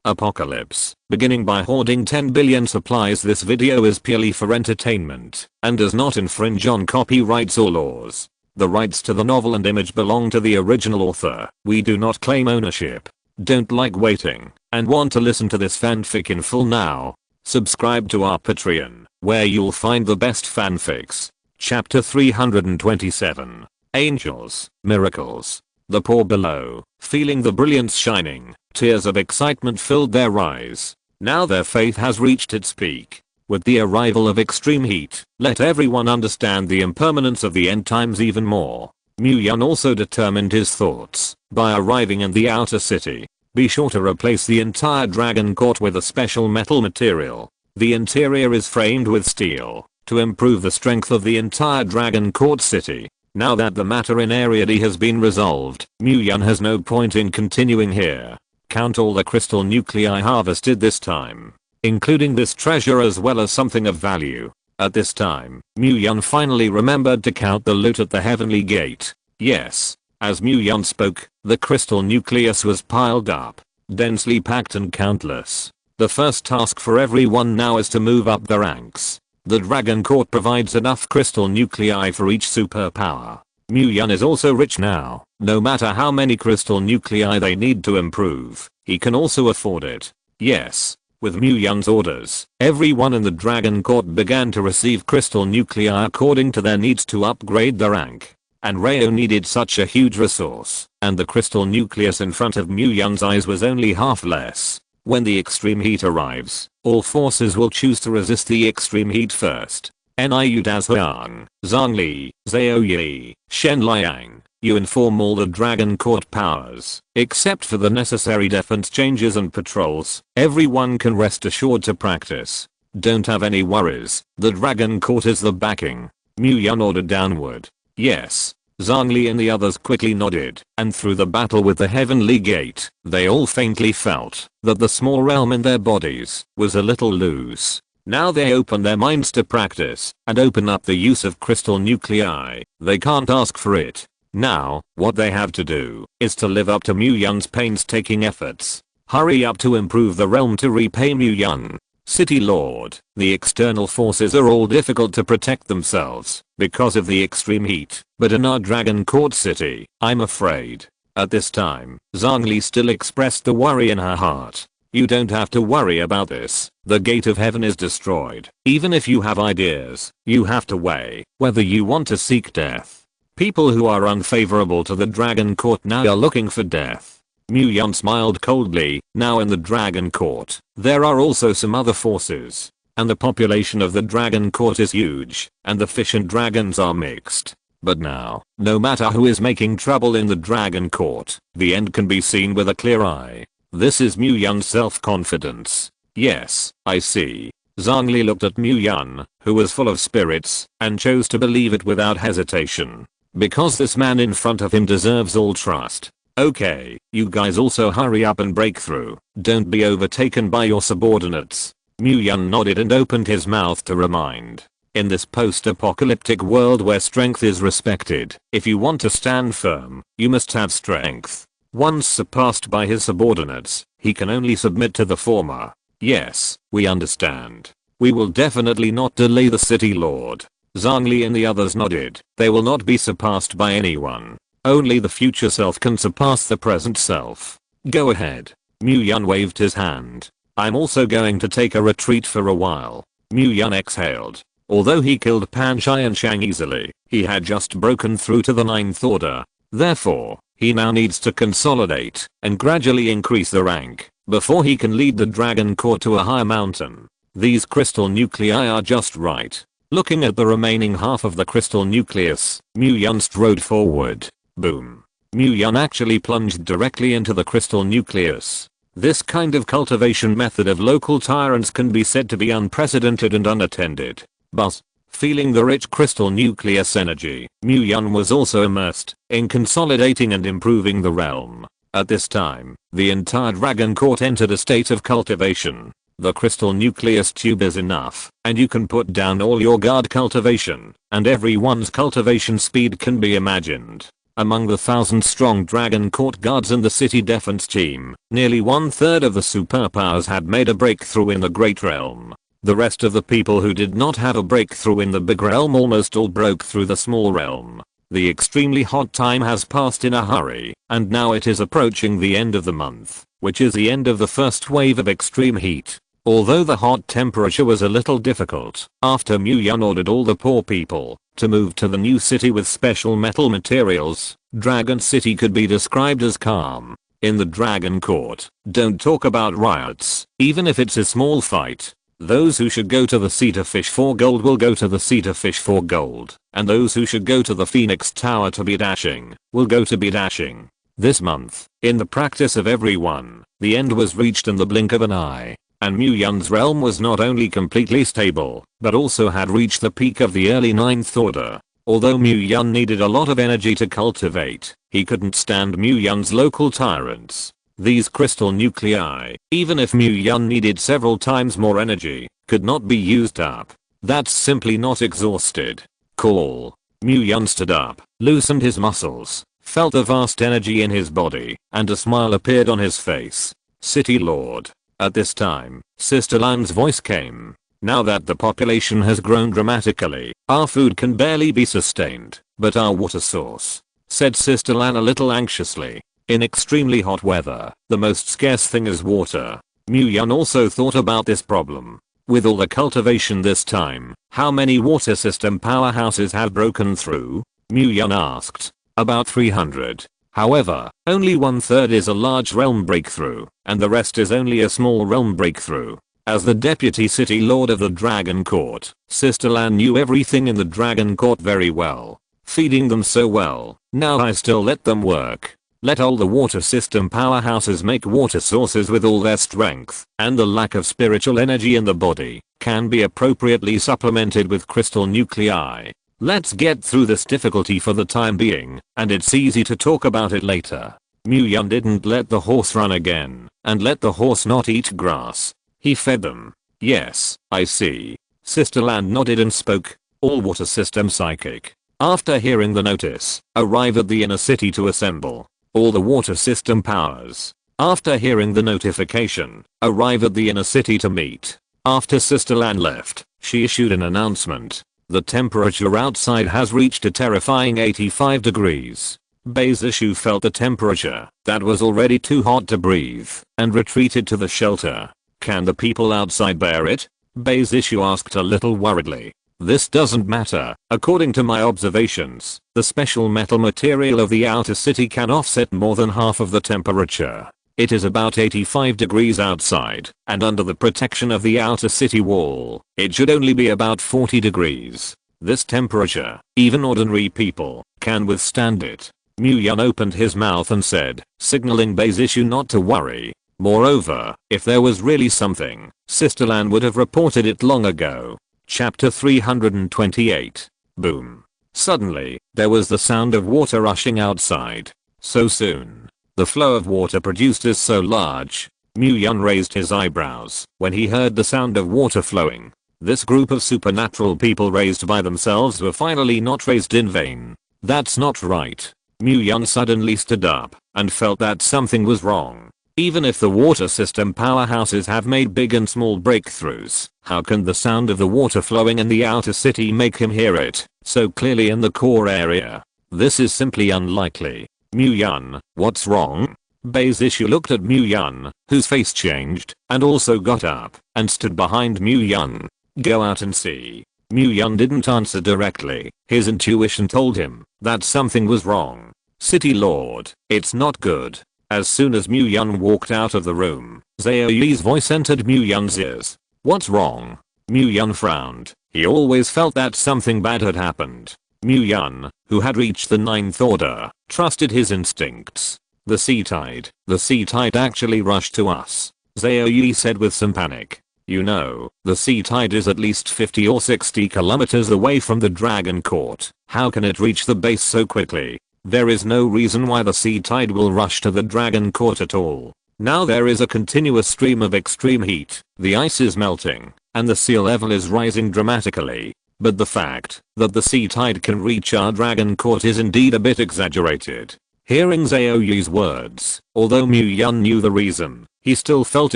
Post-apocalypse. Beginning by hoarding 10 billion supplies. This video is purely for entertainment and does not infringe on copyrights or laws. The rights to the novel and image belong to the original author. We do not claim ownership. Don't like waiting and want to listen to this fanfic in full now? Subscribe to our Patreon, where you'll find the best fanfics. Chapter 327. Angels, Miracles. The poor below, feeling the brilliance shining, tears of excitement filled their eyes. Now their faith has reached its peak. With the arrival of extreme heat, let everyone understand the impermanence of the end times even more. Mu-Yun also determined his thoughts by arriving in the outer city. Be sure to replace the entire dragon court with a special metal material. The interior is framed with steel to improve the strength of the entire dragon court city. Now that the matter in Area D has been resolved, Mu-Yun has no point in continuing here. Count all the crystal nuclei harvested this time, including this treasure as well as something of value. At this time, Mu-Yun finally remembered to count the loot at the heavenly gate. Yes, as Mu-Yun spoke, the crystal nucleus was piled up, densely packed and countless. The first task for everyone now is to move up the ranks. The Dragon Court provides enough crystal nuclei for each superpower. Mu-Yun is also rich now. No matter how many crystal nuclei they need to improve, he can also afford it. Yes. With Mu-Yun's orders, everyone in the Dragon Court began to receive crystal nuclei according to their needs to upgrade their rank. And Ryo needed such a huge resource, and the crystal nucleus in front of Mu-Yun's eyes was only half less. When the extreme heat arrives, all forces will choose to resist the extreme heat first. Niu Dazhuang, Zhongli, Zhao Yi, Shen Liang. You inform all the Dragon Court powers, except for the necessary defense changes and patrols. Everyone can rest assured to practice. Don't have any worries, the Dragon Court is the backing. Mu-Yun ordered downward. Yes. Zhongli and the others quickly nodded, and through the battle with the heavenly gate, they all faintly felt that the small realm in their bodies was a little loose. Now they open their minds to practice and open up the use of crystal nuclei. They can't ask for it. Now, what they have to do is to live up to Mu-Yun's painstaking efforts. Hurry up to improve the realm to repay Mu-Yun. City Lord, the external forces are all difficult to protect themselves because of the extreme heat, but in our Dragon Court city, I'm afraid. At this time, Zhongli still expressed the worry in her heart. You don't have to worry about this. The gate of heaven is destroyed. Even if you have ideas, you have to weigh whether you want to seek death. People who are unfavorable to the Dragon Court now are looking for death. Mu-Yun smiled coldly. Now in the Dragon Court, there are also some other forces. And the population of the Dragon Court is huge, and the fish and dragons are mixed. But now, no matter who is making trouble in the Dragon Court, the end can be seen with a clear eye. This is Mu-Yun's self-confidence. Yes, I see. Zhongli looked at Mu-Yun, who was full of spirits, and chose to believe it without hesitation. Because this man in front of him deserves all trust. Okay, you guys also hurry up and break through. Don't be overtaken by your subordinates. Mu-Yun nodded and opened his mouth to remind. In this post-apocalyptic world where strength is respected, if you want to stand firm, you must have strength. Once surpassed by his subordinates, he can only submit to the former. Yes, we understand. We will definitely not delay the city lord. Zhongli and the others nodded. They will not be surpassed by anyone. Only the future self can surpass the present self. Go ahead. Mu-Yun waved his hand. I'm also going to take a retreat for a while. Mu-Yun exhaled. Although he killed Pan Shai and Shang easily, he had just broken through to the ninth order. Therefore, he now needs to consolidate and gradually increase the rank before he can lead the Dragon Court to a higher mountain. These crystal nuclei are just right. Looking at the remaining half of the crystal nucleus, Mu-Yun strode forward. Boom. Mu-Yun actually plunged directly into the crystal nucleus. This kind of cultivation method of local tyrants can be said to be unprecedented and unattended. But, feeling the rich crystal nucleus energy, Mu-Yun was also immersed in consolidating and improving the realm. At this time, the entire Dragon Court entered a state of cultivation. The crystal nucleus tube is enough, and you can put down all your guard cultivation, and everyone's cultivation speed can be imagined. Among the 1,000-strong Dragon Court guards and the city defense team, nearly 1/3 of the superpowers had made a breakthrough in the Great Realm. The rest of the people who did not have a breakthrough in the big realm almost all broke through the small realm. The extremely hot time has passed in a hurry, and now it is approaching the end of the month, which is the end of the first wave of extreme heat. Although the hot temperature was a little difficult, after Mu Yun ordered all the poor people to move to the new city with special metal materials, Dragon City could be described as calm. In the Dragon Court, don't talk about riots, even if it's a small fight. Those who should go to the sea to fish for gold will go to the sea to fish for gold, and those who should go to the Phoenix Tower to be dashing, will go to be dashing. This month, in the practice of everyone, the end was reached in the blink of an eye, and Mu Yun's realm was not only completely stable, but also had reached the peak of the early Ninth Order. Although Mu Yun needed a lot of energy to cultivate, he couldn't stand Mu Yun's local tyrants. These crystal nuclei, even if Mu Yun needed several times more energy, could not be used up. That's simply not exhausted. Cool. Mu Yun stood up, loosened his muscles, felt a vast energy in his body, and a smile appeared on his face. City Lord. At this time, Sister Lan's voice came. Now that the population has grown dramatically, our food can barely be sustained, but our water source, said Sister Lan a little anxiously. In extremely hot weather, the most scarce thing is water. Mu Yun also thought about this problem. With all the cultivation this time, how many water system powerhouses have broken through? Mu Yun asked. About 300. However, only 1/3 is a large realm breakthrough, and the rest is only a small realm breakthrough. As the deputy city lord of the Dragon Court, Sister Lan knew everything in the Dragon Court very well. Feeding them so well, now I still let them work. Let all the water system powerhouses make water sources with all their strength, and the lack of spiritual energy in the body can be appropriately supplemented with crystal nuclei. Let's get through this difficulty for the time being, and it's easy to talk about it later. Mu Yun didn't let the horse run again, and let the horse not eat grass. He fed them. Yes, I see. Sister Lan nodded and spoke. All water system psychic. After hearing the notice, arrive at the inner city to assemble. All the water system powers. After hearing the notification, arrive at the inner city to meet. After Sister Lan left, she issued an announcement. The temperature outside has reached a terrifying 85 degrees. Beizishu felt the temperature that was already too hot to breathe and retreated to the shelter. Can the people outside bear it? Beizishu asked a little worriedly. This doesn't matter. According to my observations, the special metal material of the outer city can offset more than half of the temperature. It is about 85 degrees outside, and under the protection of the outer city wall, it should only be about 40 degrees. This temperature, even ordinary people, can withstand it. Mu Yun opened his mouth and said, signaling Beizishu not to worry. Moreover, if there was really something, Sister Lan would have reported it long ago. Chapter 328. Boom. Suddenly, there was the sound of water rushing outside. So soon. The flow of water produced is so large. Mu Yun raised his eyebrows when he heard the sound of water flowing. This group of supernatural people raised by themselves were finally not raised in vain. That's not right. Mu Yun suddenly stood up and felt that something was wrong. Even if the water system powerhouses have made big and small breakthroughs, how can the sound of the water flowing in the outer city make him hear it so clearly in the core area? This is simply unlikely. Mu Yun, what's wrong? Beizishu looked at Mu Yun, whose face changed, and also got up and stood behind Mu Yun. Go out and see. Mu Yun didn't answer directly. His intuition told him that something was wrong. City Lord, it's not good. As soon as Mu Yun walked out of the room, Zhao Yi's voice entered Mu Yun's ears. What's wrong? Mu Yun frowned. He always felt that something bad had happened. Mu Yun, who had reached the Ninth Order, trusted his instincts. The sea tide actually rushed to us. Zhao Yi said with some panic. You know, the sea tide is at least 50 or 60 kilometers away from the Dragon Court. How can it reach the base so quickly? There is no reason why the sea tide will rush to the Dragon Court at all. Now there is a continuous stream of extreme heat, the ice is melting, and the sea level is rising dramatically. but the fact that the sea tide can reach our dragon court is indeed a bit exaggerated. Hearing Zhaoyu's words, although Mu Yun knew the reason, he still felt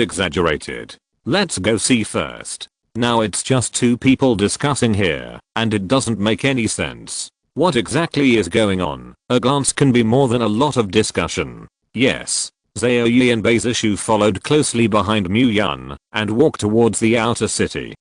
exaggerated. Let's go see first. Now it's just two people discussing here, and it doesn't make any sense. What exactly is going on? A glance can be more than a lot of discussion. Yes. Zhaoyu and Beizishu followed closely behind Mu Yun and walked towards the outer city.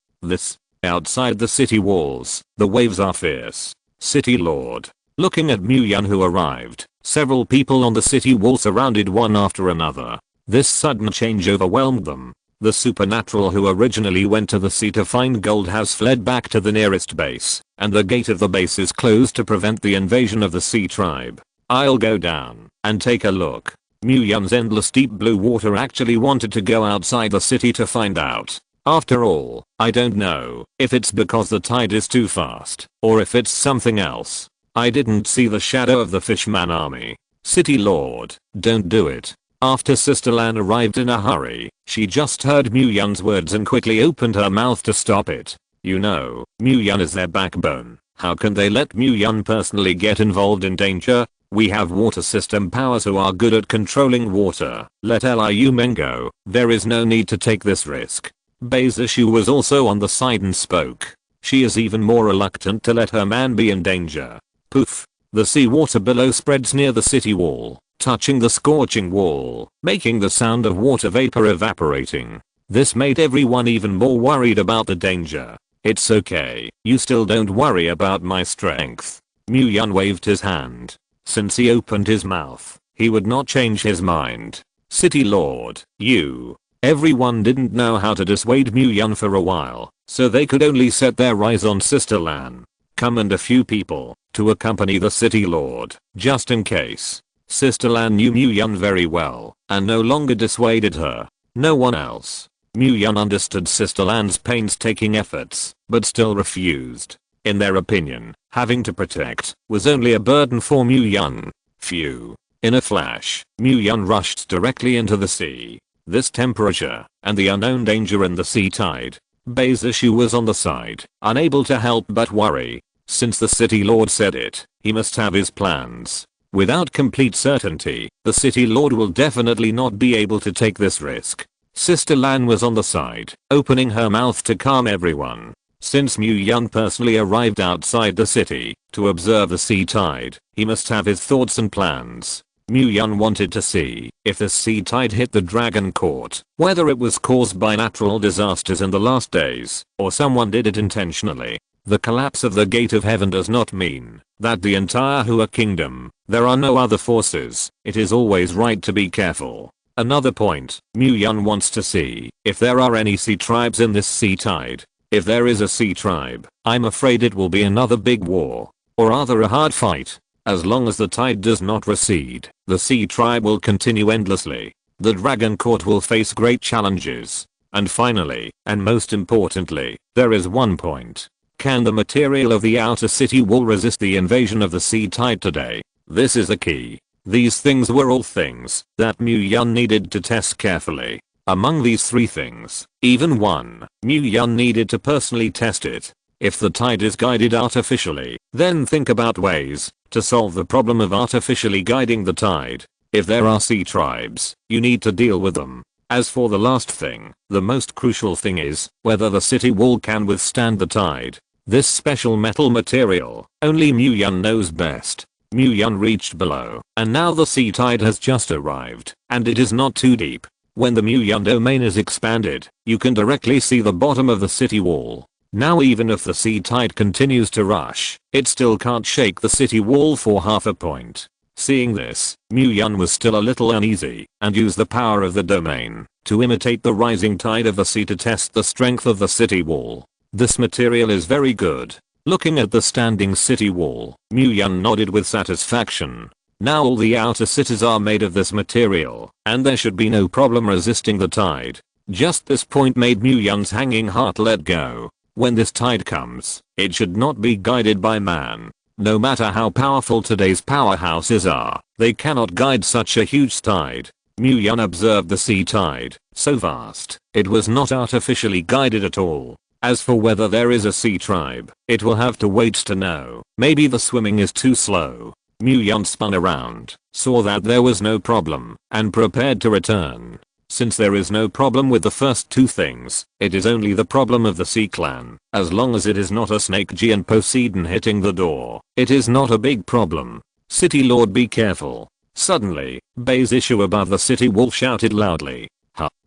Outside the city walls, the waves are fierce. City Lord. Looking at Mu Yun who arrived, several people on the city wall surrounded one after another. This sudden change overwhelmed them. The supernatural who originally went to the sea to find gold has fled back to the nearest base, and the gate of the base is closed to prevent the invasion of the sea tribe. I'll go down and take a look. Mu Yun's endless deep blue water actually wanted to go outside the city to find out. After all, I don't know if it's because the tide is too fast, or if it's something else. I didn't see the shadow of the fishman army. City Lord, don't do it. After Sister Lan arrived in a hurry, she just heard Mu Yun's words and quickly opened her mouth to stop it. You know, Mu Yun is their backbone. How can they let Mu Yun personally get involved in danger? We have water system powers who are good at controlling water. Let Liu Men go. There is no need to take this risk. Beizishu was also on the side and spoke. She is even more reluctant to let her man be in danger. Poof. The seawater below spreads near the city wall, touching the scorching wall, making the sound of water vapor evaporating. This made everyone even more worried about the danger. It's okay, you still don't worry about my strength. Mu Yun waved his hand. Since he opened his mouth, he would not change his mind. City Lord, you. Everyone didn't know how to dissuade Mu Yun for a while, so they could only set their eyes on Sister Lan. Come and a few people to accompany the City Lord, just in case. Sister Lan knew Mu Yun very well and no longer dissuaded her. No one else. Mu Yun understood Sister Lan's painstaking efforts, but still refused. In their opinion, having to protect was only a burden for Mu Yun. Phew. In a flash, Mu Yun rushed directly into the sea. This temperature and the unknown danger in the sea tide. Beizishu was on the side, unable to help but worry. Since the City Lord said it, he must have his plans. Without complete certainty, the City Lord will definitely not be able to take this risk. Sister Lan was on the side, opening her mouth to calm everyone. Since Mu Yun personally arrived outside the city to observe the sea tide, he must have his thoughts and plans. Mu Yun wanted to see if the sea tide hit the dragon court, whether it was caused by natural disasters in the last days, or someone did it intentionally. The collapse of the gate of heaven does not mean that the entire Hua kingdom, there are no other forces. It is always right to be careful. Another point, Mu Yun wants to see if there are any sea tribes in this sea tide. If there is a sea tribe, I'm afraid it will be another big war, or rather a hard fight. As long as the tide does not recede, the sea tribe will continue endlessly. The dragon court will face great challenges. And finally, and most importantly, there is one point. Can the material of the outer city wall resist the invasion of the sea tide today? This is the key. These things were all things that Mu Yun needed to test carefully. Among these three things, even one, Mu Yun needed to personally test it. If the tide is guided artificially, then think about ways to solve the problem of artificially guiding the tide. If there are sea tribes, you need to deal with them. As for the last thing, the most crucial thing is whether the city wall can withstand the tide. This special metal material, only Mu Yun knows best. Mu Yun reached below, and now the sea tide has just arrived, and it is not too deep. When the Mu Yun domain is expanded, you can directly see the bottom of the city wall. Now even if the sea tide continues to rush, it still can't shake the city wall for half a point. Seeing this, Mu Yun was still a little uneasy and used the power of the domain to imitate the rising tide of the sea to test the strength of the city wall. This material is very good. Looking at the standing city wall, Mu Yun nodded with satisfaction. Now all the outer cities are made of this material, and there should be no problem resisting the tide. Just this point made Mu Yun's hanging heart let go. When this tide comes, it should not be guided by man. No matter how powerful today's powerhouses are, they cannot guide such a huge tide. Mu Yun observed the sea tide, so vast, it was not artificially guided at all. As for whether there is a sea tribe, it will have to wait to know. Maybe the swimming is too slow. Mu-yeon spun around, saw that there was no problem, and prepared to return. Since there is no problem with the first two things, it is only the problem of the Sea Clan. As long as it is not a Snake G and Poseidon hitting the door, it is not a big problem. City Lord, be careful. Suddenly, Bei's issue above the city wall shouted loudly.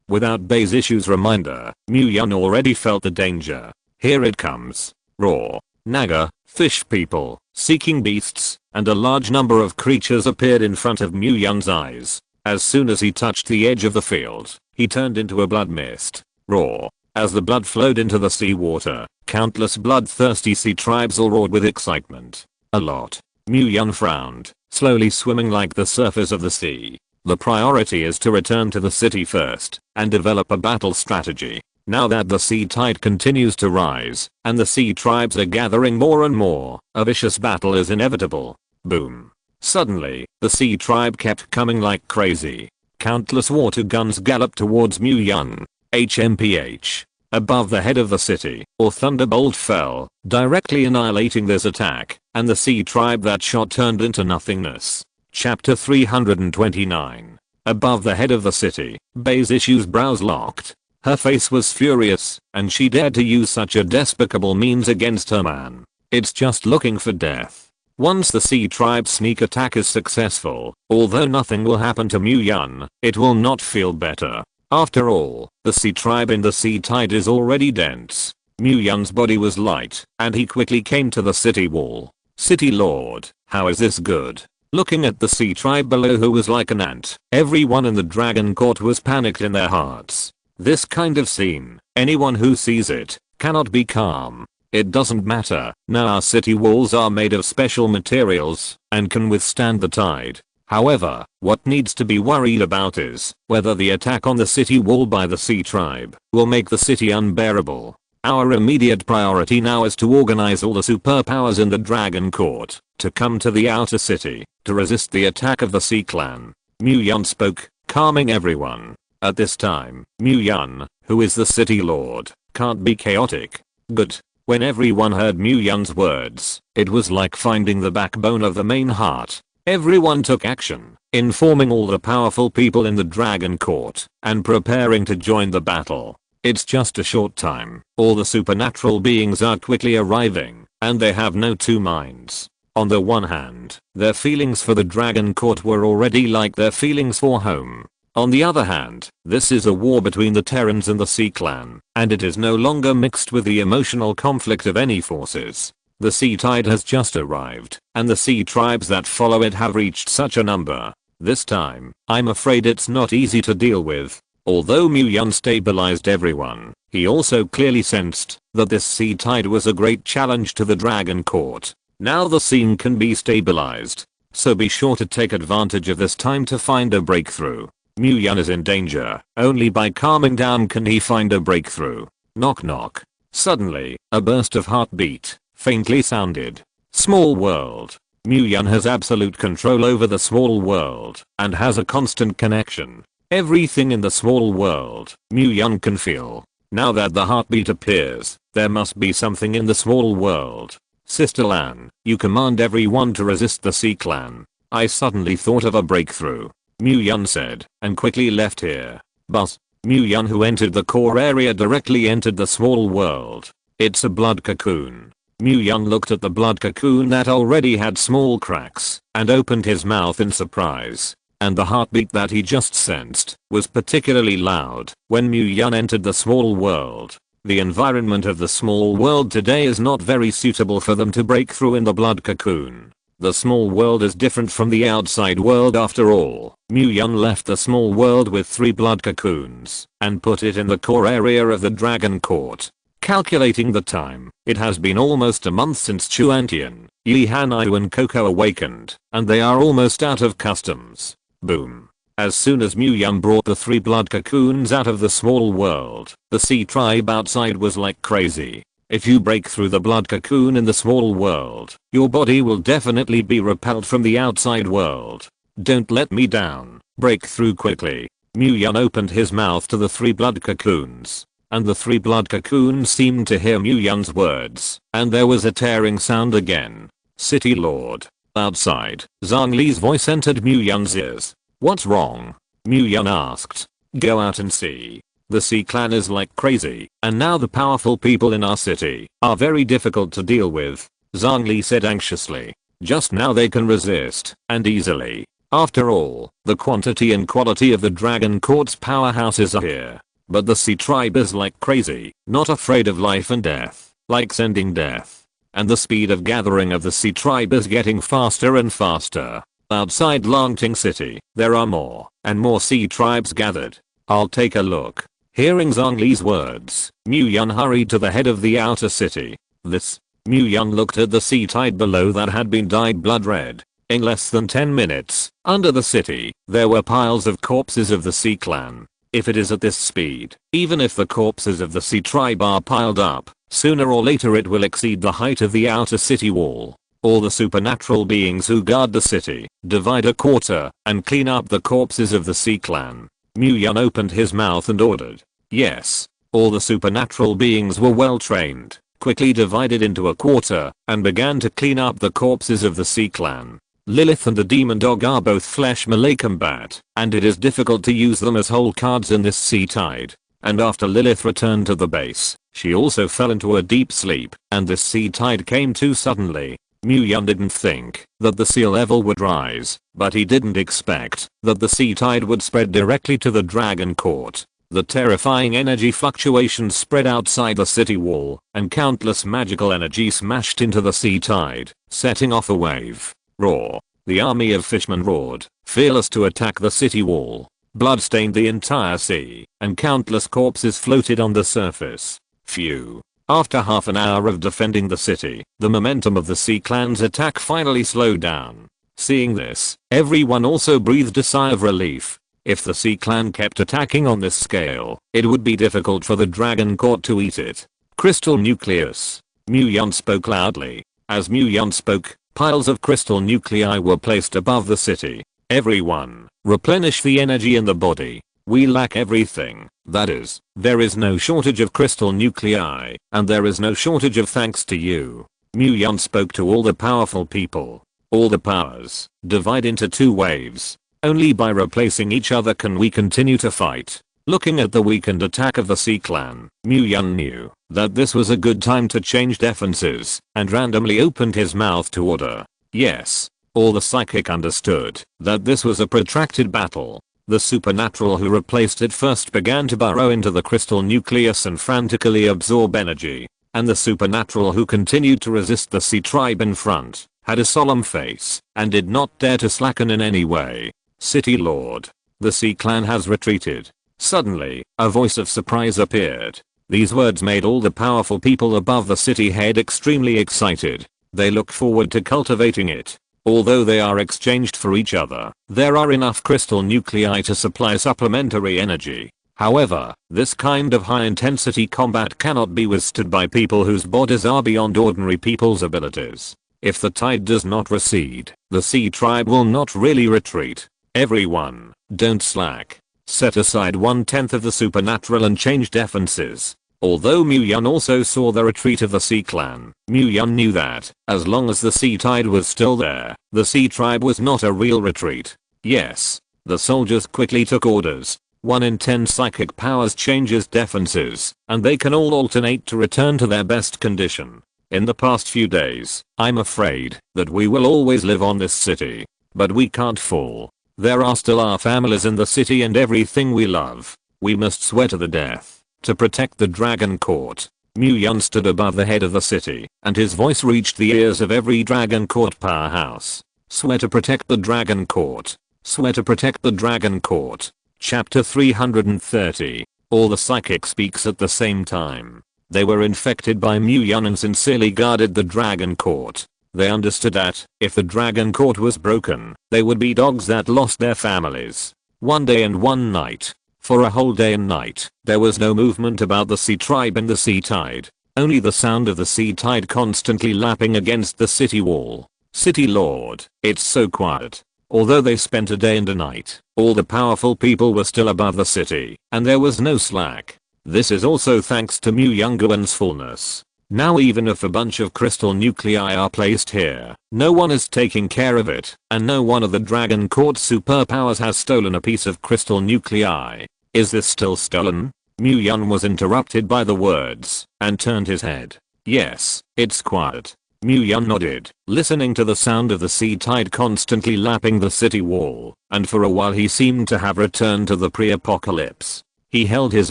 Without Bei's issue's reminder, Mu-yeon already felt the danger. Here it comes. Raw, naga, fish people, seeking beasts, and a large number of creatures appeared in front of Mu-yeon's eyes. As soon as he touched the edge of the field, he turned into a blood mist. Raw. As the blood flowed into the sea water, countless bloodthirsty sea tribes all roared with excitement. A lot. Mu-yeon frowned, slowly swimming like the surface of the sea. The priority is to return to the city first, and develop a battle strategy. Now that the sea tide continues to rise, and the sea tribes are gathering more and more, a vicious battle is inevitable. Boom. Suddenly, the sea tribe kept coming like crazy. Countless water guns galloped towards Mu-yeon. HMPH. Above the head of the city, a thunderbolt fell, directly annihilating this attack, and the sea tribe that shot turned into nothingness. Chapter 329. Above the head of the city, Bei's issue's brows locked. Her face was furious, and she dared to use such a despicable means against her man. It's just looking for death. Once the sea tribe's sneak attack is successful, although nothing will happen to Mu-yeon, it will not feel better. After all, the sea tribe in the sea tide is already dense. Mu-yeon's body was light, and he quickly came to the city wall. City Lord, how is this good? Looking at the sea tribe below who was like an ant, everyone in the dragon court was panicked in their hearts. This kind of scene, anyone who sees it, cannot be calm. It doesn't matter, now our city walls are made of special materials, and can withstand the tide. However, what needs to be worried about is whether the attack on the city wall by the sea tribe will make the city unbearable. Our immediate priority now is to organize all the superpowers in the Dragon Court to come to the outer city to resist the attack of the Sea Clan. Mu-yeon spoke, calming everyone. At this time, Mu-yeon, who is the city lord, can't be chaotic. Good. When everyone heard Mu-yeon's words, it was like finding the backbone of the main heart. Everyone took action, informing all the powerful people in the Dragon Court, and preparing to join the battle. It's just a short time. All the supernatural beings are quickly arriving, and they have no two minds. On the one hand, their feelings for the Dragon Court were already like their feelings for home. On the other hand, this is a war between the Terrans and the Sea Clan, and it is no longer mixed with the emotional conflict of any forces. The sea tide has just arrived, and the sea tribes that follow it have reached such a number. This time, I'm afraid it's not easy to deal with. Although Mu-yeon stabilized everyone, he also clearly sensed that this sea tide was a great challenge to the Dragon Court. Now the scene can be stabilized, so be sure to take advantage of this time to find a breakthrough. Mu-yeon is in danger. Only by calming down can he find a breakthrough. Knock knock. Suddenly, a burst of heartbeat faintly sounded. Small world. Mu-yeon has absolute control over the small world and has a constant connection. Everything in the small world, Mu-yeon can feel. Now that the heartbeat appears, there must be something in the small world. Sister Lan, you command everyone to resist the Sea Clan. I suddenly thought of a breakthrough. Mu-yeon said, and quickly left here. But, Mu-yeon, who entered the core area, directly entered the small world. It's a blood cocoon. Mu-yeon looked at the blood cocoon that already had small cracks, and opened his mouth in surprise. And the heartbeat that he just sensed was particularly loud when Mu-yeon entered the small world. The environment of the small world today is not very suitable for them to break through in the blood cocoon. The small world is different from the outside world after all. Mu-yeon left the small world with 3 blood cocoons and put it in the core area of the Dragon Court. Calculating the time, it has been almost a month since Chuantian, Yi Hanayu and Coco awakened, and they are almost out of customs. Boom. As soon as Mu-yeon brought the 3 blood cocoons out of the small world, the sea tribe outside was like crazy. If you break through the blood cocoon in the small world, your body will definitely be repelled from the outside world. Don't let me down. Break through quickly. Mu-yeon opened his mouth to the 3 blood cocoons. and the three blood cocoons seemed to hear Mu Yun's words, and there was a tearing sound again. City Lord. Outside, Zhang Li's voice entered Mu Yun's ears. What's wrong? Mu Yun asked. Go out and see. The Sea Clan is like crazy, and now the powerful people in our city are very difficult to deal with, Zhang Li said anxiously. Just now they can resist, and easily. After all, the quantity and quality of the Dragon Court's powerhouses are here. But the Sea Tribe is like crazy, not afraid of life and death, like sending death. And the speed of gathering of the Sea Tribe is getting faster and faster. Outside Langting City, there are more and more Sea Tribes gathered. I'll take a look. Hearing Zhang Li's words, Mu Yun hurried to the head of the outer city. Mu Yun looked at the sea tide below that had been dyed blood red. In less than 10 minutes, under the city, there were piles of corpses of the Sea Clan. If it is at this speed, even if the corpses of the Sea Tribe are piled up, sooner or later it will exceed the height of the outer city wall. All the supernatural beings who guard the city, divide a quarter, and clean up the corpses of the Sea Clan. Mu Yun opened his mouth and ordered. Yes. All the supernatural beings were well trained, quickly divided into a quarter, and began to clean up the corpses of the Sea Clan. Lilith and the demon dog are both flesh melee combat, and it is difficult to use them as whole cards in this sea tide. And after Lilith returned to the base, she also fell into a deep sleep, and this sea tide came too suddenly. Mu Yun didn't think that the sea level would rise, but he didn't expect that the sea tide would spread directly to the Dragon Court. The terrifying energy fluctuations spread outside the city wall, and countless magical energy smashed into the sea tide, setting off a wave. Roar. The army of fishmen roared, fearless to attack the city wall. Blood stained the entire sea, and countless corpses floated on the surface. Phew. After half an hour of defending the city, the momentum of the Sea Clan's attack finally slowed down. Seeing this, everyone also breathed a sigh of relief. If the Sea Clan kept attacking on this scale, it would be difficult for the Dragon Court to eat it. Crystal nucleus. Mu Yun spoke loudly. As Mu Yun spoke, piles of crystal nuclei were placed above the city. Everyone, replenish the energy in the body. We lack everything. That is, there is no shortage of crystal nuclei, and there is no shortage of thanks to you. Mu Yun spoke to all the powerful people. All the powers, divide into two waves. Only by replacing each other can we continue to fight. Looking at the weakened attack of the Sea Clan, Mu Yun knew that this was a good time to change defenses, and randomly opened his mouth to order. Yes. All the psychic understood that this was a protracted battle. The supernatural who replaced it first began to burrow into the crystal nucleus and frantically absorb energy, and the supernatural who continued to resist the Sea Tribe in front had a solemn face and did not dare to slacken in any way. City Lord. The Sea Clan has retreated. Suddenly, a voice of surprise appeared. These words made all the powerful people above the city head extremely excited. They look forward to cultivating it. Although they are exchanged for each other, there are enough crystal nuclei to supply supplementary energy. However, this kind of high-intensity combat cannot be withstood by people whose bodies are beyond ordinary people's abilities. If the tide does not recede, the Sea Tribe will not really retreat. Everyone, don't slack. Set aside 1/10 of the supernatural and change defenses. Although Mu Yun also saw the retreat of the Sea Clan, Mu Yun knew that, as long as the sea tide was still there, the Sea Tribe was not a real retreat. Yes. The soldiers quickly took orders. 1 in 10 psychic powers changes defenses, and they can all alternate to return to their best condition. In the past few days, I'm afraid that we will always live on this city. But we can't fall. There are still our families in the city and everything we love. We must swear to the death to protect the Dragon Court. Mu Yun stood above the head of the city, and his voice reached the ears of every Dragon Court powerhouse. Swear to protect the Dragon Court. Swear to protect the Dragon Court. Chapter 330. All the psychic speaks at the same time. They were infected by Mu Yun and sincerely guarded the Dragon Court. They understood that, if the Dragon Court was broken, they would be dogs that lost their families. One day and one night. For a whole day and night, there was no movement about the Sea Tribe and the sea tide. Only the sound of the sea tide constantly lapping against the city wall. City Lord, it's so quiet. Although they spent a day and a night, all the powerful people were still above the city, and there was no slack. This is also thanks to Mu Yunguan's fullness. Now even if a bunch of crystal nuclei are placed here, no one is taking care of it, and no one of the Dragon Court superpowers has stolen a piece of crystal nuclei. Is this still stolen? Mu Yun was interrupted by the words, and turned his head. Yes, it's quiet. Mu Yun nodded, listening to the sound of the sea tide constantly lapping the city wall, and for a while he seemed to have returned to the pre-apocalypse. He held his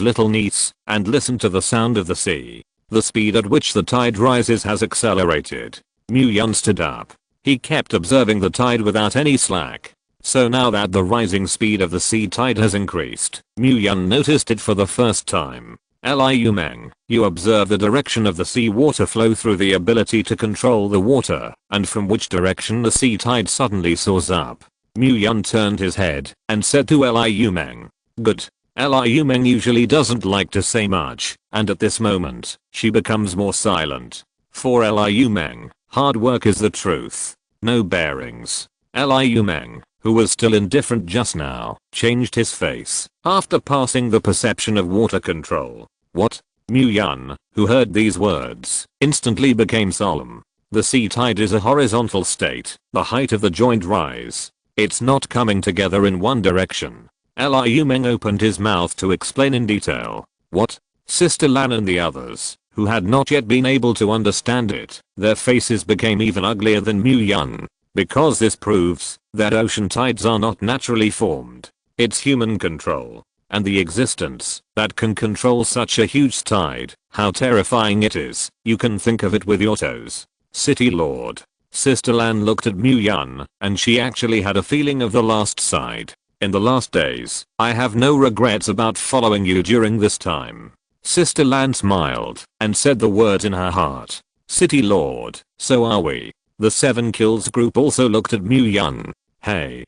little niece, and listened to the sound of the sea. The speed at which the tide rises has accelerated. Mu Yun stood up. He kept observing the tide without any slack. So now that the rising speed of the sea tide has increased, Mu Yun noticed it for the first time. Liu Meng, you observe the direction of the sea water flow through the ability to control the water, and from which direction the sea tide suddenly soars up. Mu Yun turned his head, and said to Liu Meng, good. Liu Meng usually doesn't like to say much, and at this moment, she becomes more silent. For Liu Meng, hard work is the truth. No bearings. Liu Meng, who was still indifferent just now, changed his face, after passing the perception of water control. What? Mu Yun, who heard these words, instantly became solemn. The sea tide is a horizontal state, the height of the joint rise. It's not coming together in one direction. Liu Meng opened his mouth to explain in detail. What? Sister Lan and the others, who had not yet been able to understand it, their faces became even uglier than Mu Yun. Because this proves that ocean tides are not naturally formed. It's human control. And the existence that can control such a huge tide, how terrifying it is, you can think of it with your toes. City Lord. Sister Lan looked at Mu Yun, and she actually had a feeling of the last side. In the last days, I have no regrets about following you during this time. Sister Lan smiled, and said the words in her heart. City Lord, so are we. The 7 Kills group also looked at Mu Yun. Hey,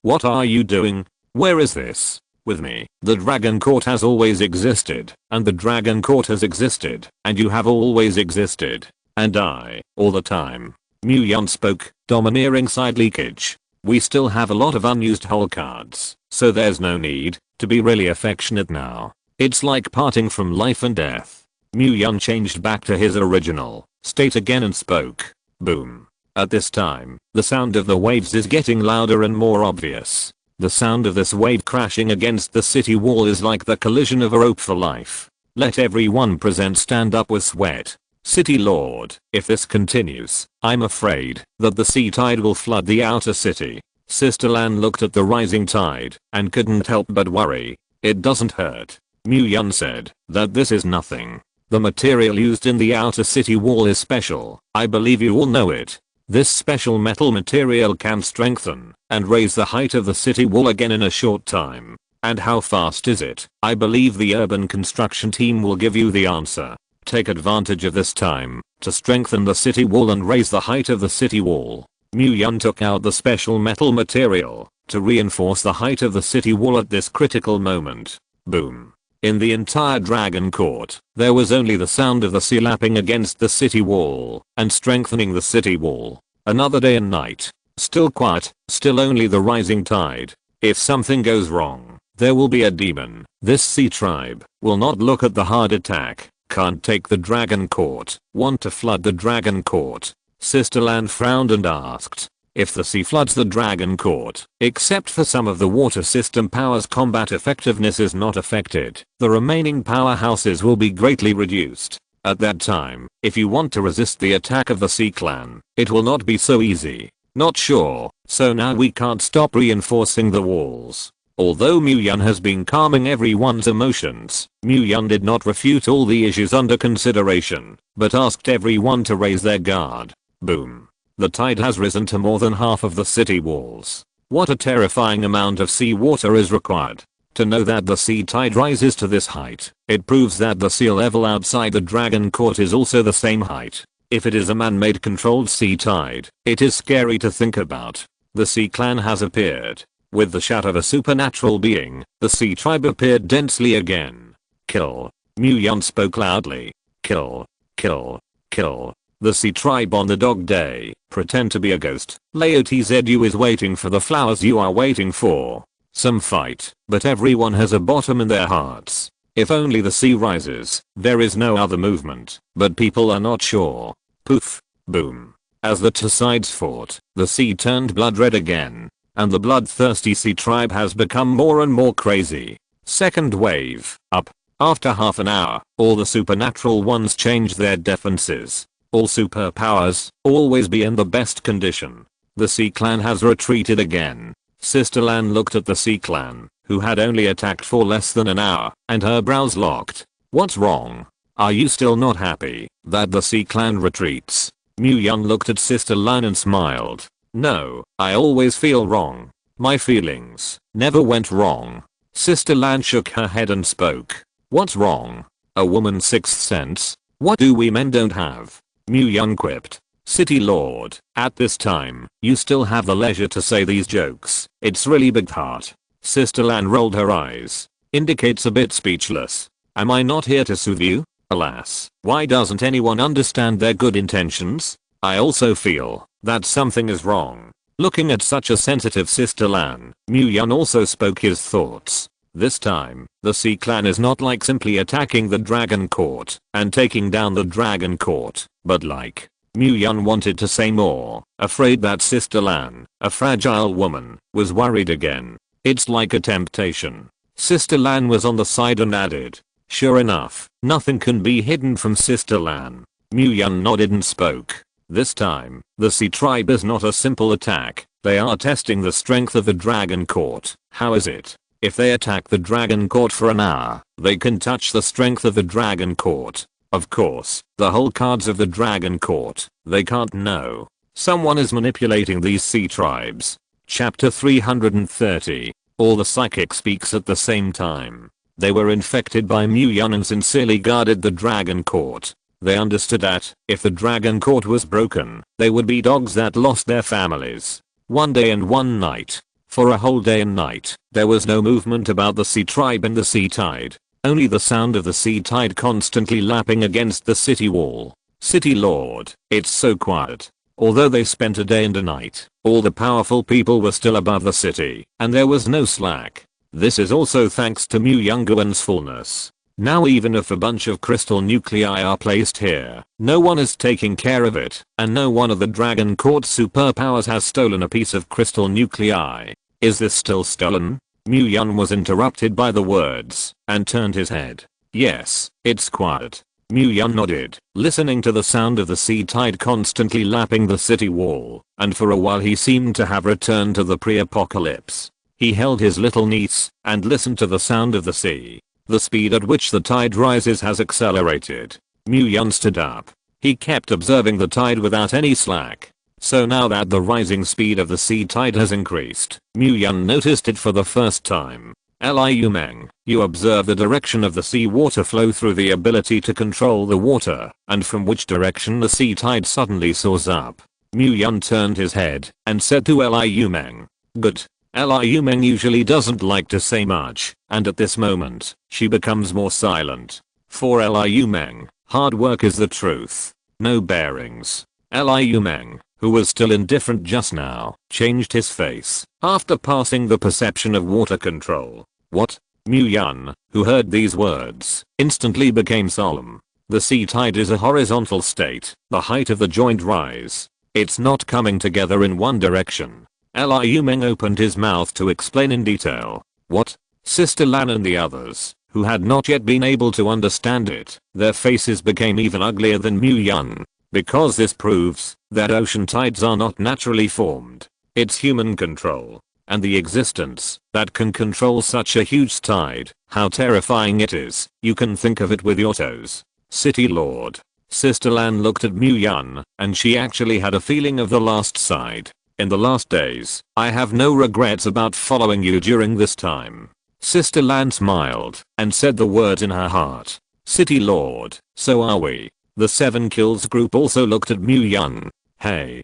what are you doing? Where is this? With me. The Dragon Court has always existed, and the Dragon Court has existed, and you have always existed. And I, all the time. Mu Yun spoke, domineering side leakage. We still have a lot of unused hull cards, so there's no need to be really affectionate now. It's like parting from life and death. Mu Yun changed back to his original state again and spoke. Boom. At this time, the sound of the waves is getting louder and more obvious. The sound of this wave crashing against the city wall is like the collision of a rope for life. Let everyone present stand up with sweat. City Lord, if this continues, I'm afraid that the sea tide will flood the outer city. Sister Lan looked at the rising tide and couldn't help but worry. It doesn't hurt. Mu Yun said that this is nothing. The material used in the outer city wall is special. I believe you all know it. This special metal material can strengthen and raise the height of the city wall again in a short time. And how fast is it? I believe the urban construction team will give you the answer. Take advantage of this time to strengthen the city wall and raise the height of the city wall. Mu Yun took out the special metal material to reinforce the height of the city wall at this critical moment. Boom. In the entire Dragon Court, there was only the sound of the sea lapping against the city wall and strengthening the city wall. Another day and night. Still quiet, still only the rising tide. If something goes wrong, there will be a demon. This sea tribe will not look at the hard attack. Can't take the Dragon Court. Want to flood the Dragon Court. Sister Lan frowned and asked. If the sea floods the Dragon Court, except for some of the water system powers, combat effectiveness is not affected. The remaining powerhouses will be greatly reduced. At that time, if you want to resist the attack of the Sea Clan, it will not be so easy. Not sure, so now we can't stop reinforcing the walls. Although Mu Yun has been calming everyone's emotions, Mu Yun did not refute all the issues under consideration, but asked everyone to raise their guard. Boom. The tide has risen to more than half of the city walls. What a terrifying amount of sea water is required. To know that the sea tide rises to this height, it proves that the sea level outside the Dragon Court is also the same height. If it is a man-made controlled sea tide, it is scary to think about. The Sea Clan has appeared. With the shout of a supernatural being, the sea tribe appeared densely again. Kill. Mu Yun spoke loudly. Kill. Kill. Kill. The sea tribe on the dog day, pretend to be a ghost. Laotzu is waiting for the flowers you are waiting for. Some fight, but everyone has a bottom in their hearts. If only the sea rises, there is no other movement, but people are not sure. Poof. Boom. As the two sides fought, the sea turned blood red again. And the bloodthirsty sea tribe has become more and more crazy. Second wave, up. After half an hour, all the supernatural ones changed their defenses. All superpowers, always be in the best condition. The Sea Clan has retreated again. Sister Lan looked at the Sea Clan, who had only attacked for less than an hour, and her brows locked. What's wrong? Are you still not happy that the Sea Clan retreats? Mu Yun looked at Sister Lan and smiled. No, I always feel wrong. My feelings never went wrong. Sister Lan shook her head and spoke. What's wrong? A woman's sixth sense? What do we men don't have? Mu Yun quipped. City Lord, at this time, you still have the leisure to say these jokes. It's really big heart. Sister Lan rolled her eyes. Indicates a bit speechless. Am I not here to soothe you? Alas, why doesn't anyone understand their good intentions? I also feel that something is wrong. Looking at such a sensitive Sister Lan, Mu Yun also spoke his thoughts. This time, the Sea Clan is not like simply attacking the Dragon Court and taking down the Dragon Court, but like, Mu Yun wanted to say more, afraid that Sister Lan, a fragile woman, was worried again. It's like a temptation. Sister Lan was on the side and added. Sure enough, nothing can be hidden from Sister Lan. Mu Yun nodded and spoke. This time, the Sea Tribe is not a simple attack. They are testing the strength of the Dragon Court. How is it? If they attack the Dragon Court for an hour, they can touch the strength of the Dragon Court. Of course, the whole cards of the Dragon Court, they can't know. Someone is manipulating these Sea Tribes. Chapter 330. All the psychic speaks at the same time. They were infected by Mu Yun and sincerely guarded the Dragon Court. They understood that, if the Dragon Court was broken, they would be dogs that lost their families. One day and one night. For a whole day and night, there was no movement about the Sea Tribe and the Sea Tide. Only the sound of the Sea Tide constantly lapping against the city wall. City Lord, it's so quiet. Although they spent a day and a night, all the powerful people were still above the city, and there was no slack. This is also thanks to Mu Yunguan's fullness. Now even if a bunch of crystal nuclei are placed here, no one is taking care of it, and no one of the Dragon Court superpowers has stolen a piece of crystal nuclei. Is this still stolen? Mu Yun was interrupted by the words, and turned his head. Yes, it's quiet. Mu Yun nodded, listening to the sound of the Sea Tide constantly lapping the city wall, and for a while he seemed to have returned to the pre-apocalypse. He held his little niece, and listened to the sound of the sea. The speed at which the tide rises has accelerated. Mu Yun stood up. He kept observing the tide without any slack. So now that the rising speed of the sea tide has increased, Mu Yun noticed it for the first time. Liu Meng, you observe the direction of the sea water flow through the ability to control the water, and from which direction the sea tide suddenly soars up. Mu Yun turned his head, and said to Liu Meng. Good. Liu Meng usually doesn't like to say much, and at this moment, she becomes more silent. For Liu Meng, hard work is the truth. No bearings. Liu Meng, who was still indifferent just now, changed his face, after passing the perception of water control. What? Mu Yun, who heard these words, instantly became solemn. The sea tide is a horizontal state, the height of the joint rise. It's not coming together in one direction. Liu Meng opened his mouth to explain in detail. What? Sister Lan and the others, who had not yet been able to understand it, their faces became even uglier than Mu Yun. Because this proves that ocean tides are not naturally formed. It's human control. And the existence that can control such a huge tide, how terrifying it is. You can think of it with your toes. City Lord. Sister Lan looked at Mu Yun, and she actually had a feeling of the last side. In the last days, I have no regrets about following you during this time. Sister Lan smiled, and said the words in her heart. City Lord, so are we. The 7 Kills group also looked at Mu Yun. Hey,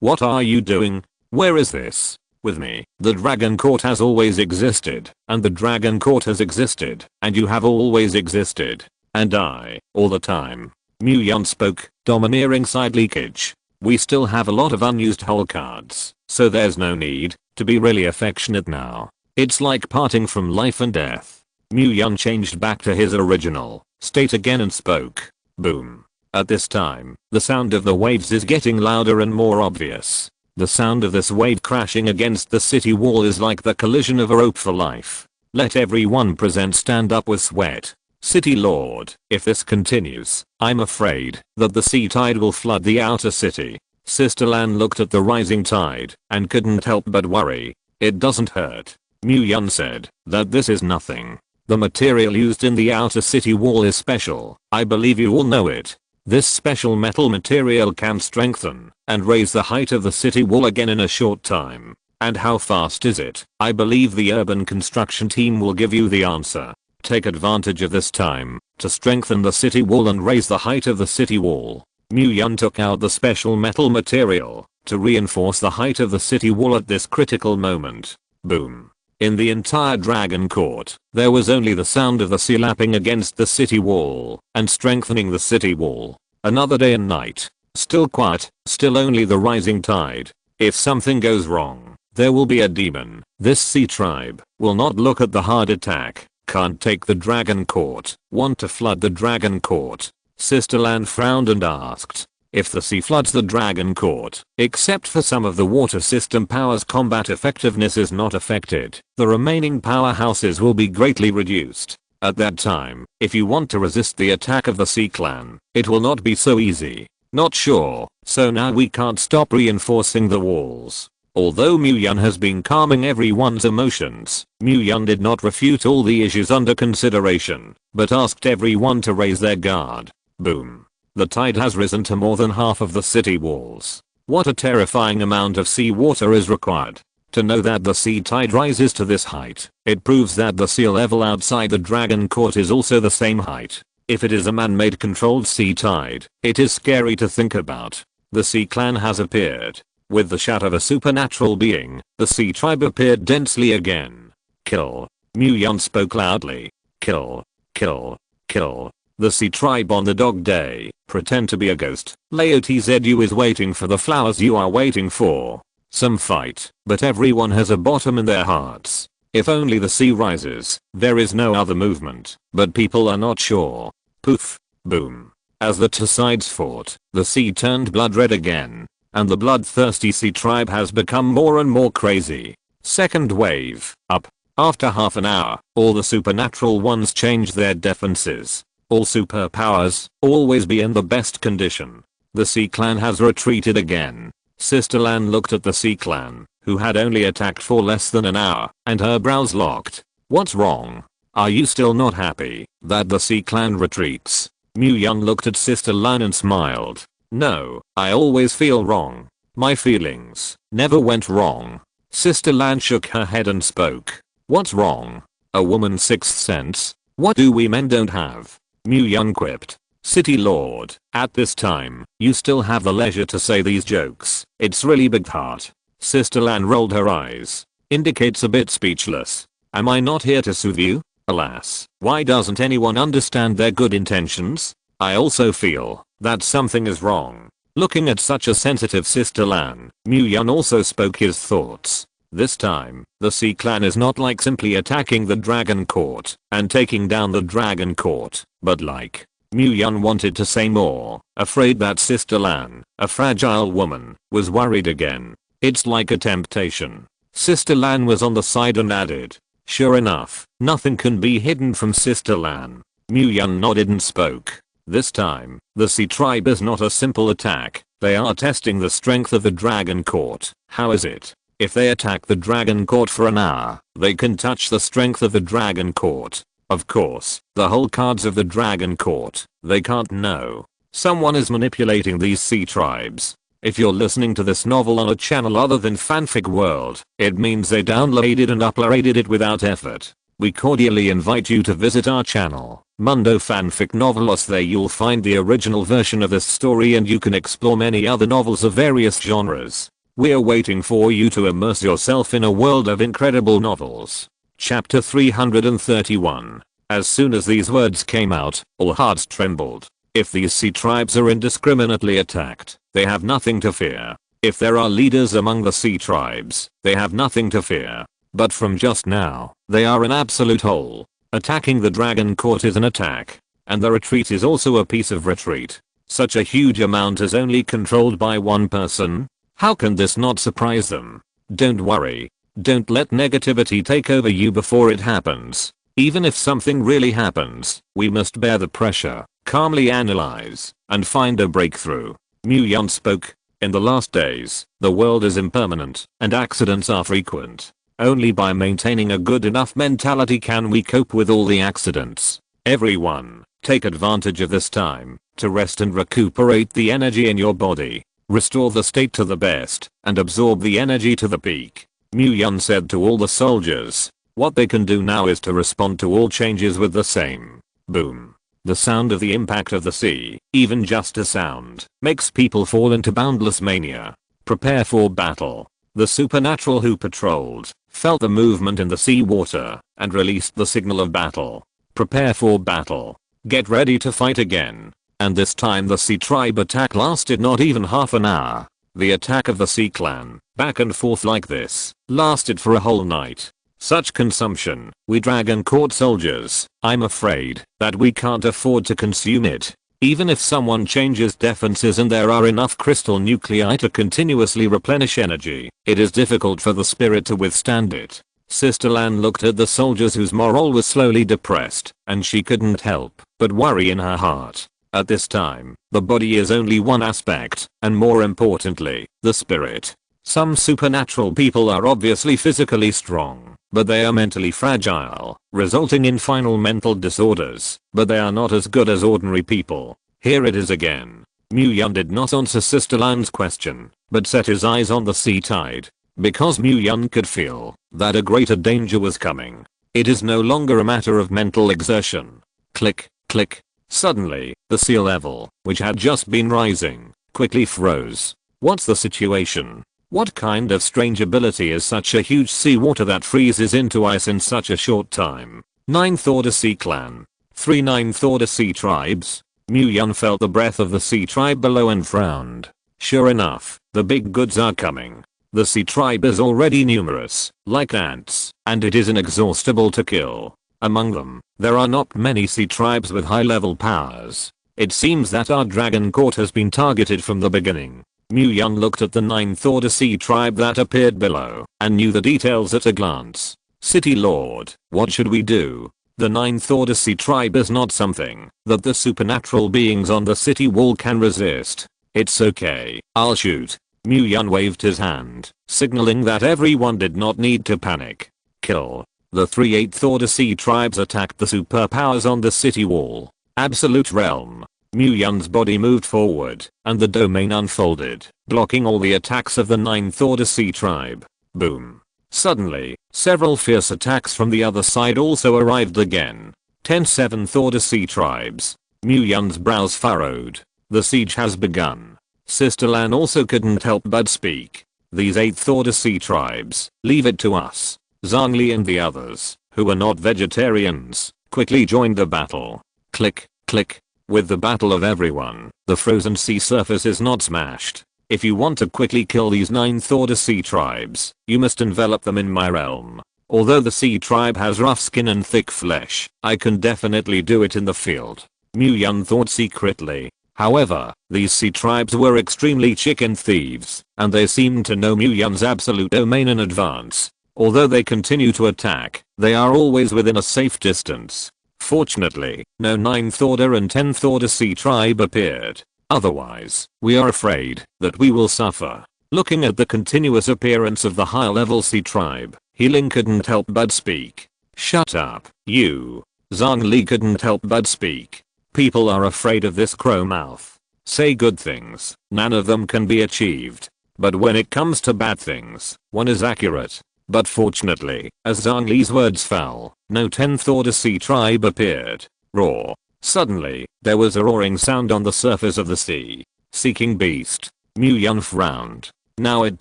what are you doing? Where is this? With me, the Dragon Court has always existed, and the Dragon Court has existed, and you have always existed. And I, all the time. Mu Yun spoke, domineering side leakage. We still have a lot of unused hole cards, so there's no need to be really affectionate now. It's like parting from life and death. Yun changed back to his original state again and spoke. Boom. At this time, the sound of the waves is getting louder and more obvious. The sound of this wave crashing against the city wall is like the collision of a rope for life. Let everyone present stand up with sweat. City Lord, if this continues, I'm afraid that the sea tide will flood the outer city. Sister Lan looked at the rising tide and couldn't help but worry. It doesn't hurt. Yun said that this is nothing. The material used in the outer city wall is special. I believe you all know it. This special metal material can strengthen and raise the height of the city wall again in a short time. And how fast is it? I believe the urban construction team will give you the answer. Take advantage of this time to strengthen the city wall and raise the height of the city wall. Yun took out the special metal material to reinforce the height of the city wall at this critical moment. Boom. In the entire dragon court, there was only the sound of the sea lapping against the city wall and strengthening the city wall. Another day and night. Still quiet, still only the rising tide. If something goes wrong, there will be a demon. This sea tribe will not look at the hard attack. Can't take the dragon court. Want to flood the dragon court. Sister Lan frowned and asked. If the sea floods the dragon court, except for some of the water system powers, combat effectiveness is not affected. The remaining powerhouses will be greatly reduced. At that time, if you want to resist the attack of the Sea Clan, it will not be so easy. Not sure, so now we can't stop reinforcing the walls. Although Yun has been calming everyone's emotions, Yun did not refute all the issues under consideration, but asked everyone to raise their guard. Boom. The tide has risen to more than half of the city walls. What a terrifying amount of sea water is required. To know that the sea tide rises to this height, it proves that the sea level outside the dragon court is also the same height. If it is a man-made controlled sea tide, it is scary to think about. The Sea Clan has appeared. With the shout of a supernatural being, the sea tribe appeared densely again. Kill. Yun spoke loudly. Kill. Kill. Kill. The sea tribe on the dog day, pretend to be a ghost. Laotzu is waiting for the flowers you are waiting for. Some fight, but everyone has a bottom in their hearts. If only the sea rises, there is no other movement, but people are not sure. Poof. Boom. As the two sides fought, the sea turned blood red again, and the bloodthirsty sea tribe has become more and more crazy. Second wave, up. After half an hour, all the supernatural ones changed their defenses. All superpowers always be in the best condition. The Sea Clan has retreated again. Sister Lan looked at the Sea Clan, who had only attacked for less than an hour, and her brows locked. What's wrong? Are you still not happy that the Sea Clan retreats? Yun looked at Sister Lan and smiled. No, I always feel wrong. My feelings never went wrong. Sister Lan shook her head and spoke. What's wrong? A woman's sixth sense? What do we men don't have? Yun quipped. City Lord, at this time, you still have the leisure to say these jokes. It's really big heart. Sister Lan rolled her eyes. Indicates a bit speechless. Am I not here to soothe you? Alas, why doesn't anyone understand their good intentions? I also feel that something is wrong. Looking at such a sensitive Sister Lan, Yun also spoke his thoughts. This time, the Sea Clan is not like simply attacking the Dragon Court and taking down the Dragon Court, but like, Yun wanted to say more, afraid that Sister Lan, a fragile woman, was worried again. It's like a temptation. Sister Lan was on the side and added. Sure enough, nothing can be hidden from Sister Lan. Yun nodded and spoke. This time, the Sea Tribe is not a simple attack. They are testing the strength of the Dragon Court. How is it? If they attack the Dragon Court for an hour, they can touch the strength of the Dragon Court. Of course, the whole cards of the Dragon Court, they can't know. Someone is manipulating these sea tribes. If you're listening to this novel on a channel other than Fanfic World, it means they downloaded and uploaded it without effort. We cordially invite you to visit our channel, Mundo Fanfic Novelos. There you'll find the original version of this story and you can explore many other novels of various genres. We're waiting for you to immerse yourself in a world of incredible novels. Chapter 331. As soon as these words came out, all hearts trembled. If these sea tribes are indiscriminately attacked, they have nothing to fear. If there are leaders among the sea tribes, they have nothing to fear. But from just now, they are in absolute hole. Attacking the Dragon Court is an attack. And the retreat is also a piece of retreat. Such a huge amount is only controlled by one person? How can this not surprise them? Don't worry. Don't let negativity take over you before it happens. Even if something really happens, we must bear the pressure, calmly analyze, and find a breakthrough. Mu-Yan spoke. In the last days, the world is impermanent, and accidents are frequent. Only by maintaining a good enough mentality can we cope with all the accidents. Everyone, take advantage of this time to rest and recuperate the energy in your body. Restore the state to the best, and absorb the energy to the peak. Mu-Yan said to all the soldiers. What they can do now is to respond to all changes with the same boom. The sound of the impact of the sea, even just a sound, makes people fall into boundless mania. Prepare for battle. The supernatural who patrolled felt the movement in the sea water and released the signal of battle. Prepare for battle. Get ready to fight again. And this time the Sea Tribe attack lasted not even half an hour. The attack of the Sea Clan, back and forth like this, lasted for a whole night. Such consumption, we Dragon Court soldiers, I'm afraid that we can't afford to consume it. Even if someone changes defenses and there are enough crystal nuclei to continuously replenish energy, it is difficult for the spirit to withstand it. Sister Lan looked at the soldiers whose morale was slowly depressed, and she couldn't help but worry in her heart. At this time, the body is only one aspect, and more importantly, the spirit. Some supernatural people are obviously physically strong, but they are mentally fragile, resulting in final mental disorders, but they are not as good as ordinary people. Here it is again. Mu-Yan did not answer Sister Lan's question, but set his eyes on the sea tide, because Mu-Yan could feel that a greater danger was coming. It is no longer a matter of mental exertion. Click, click. Suddenly, the sea level, which had just been rising, quickly froze. What's the situation? What kind of strange ability is such a huge seawater that freezes into ice in such a short time? 9th Order Sea Clan. 3 9th Order Sea Tribes. Mu-Yan felt the breath of the Sea Tribe below and frowned. Sure enough, the big goods are coming. The Sea Tribe is already numerous, like ants, and it is inexhaustible to kill. Among them, there are not many Sea Tribes with high-level powers. It seems that our Dragon Court has been targeted from the beginning. Mu-Yan looked at the 9th Order Sea Tribe that appeared below, and knew the details at a glance. City Lord, what should we do? The 9th Order Sea Tribe is not something that the supernatural beings on the city wall can resist. It's okay, I'll shoot. Mu-Yan waved his hand, signaling that everyone did not need to panic. Kill. The 3 8th Order Sea Tribes attacked the superpowers on the city wall. Absolute realm. Mu-Yan's body moved forward, and the domain unfolded, blocking all the attacks of the 9th Order Sea Tribe. Boom. Suddenly, several fierce attacks from the other side also arrived again. 10 7th Order Sea Tribes. Mu-Yan's brows furrowed. The siege has begun. Sister Lan also couldn't help but speak. These 8th Order Sea Tribes, leave it to us. Zhongli and the others, who were not vegetarians, quickly joined the battle. Click, click. With the battle of everyone, the frozen sea surface is not smashed. If you want to quickly kill these 9th Order Sea Tribes, you must envelop them in my realm. Although the Sea Tribe has rough skin and thick flesh, I can definitely do it in the field. Mu-Yan thought secretly. However, these Sea Tribes were extremely chicken thieves, and they seemed to know Mu-Yan's absolute domain in advance. Although they continue to attack, they are always within a safe distance. Fortunately, no 9th Order and 10th Order Sea Tribe appeared. Otherwise, we are afraid that we will suffer. Looking at the continuous appearance of the high-level Sea Tribe, Healing couldn't help but speak. Shut up, you. Zhongli couldn't help but speak. People are afraid of this crow mouth. Say good things, none of them can be achieved. But when it comes to bad things, one is accurate. But fortunately, as Zhongli's words fell, no 10th Order Sea Tribe appeared. Roar. Suddenly, there was a roaring sound on the surface of the sea. Seeking Beast. Mu-Yan frowned. Now it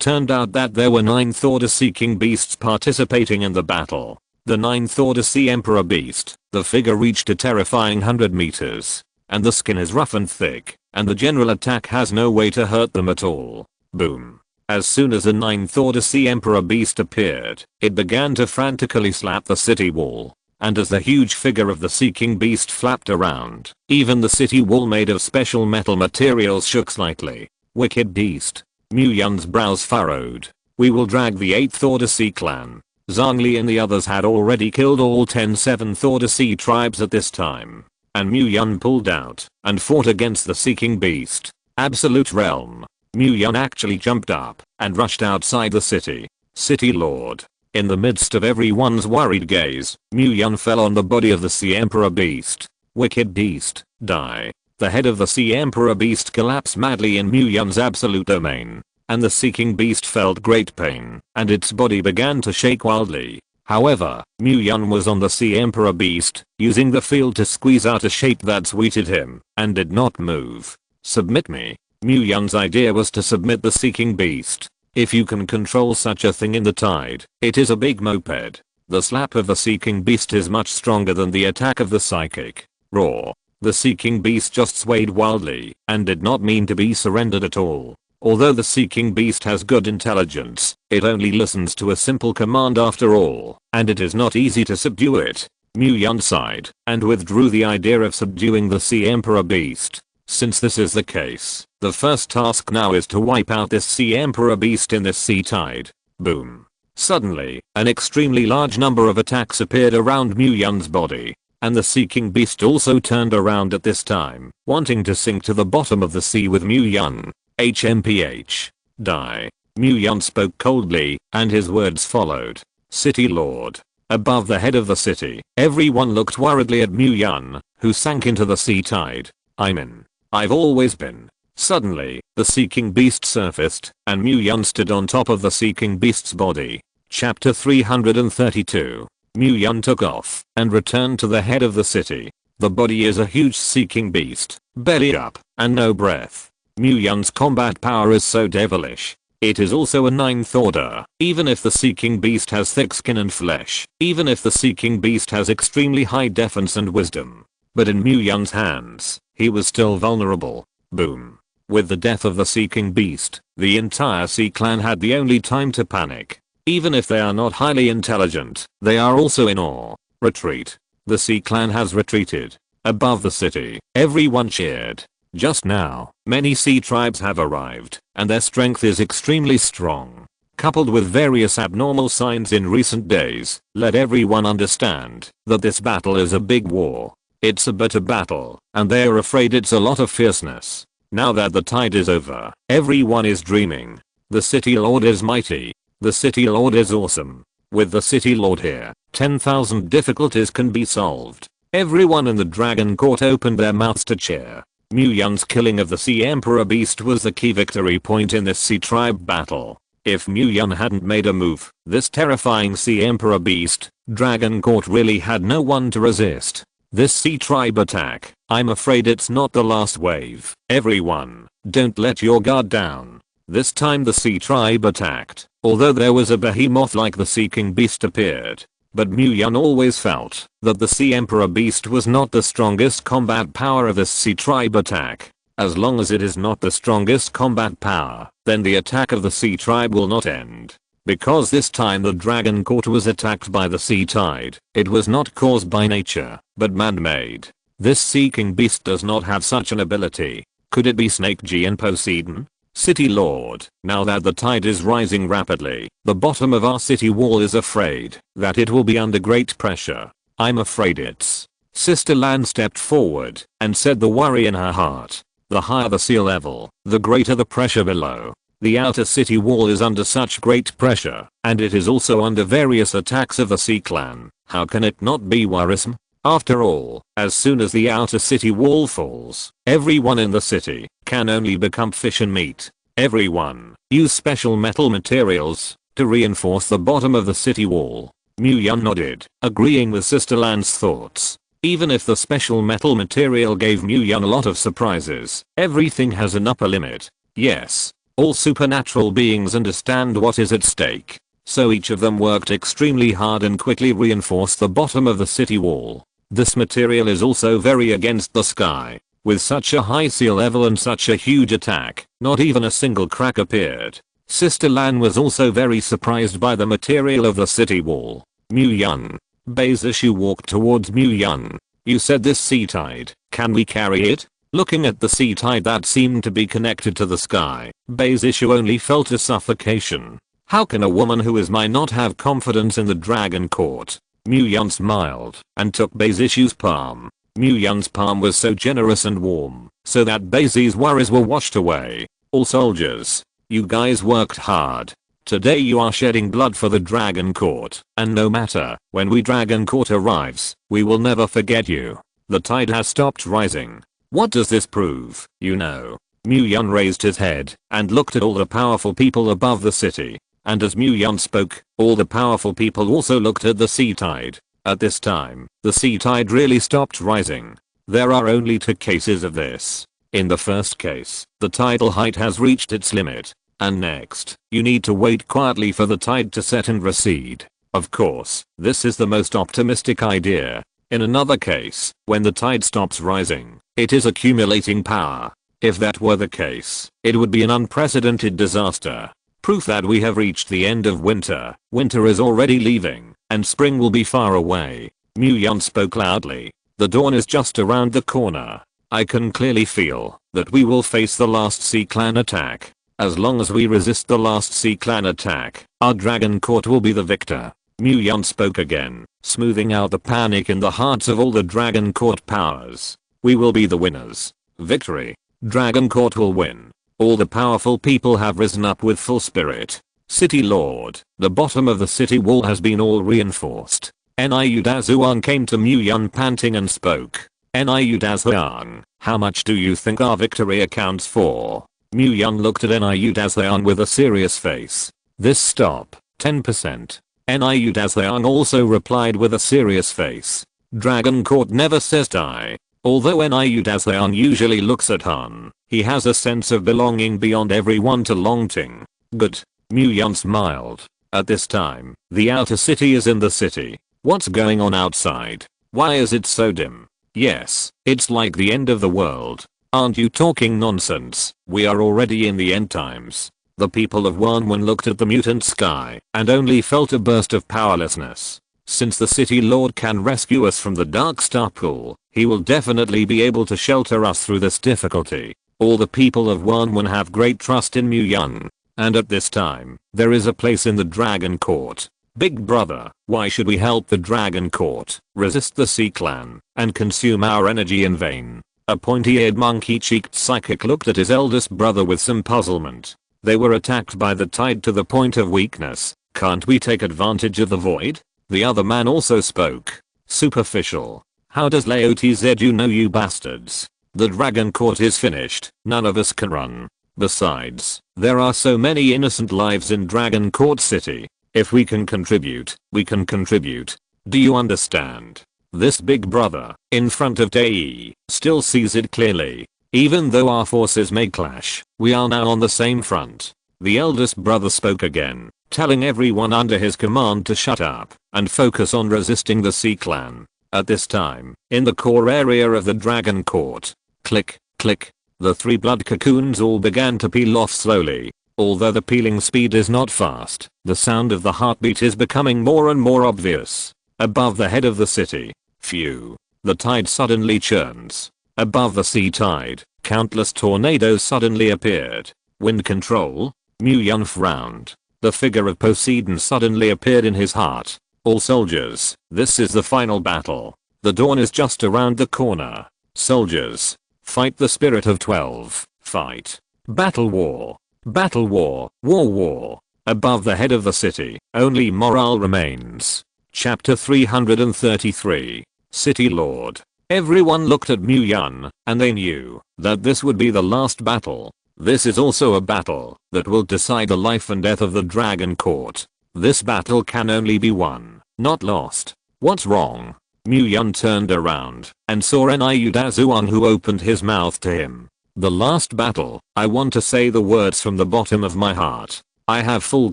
turned out that there were 9th Order Seeking Beasts participating in the battle. The 9th Order Sea Emperor Beast, the figure reached a terrifying 100 meters. And the skin is rough and thick, and the general attack has no way to hurt them at all. Boom. As soon as the 9th Order Sea Emperor Beast appeared, it began to frantically slap the city wall. and as the huge figure of the seeking beast flapped around, even the city wall made of special metal materials shook slightly. Wicked beast. Mu Yun's brows furrowed. We will drag the 8th Order Sea clan. Zhongli and the others had already killed all 10 7th Order Sea tribes at this time. And Mu Yun pulled out and fought against the seeking beast. Absolute realm. Mu Yun actually jumped up and rushed outside the city. City Lord. In the midst of everyone's worried gaze, Mu Yun fell on the body of the Sea Emperor beast. Wicked beast, die. The head of the Sea Emperor beast collapsed madly in Mu Yun's absolute domain. And the seeking beast felt great pain, and its body began to shake wildly. However, Mu Yun was on the Sea Emperor beast, using the field to squeeze out a shape that suited him, and did not move. Submit me. Mu Yun's idea was to submit the seeking beast. If you can control such a thing in the tide, it is a big moped. The slap of the seeking beast is much stronger than the attack of the psychic. Roar. The seeking beast just swayed wildly, and did not mean to be surrendered at all. Although the seeking beast has good intelligence, it only listens to a simple command after all, and it is not easy to subdue it. Mu Yun sighed, and withdrew the idea of subduing the Sea Emperor beast. Since this is the case, the first task now is to wipe out this Sea Emperor beast in this sea tide. Boom. Suddenly, an extremely large number of attacks appeared around Mu Yun's body, and the seeking beast also turned around at this time, wanting to sink to the bottom of the sea with Mu Yun. HMPH. Die. Mu Yun spoke coldly, and his words followed. City Lord. Above the head of the city, everyone looked worriedly at Mu Yun, who sank into the sea tide. I've always been. Suddenly, the seeking beast surfaced, and Mu Yun stood on top of the seeking beast's body. Chapter 332. Mu Yun took off, and returned to the head of the city. The body is a huge seeking beast, belly up, and no breath. Mu Yun's combat power is so devilish. It is also a 9th order, even if the seeking beast has thick skin and flesh, even if the seeking beast has extremely high defense and wisdom. But in Mu Yun's hands, he was still vulnerable. Boom. With the death of the seeking beast, the entire Sea clan had the only time to panic. Even if they are not highly intelligent, they are also in awe. Retreat. The Sea clan has retreated. Above the city, everyone cheered. Just now, many sea tribes have arrived, and their strength is extremely strong. Coupled with various abnormal signs in recent days, let everyone understand that this battle is a big war. It's a bitter battle, and they are afraid it's a lot of fierceness. Now that the tide is over, everyone is dreaming. The City Lord is mighty. The City Lord is awesome. With the City Lord here, 10,000 difficulties can be solved. Everyone in the Dragon Court opened their mouths to cheer. Mu Yun's killing of the Sea Emperor beast was the key victory point in this Sea tribe battle. If Mu Yun hadn't made a move, this terrifying Sea Emperor beast, Dragon Court really had no one to resist. This Sea tribe attack, I'm afraid it's not the last wave. Everyone, don't let your guard down. This time the Sea tribe attacked, although there was a behemoth like the seeking beast appeared. But Mu Yun always felt that the Sea Emperor beast was not the strongest combat power of this Sea tribe attack. As long as it is not the strongest combat power, then the attack of the Sea tribe will not end. Because this time the Dragon Court was attacked by the sea tide, it was not caused by nature, but man-made. This seeking beast does not have such an ability. Could it be Snake G and Poseidon? City Lord, now that the tide is rising rapidly, the bottom of our city wall is afraid that it will be under great pressure. I'm afraid it's. Sister Lan stepped forward and said the worry in her heart. The higher the sea level, the greater the pressure below. The outer city wall is under such great pressure, and it is also under various attacks of the Sea clan. How can it not be worrisome? After all, as soon as the outer city wall falls, everyone in the city can only become fish and meat. Everyone, use special metal materials to reinforce the bottom of the city wall. Mu Yun nodded, agreeing with Sister Lan's thoughts. Even if the special metal material gave Mu Yun a lot of surprises, everything has an upper limit. Yes, all supernatural beings understand what is at stake. So each of them worked extremely hard and quickly reinforced the bottom of the city wall. This material is also very against the sky. With such a high sea level and such a huge attack, not even a single crack appeared. Sister Lan was also very surprised by the material of the city wall. Mu Yun, Beidou walked towards Mu Yun. You said this sea tide, can we carry it? Looking at the sea tide that seemed to be connected to the sky, Beidou only felt a suffocation. How can a woman who is mine not have confidence in the dragon court? Mu Yun smiled and took Beidou's palm. Mu Yun's palm was so generous and warm, so that Beidou's worries were washed away. All soldiers, you guys worked hard. Today you are shedding blood for the dragon court, and no matter when we dragon court arrives, we will never forget you. The tide has stopped rising. What does this prove? You know. Mu Yun raised his head and looked at all the powerful people above the city. And as Mu Yun spoke, all the powerful people also looked at the sea tide. At this time, the sea tide really stopped rising. There are only 2 cases of this. In the first case, the tidal height has reached its limit. And next, you need to wait quietly for the tide to set and recede. Of course, this is the most optimistic idea. In another case, when the tide stops rising, it is accumulating power. If that were the case, it would be an unprecedented disaster. Proof that we have reached the end of winter. Winter is already leaving, and spring will be far away. Mu Yun spoke loudly. The dawn is just around the corner. I can clearly feel that we will face the last Sea Clan attack. As long as we resist the last Sea Clan attack, our dragon court will be the victor. Mu Yun spoke again, smoothing out the panic in the hearts of all the dragon court powers. We will be the winners. Victory. Dragon court will win. All the powerful people have risen up with full spirit. City Lord, the bottom of the city wall has been all reinforced. Niu Dazuang came to Mu Yun panting and spoke. Niu Dazuang, how much do you think our victory accounts for? Mu Yun looked at Niu Dazuang with a serious face. This stop, 10%. Niu Dazuang also replied with a serious face. Dragon court never says die. Although Niu Dazuang usually looks at Han, he has a sense of belonging beyond everyone to Longting. Good. Mu Yun smiled. At this time, the outer city is in the city. What's going on outside? Why is it so dim? Yes, it's like the end of the world. Aren't you talking nonsense? We are already in the end times. The people of Wanwan looked at the mutant sky and only felt a burst of powerlessness. Since the city lord can rescue us from the dark star pool, he will definitely be able to shelter us through this difficulty. All the people of Wanwan have great trust in Mu Yun. And at this time, there is a place in the dragon court. Big brother, why should we help the dragon court, resist the Sea Clan, and consume our energy in vain? A pointy-eared monkey-cheeked psychic looked at his eldest brother with some puzzlement. They were attacked by the tide to the point of weakness. Can't we take advantage of the void? The other man also spoke. Superficial. How does Laotz know, you bastards? The dragon court is finished. None of us can run. Besides, there are so many innocent lives in Dragon Court City. If we can contribute, we can contribute. Do you understand? This big brother, in front of Dei, still sees it clearly. Even though our forces may clash, we are now on the same front. The eldest brother spoke again, telling everyone under his command to shut up and focus on resisting the Sea Clan. At this time, in the core area of the Dragon Court, click, click, the 3 blood cocoons all began to peel off slowly. Although the peeling speed is not fast, the sound of the heartbeat is becoming more and more obvious. Above the head of the city, phew, the tide suddenly churns. Above the sea tide, countless tornadoes suddenly appeared. Wind control? Mu Yun frowned. The figure of Poseidon suddenly appeared in his heart. All soldiers, this is the final battle. The dawn is just around the corner. Soldiers, fight the spirit of 12. Fight. Battle war. Battle war. War. Above the head of the city, only morale remains. Chapter 333. City Lord. Everyone looked at Mu Yun, and they knew that this would be the last battle. This is also a battle that will decide the life and death of the Dragon Court. This battle can only be won, not lost. What's wrong? Mu Yun turned around and saw Niu Dazuang, who opened his mouth to him. The last battle, I want to say the words from the bottom of my heart. I have full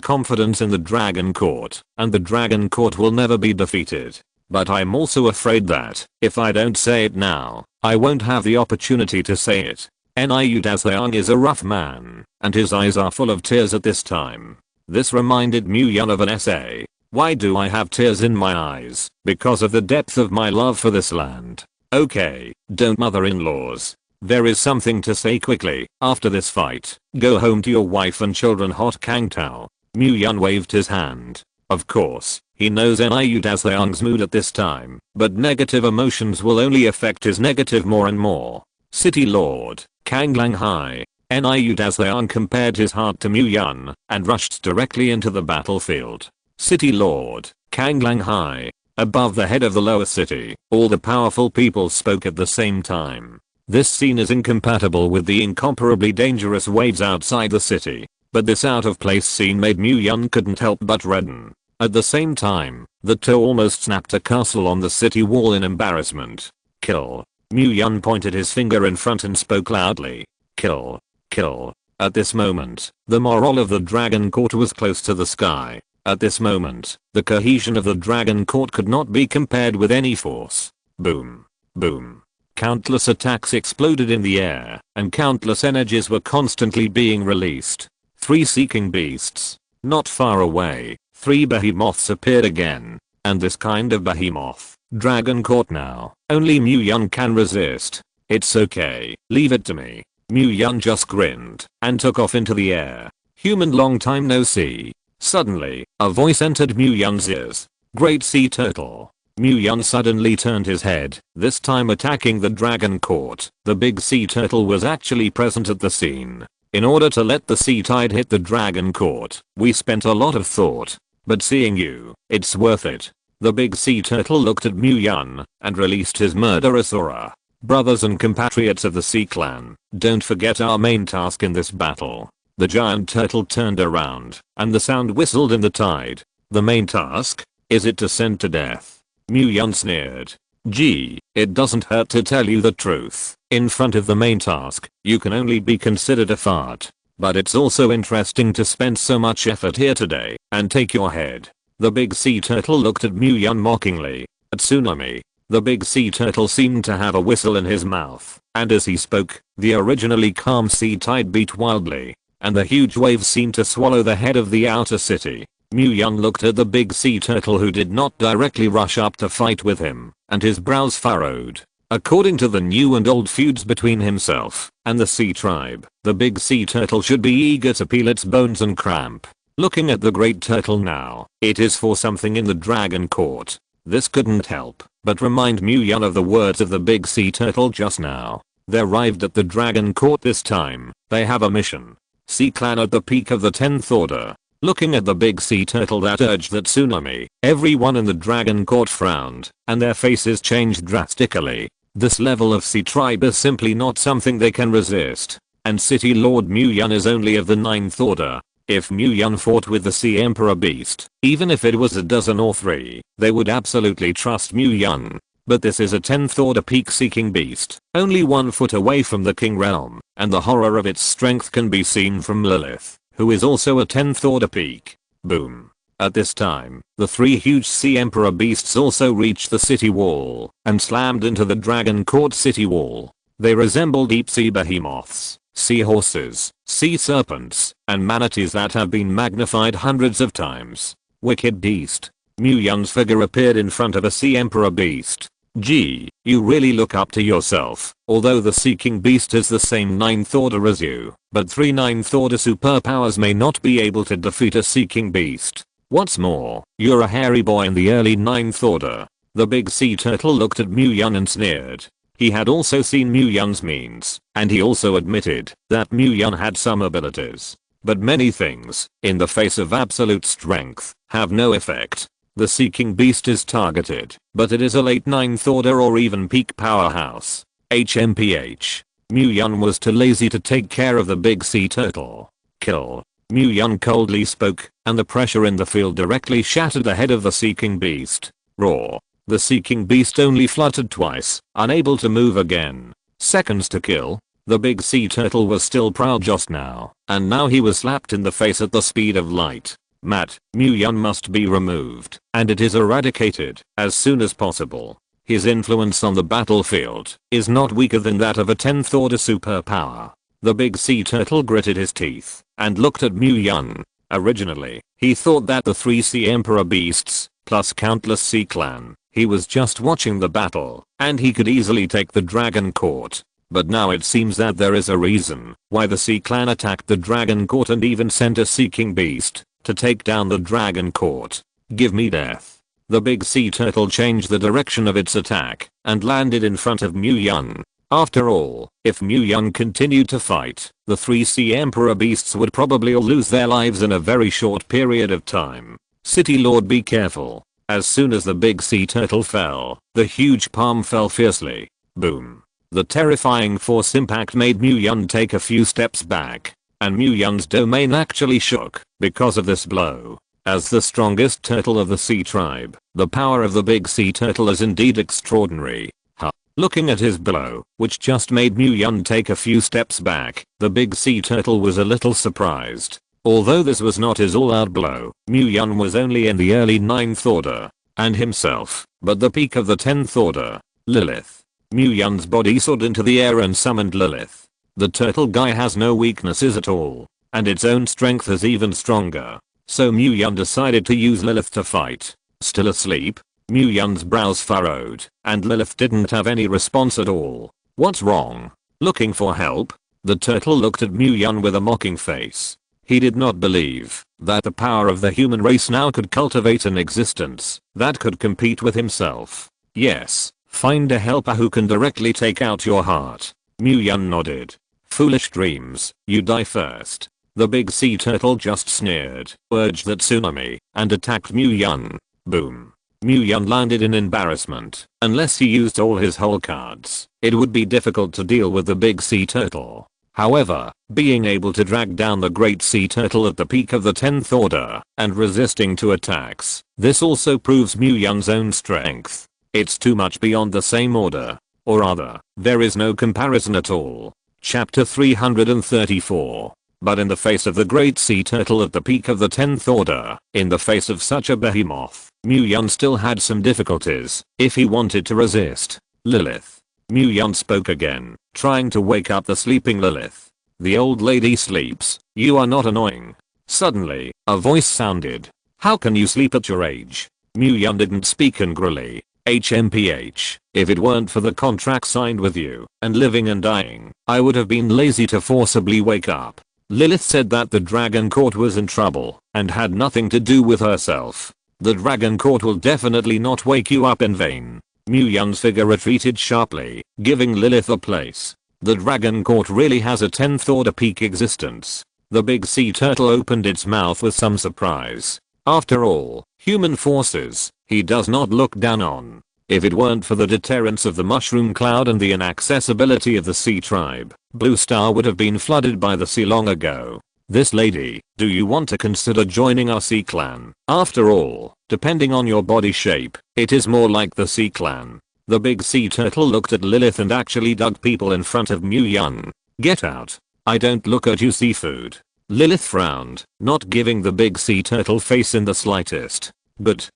confidence in the Dragon Court, and the Dragon Court will never be defeated. But I'm also afraid that, if I don't say it now, I won't have the opportunity to say it. Niu Dazuang is a rough man, and his eyes are full of tears at this time. This reminded Mu Yun of an essay. Why do I have tears in my eyes? Because of the depth of my love for this land. Okay, don't mother-in-laws. There is something to say quickly. After this fight, go home to your wife and children. Hot Kang Tao. Mu Yun waved his hand. Of course, he knows Niu Daseong's mood at this time, but negative emotions will only affect his negative more and more. City Lord, Kang Lang Hai. Niu Daseong compared his heart to Mu Yun and rushed directly into the battlefield. City Lord, Kang Lang Hai. Above the head of the lower city, all the powerful people spoke at the same time. This scene is incompatible with the incomparably dangerous waves outside the city, but this out of place scene made Mu Yun couldn't help but redden. At the same time, the two almost snapped a castle on the city wall in embarrassment. Kill. Mu Yun pointed his finger in front and spoke loudly. Kill. Kill. At this moment, the morale of the Dragon Court was close to the sky. At this moment, the cohesion of the Dragon Court could not be compared with any force. Boom. Boom. Countless attacks exploded in the air, and countless energies were constantly being released. 3 seeking beasts. Not far away, 3 behemoths appeared again. And this kind of behemoth, Dragon Court now, only Mu Yun can resist. It's okay, leave it to me. Mu Yun just grinned, and took off into the air. Human, long time no see. Suddenly, a voice entered Mu Yun's ears. Great Sea Turtle. Mu Yun suddenly turned his head, this time attacking the Dragon Court. The big sea turtle was actually present at the scene. In order to let the sea tide hit the Dragon Court, we spent a lot of thought. But seeing you, it's worth it. The big sea turtle looked at Mu Yun and released his murderous aura. Brothers and compatriots of the Sea Clan, don't forget our main task in this battle. The giant turtle turned around, and the sound whistled in the tide. The main task? Is it to send to death? Mu Yun sneered. Gee, it doesn't hurt to tell you the truth. In front of the main task, you can only be considered a fart. But it's also interesting to spend so much effort here today, and take your head. The big sea turtle looked at Mu Yun mockingly. At Tsunami, the big sea turtle seemed to have a whistle in his mouth, and as he spoke, the originally calm sea tide beat wildly, and the huge waves seemed to swallow the head of the outer city. Mu Yun looked at the big sea turtle, who did not directly rush up to fight with him, and his brows furrowed. According to the new and old feuds between himself and the sea tribe, the big sea turtle should be eager to peel its bones and cramp. Looking at the great turtle now, it is for something in the Dragon Court. This couldn't help but remind Mu Yun of the words of the big sea turtle just now. They arrived at the Dragon Court this time. They have a mission. Sea Clan at the peak of the 10th order. Looking at the big sea turtle that urged that Tsunami, everyone in the Dragon Court frowned, and their faces changed drastically. This level of sea tribe is simply not something they can resist. And City Lord Mu Yun is only of the 9th order. If Mu Yun fought with the Sea Emperor Beast, even if it was a dozen or 3, they would absolutely trust Mu Yun. But this is a 10th order peak-seeking beast, only 1 foot away from the King Realm, and the horror of its strength can be seen from Lilith, who is also a 10th order peak. Boom. At this time, the 3 huge Sea Emperor beasts also reached the city wall and slammed into the Dragon Court city wall. They resemble deep sea behemoths, seahorses, sea serpents, and manatees that have been magnified hundreds of times. Wicked beast. Mu Yun's figure appeared in front of a Sea Emperor beast. Gee, you really look up to yourself. Although the Seeking Beast is the same 9th order as you, but 3 9th order superpowers may not be able to defeat a Seeking Beast. What's more, you're a hairy boy in the early 9th order. The big sea turtle looked at Mu Yun and sneered. He had also seen Mu Yun's means, and he also admitted that Mu Yun had some abilities. But many things, in the face of absolute strength, have no effect. The Seeking Beast is targeted, but it is a late 9th order or even peak powerhouse. HMPH. Mu Yun was too lazy to take care of the big sea turtle. Kill. Mu Yun coldly spoke, and the pressure in the field directly shattered the head of the Seeking Beast. Roar. The Seeking Beast only fluttered twice, unable to move again. Seconds to kill. The big sea turtle was still proud just now, and now he was slapped in the face at the speed of light. Mu Yun must be removed, and it is eradicated as soon as possible. His influence on the battlefield is not weaker than that of a 10th order superpower. The big sea turtle gritted his teeth and looked at Mu Yun. Originally, He thought that the 3 Sea Emperor beasts, plus countless Sea Clan, he was just watching the battle, and he could easily take the Dragon Court. But now it seems that there is a reason why the Sea Clan attacked the Dragon Court and even sent a Seeking Beast to take down the Dragon Court. Give me death. The big sea turtle changed the direction of its attack and landed in front of Mu Yun. After all, if Mu Yun continued to fight, the 3 Sea Emperor beasts would probably all lose their lives in a very short period of time. City Lord, be careful. As soon as the big sea turtle fell, the huge palm fell fiercely. Boom. The terrifying force impact made Mu Yun take a few steps back, and Mu Yun's domain actually shook because of this blow. As the strongest turtle of the sea tribe, the power of the big sea turtle is indeed extraordinary. Looking at his blow, which just made Mu Yun take a few steps back, the big sea turtle was a little surprised. Although this was not his all-out blow, Mu Yun was only in the early 9th order, and himself, but the peak of the 10th order, Lilith. Mu Yun's body soared into the air and summoned Lilith. The turtle guy has no weaknesses at all, and its own strength is even stronger. So Mu Yun decided to use Lilith to fight. Still asleep? Mu Yun's brows furrowed, and Lilith didn't have any response at all. What's wrong? Looking for help? The turtle looked at Mu Yun with a mocking face. He did not believe that the power of the human race now could cultivate an existence that could compete with himself. Yes, find a helper who can directly take out your heart. Mu Yun nodded. Foolish dreams, you die first. The big sea turtle just sneered, urged that tsunami, and attacked Mu Yun. Boom. Mu Yun landed in embarrassment. Unless he used all his whole cards, it would be difficult to deal with the big sea turtle. However, being able to drag down the great sea turtle at the peak of the 10th order and resisting to attacks, this also proves Mu Yun's own strength. It's too much beyond the same order. Or rather, there is no comparison at all. Chapter 334. But in the face of the great sea turtle at the peak of the 10th order, in the face of such a behemoth, Mu Yun still had some difficulties if he wanted to resist. Lilith. Mu Yun spoke again, trying to wake up the sleeping Lilith. The old lady sleeps. You are not annoying. Suddenly, a voice sounded. How can you sleep at your age? Mu Yun didn't speak angrily. HMPH, if it weren't for the contract signed with you, and living and dying, I would have been lazy to forcibly wake up. Lilith said that the Dragon Court was in trouble, and had nothing to do with herself. The Dragon Court will definitely not wake you up in vain. Mu Yun's figure retreated sharply, giving Lilith a place. The Dragon Court really has a 10th order peak existence. The big sea turtle opened its mouth with some surprise. After all, human forces, he does not look down on. If it weren't for the deterrence of the mushroom cloud and the inaccessibility of the sea tribe, Blue Star would have been flooded by the sea long ago. This lady, do you want to consider joining our Sea Clan? After all, depending on your body shape, it is more like the Sea Clan. The big sea turtle looked at Lilith and actually dug people in front of Mu Yun. Get out. I don't look at you, seafood. Lilith frowned, not giving the big sea turtle face in the slightest. But.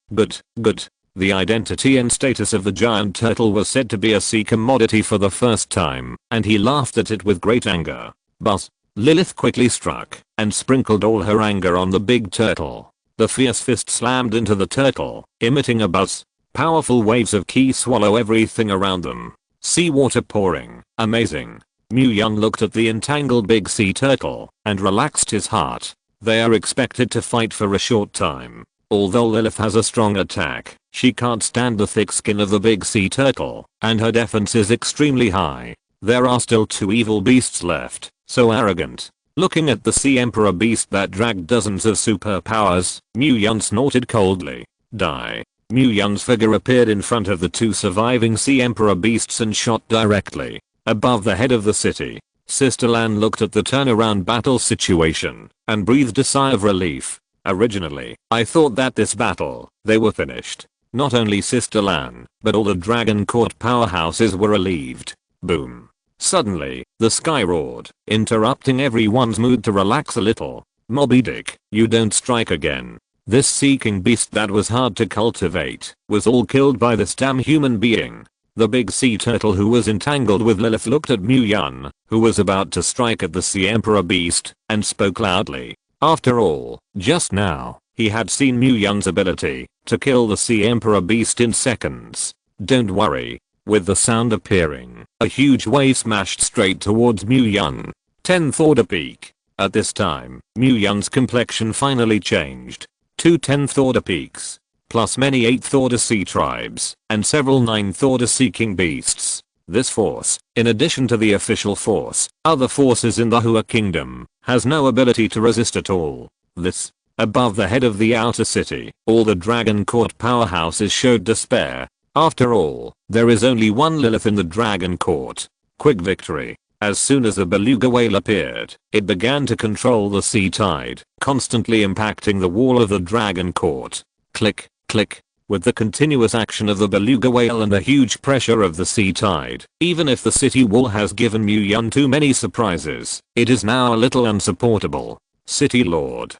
The identity and status of the giant turtle was said to be a sea commodity for the first time, and he laughed at it with great anger. But Lilith quickly struck and sprinkled all her anger on the big turtle. The fierce fist slammed into the turtle, emitting a buzz. Powerful waves of ki swallow everything around them. Seawater pouring. Amazing. Mu Yun looked at the entangled big sea turtle and relaxed his heart. They are expected to fight for a short time. Although Lilith has a strong attack, she can't stand the thick skin of the big sea turtle, and her defense is extremely high. There are still 2 evil beasts left, so arrogant. Looking at the Sea Emperor beast that dragged dozens of superpowers, Mu Yun snorted coldly. Die. Mu Yun's figure appeared in front of the 2 surviving Sea Emperor beasts and shot directly above the head of the city. Sister Lan looked at the turnaround battle situation and breathed a sigh of relief. Originally, I thought that this battle, they were finished. Not only Sister Lan, but all the Dragon Court powerhouses were relieved. Boom. Suddenly, the sky roared, interrupting everyone's mood to relax a little. Moby Dick, you don't strike again. This seeking beast that was hard to cultivate, was all killed by this damn human being. The big sea turtle who was entangled with Lilith looked at Mu Yun, who was about to strike at the Sea Emperor beast, and spoke loudly. After all, just now, He had seen Mu Yun's ability to kill the Sea Emperor beast in seconds. Don't worry. With the sound appearing, a huge wave smashed straight towards Mu Yun. 10th order peak. At this time, Mu Yun's complexion finally changed. 2 10th order peaks, plus many 8th order sea tribes, and several 9th order sea king beasts. This force, in addition to the official force, other forces in the Hua Kingdom, has no ability to resist at all. This, above the head of the outer city, all the Dragon Court powerhouses showed despair. After all, there is only one Lilith in the Dragon Court. Quick victory. As soon as the beluga whale appeared, it began to control the sea tide, constantly impacting the wall of the Dragon Court. Click, click. With the continuous action of the beluga whale and the huge pressure of the sea tide, even if the city wall has given Mu Yun too many surprises, it is now a little unsupportable. City Lord.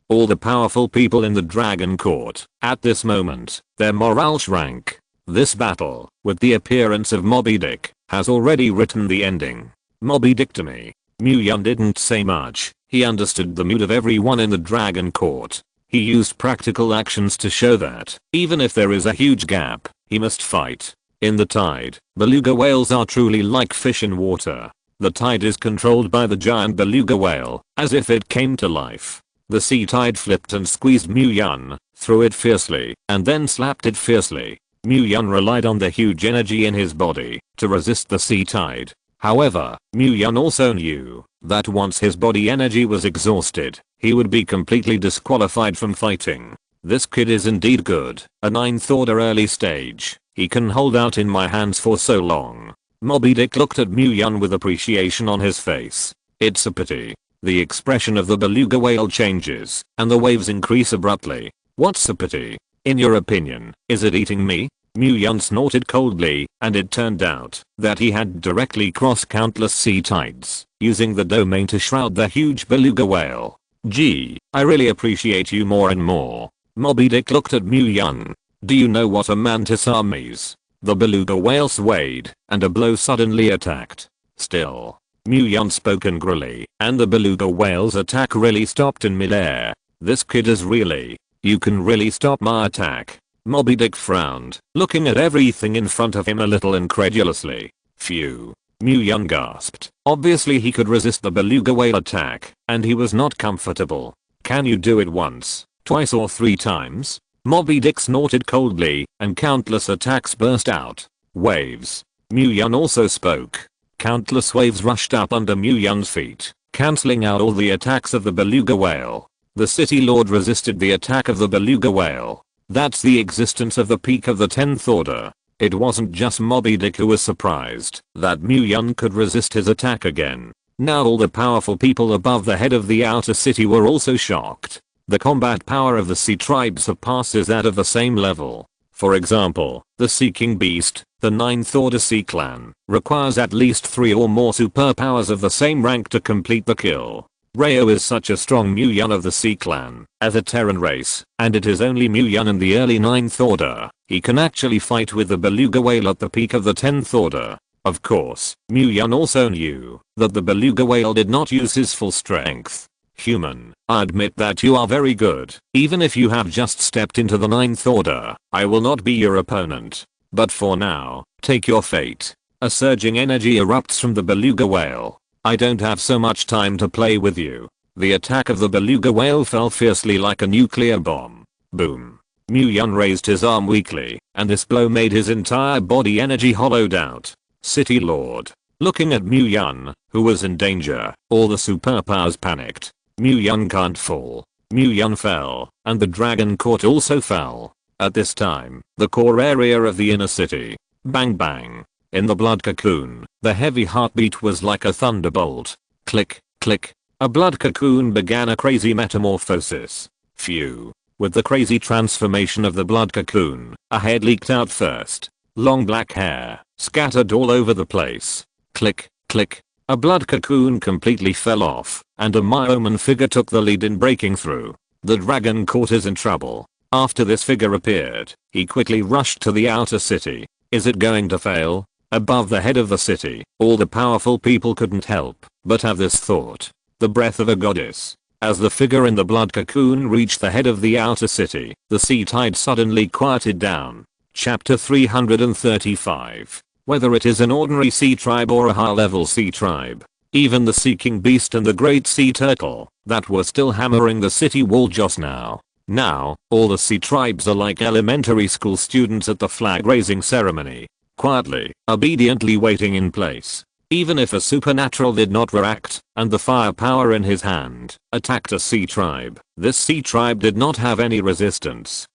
All the powerful people in the Dragon Court, at this moment, their morale shrank. This battle, with the appearance of Moby Dick, has already written the ending. Moby Dick to me. Mu Yun didn't say much. He understood the mood of everyone in the Dragon Court. He used practical actions to show that, even if there is a huge gap, he must fight. In the tide, beluga whales are truly like fish in water. The tide is controlled by the giant beluga whale, as if it came to life. The sea tide flipped and squeezed Mu Yun, threw it fiercely, and then slapped it fiercely. Mu Yun relied on the huge energy in his body to resist the sea tide. However, Mu Yun also knew that once his body energy was exhausted, he would be completely disqualified from fighting. This kid is indeed good. A 9th order early stage. He can hold out in my hands for so long. Moby Dick looked at Mu Yun with appreciation on his face. It's a pity. The expression of the beluga whale changes, and the waves increase abruptly. What's a pity? In your opinion, is it eating me? Mu Yun snorted coldly, and it turned out that he had directly crossed countless sea tides, using the domain to shroud the huge beluga whale. Gee, I really appreciate you more and more. Moby Dick looked at Mu Yun. Do you know what a mantis arm is? The beluga whale swayed, and a blow suddenly attacked. Still, Mu Yun spoke angrily, and the beluga whale's attack really stopped in midair. This kid is really... You can really stop my attack? Moby Dick frowned, looking at everything in front of him a little incredulously. Phew. Mu Yun gasped. Obviously he could resist the beluga whale attack, and he was not comfortable. Can you do it once, twice or 3 times? Moby Dick snorted coldly, and countless attacks burst out. Waves. Mu Yun also spoke. Countless waves rushed up under Mu Yun's feet, cancelling out all the attacks of the beluga whale. The City Lord resisted the attack of the beluga whale. That's the existence of the peak of the 10th order. It wasn't just Moby Dick who was surprised that Mu Yun could resist his attack again. Now all the powerful people above the head of the outer city were also shocked. The combat power of the sea tribe surpasses that of the same level. For example, the Sea King Beast, the 9th order sea clan, requires at least 3 or more superpowers of the same rank to complete the kill. Rayo is such a strong Mu Yun of the Sea Clan, as a Terran race, and it is only Mu Yun in the early 9th order. He can actually fight with the beluga whale at the peak of the 10th order. Of course, Mu Yun also knew that the beluga whale did not use his full strength. Human, I admit that you are very good. Even if you have just stepped into the 9th order, I will not be your opponent. But for now, take your fate. A surging energy erupts from the beluga whale. I don't have so much time to play with you. The attack of the beluga whale fell fiercely like a nuclear bomb. Boom. Mu Yun raised his arm weakly, and this blow made his entire body energy hollowed out. City Lord. Looking at Mu Yun, who was in danger, all the superpowers panicked. Mu Yun can't fall. Mu Yun fell, and the Dragon Court also fell. At this time, the core area of the inner city. Bang bang. In the blood cocoon, the heavy heartbeat was like a thunderbolt. Click, click. A blood cocoon began a crazy metamorphosis. Phew. With the crazy transformation of the blood cocoon, a head leaked out first. Long black hair, scattered all over the place. Click, click. A blood cocoon completely fell off, and a Myoman figure took the lead in breaking through. The Dragon Court is in trouble. After this figure appeared, he quickly rushed to the outer city. Is it going to fail? Above the head of the city, all the powerful people couldn't help but have this thought. The breath of a goddess. As the figure in the blood cocoon reached the head of the outer city, the sea tide suddenly quieted down. Chapter 335. Whether it is an ordinary sea tribe or a high-level sea tribe, even the seeking beast and the great sea turtle that were still hammering the city wall just now. Now, all the sea tribes are like elementary school students at the flag-raising ceremony, quietly, obediently waiting in place. Even if a supernatural did not react, and the firepower in his hand attacked a sea tribe, this sea tribe did not have any resistance.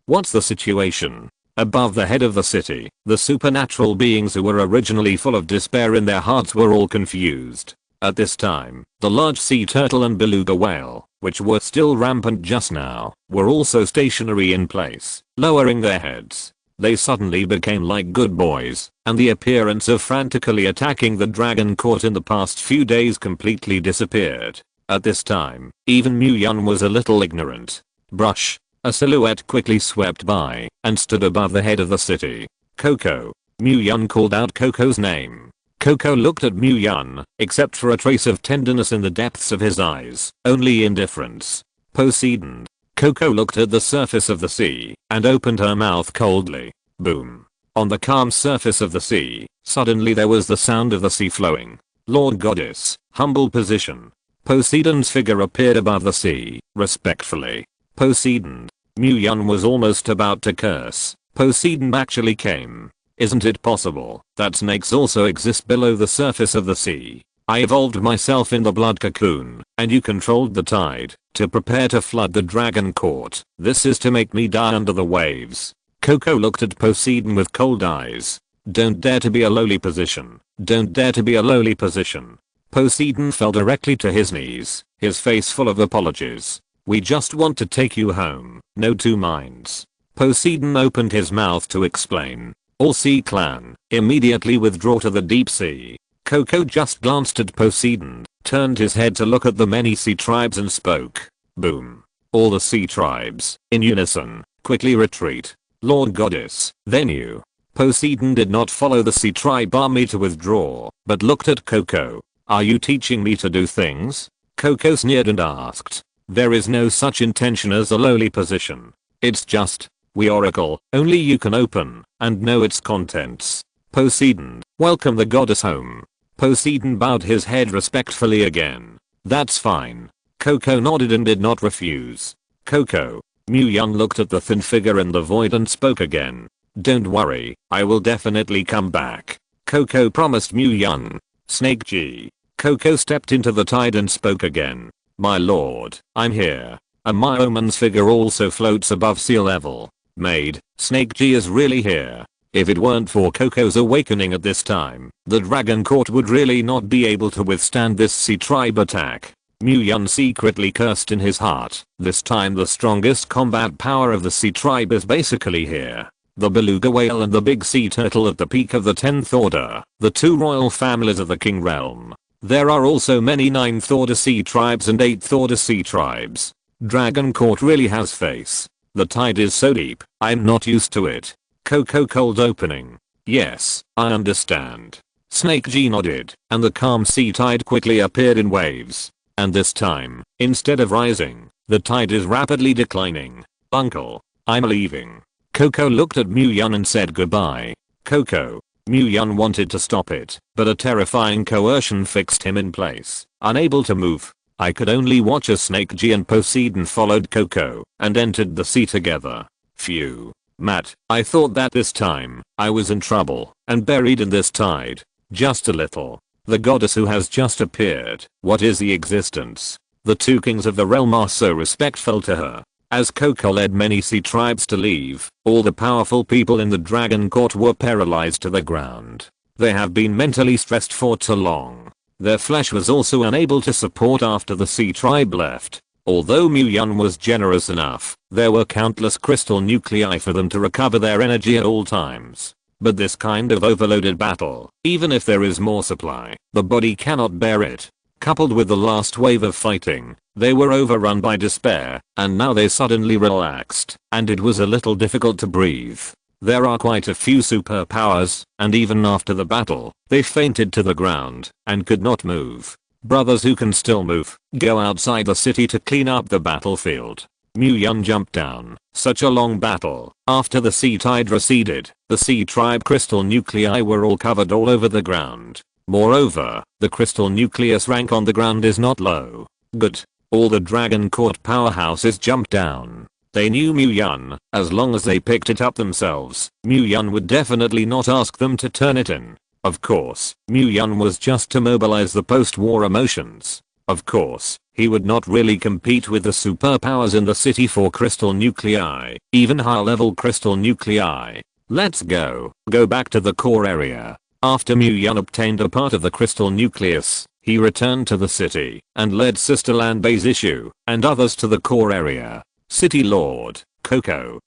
What's the situation? Above the head of the city, the supernatural beings who were originally full of despair in their hearts were all confused. At this time, the large sea turtle and beluga whale, which were still rampant just now, were also stationary in place, lowering their heads. They suddenly became like good boys, and the appearance of frantically attacking the dragon caught in the past few days completely disappeared. At this time, even Mu Yun was a little ignorant. Brush. A silhouette quickly swept by and stood above the head of the city. Coco. Mu Yun called out Coco's name. Coco looked at Mu Yun, except for a trace of tenderness in the depths of his eyes, only indifference. Poseidon. Coco looked at the surface of the sea and opened her mouth coldly. Boom. On the calm surface of the sea, suddenly there was the sound of the sea flowing. Lord Goddess, humble position. Poseidon's figure appeared above the sea, respectfully. Poseidon. Mu Yun was almost about to curse. Poseidon actually came. Isn't it possible that snakes also exist below the surface of the sea? I evolved myself in the blood cocoon, and you controlled the tide to prepare to flood the dragon court. This is to make me die under the waves. Coco looked at Poseidon with cold eyes. Don't dare to be a lowly position. Don't dare to be a lowly position. Poseidon fell directly to his knees, his face full of apologies. We just want to take you home, no two minds. Poseidon opened his mouth to explain. All sea clan, immediately withdraw to the deep sea. Coco just glanced at Poseidon, turned his head to look at the many sea tribes and spoke. Boom. All the sea tribes, in unison, quickly retreat. Lord Goddess, then you. Poseidon did not follow the sea tribe army to withdraw, but looked at Coco. Are you teaching me to do things? Coco sneered and asked. There is no such intention as a lowly position. It's just, we oracle, only you can open, and know its contents. Poseidon, welcome the goddess home. Poseidon bowed his head respectfully again. That's fine. Coco nodded and did not refuse. Coco. Mu Yun looked at the thin figure in the void and spoke again. Don't worry, I will definitely come back. Coco promised Mu Yun. Snake G. Coco stepped into the tide and spoke again. My lord, I'm here. A Myoman's figure also floats above sea level. Maid, Snake G is really here. If it weren't for Coco's awakening at this time, the dragon court would really not be able to withstand this sea tribe attack. Mu Yun secretly cursed in his heart. This time the strongest combat power of the sea tribe is basically here. The beluga whale and the big sea turtle at the peak of the 10th order, the two royal families of the king realm. There are also many 9th order sea tribes and 8th order sea tribes. Dragon court really has face. The tide is so deep, I'm not used to it. Coco cold opening. Yes, I understand. Snake G nodded, and the calm sea tide quickly appeared in waves. And this time, instead of rising, the tide is rapidly declining. Uncle, I'm leaving. Coco looked at Mu Yun and said goodbye. Coco. Mu Yun wanted to stop it, but a terrifying coercion fixed him in place, unable to move. I could only watch as Snake G and Poseidon followed Coco and entered the sea together. Phew. Matt, I thought that this time, I was in trouble and buried in this tide. Just a little. The goddess who has just appeared, what is the existence? The two kings of the realm are so respectful to her. As Coco led many sea tribes to leave, all the powerful people in the dragon court were paralyzed to the ground. They have been mentally stressed for too long. Their flesh was also unable to support after the sea tribe left. Although Mu Yun was generous enough, there were countless crystal nuclei for them to recover their energy at all times. But this kind of overloaded battle, even if there is more supply, the body cannot bear it. Coupled with the last wave of fighting, they were overrun by despair, and now they suddenly relaxed, and it was a little difficult to breathe. There are quite a few superpowers, and even after the battle, they fainted to the ground, and could not move. Brothers who can still move, go outside the city to clean up the battlefield. Mu-Yun jumped down. Such a long battle. After the sea tide receded, the sea tribe crystal nuclei were all covered all over the ground. Moreover, the crystal nucleus rank on the ground is not low. Good. All the Dragon Court powerhouses jumped down. They knew Mu-Yun, as long as they picked it up themselves, Mu-Yun would definitely not ask them to turn it in. Of course, Mu-Yun was just to mobilize the post-war emotions. Of course, he would not really compete with the superpowers in the city for crystal nuclei, even high-level crystal nuclei. Let's go back to the core area. After Mu-Yun obtained a part of the crystal nucleus, he returned to the city and led Sister Lan Bei's issue and others to the core area. City Lord, Coco,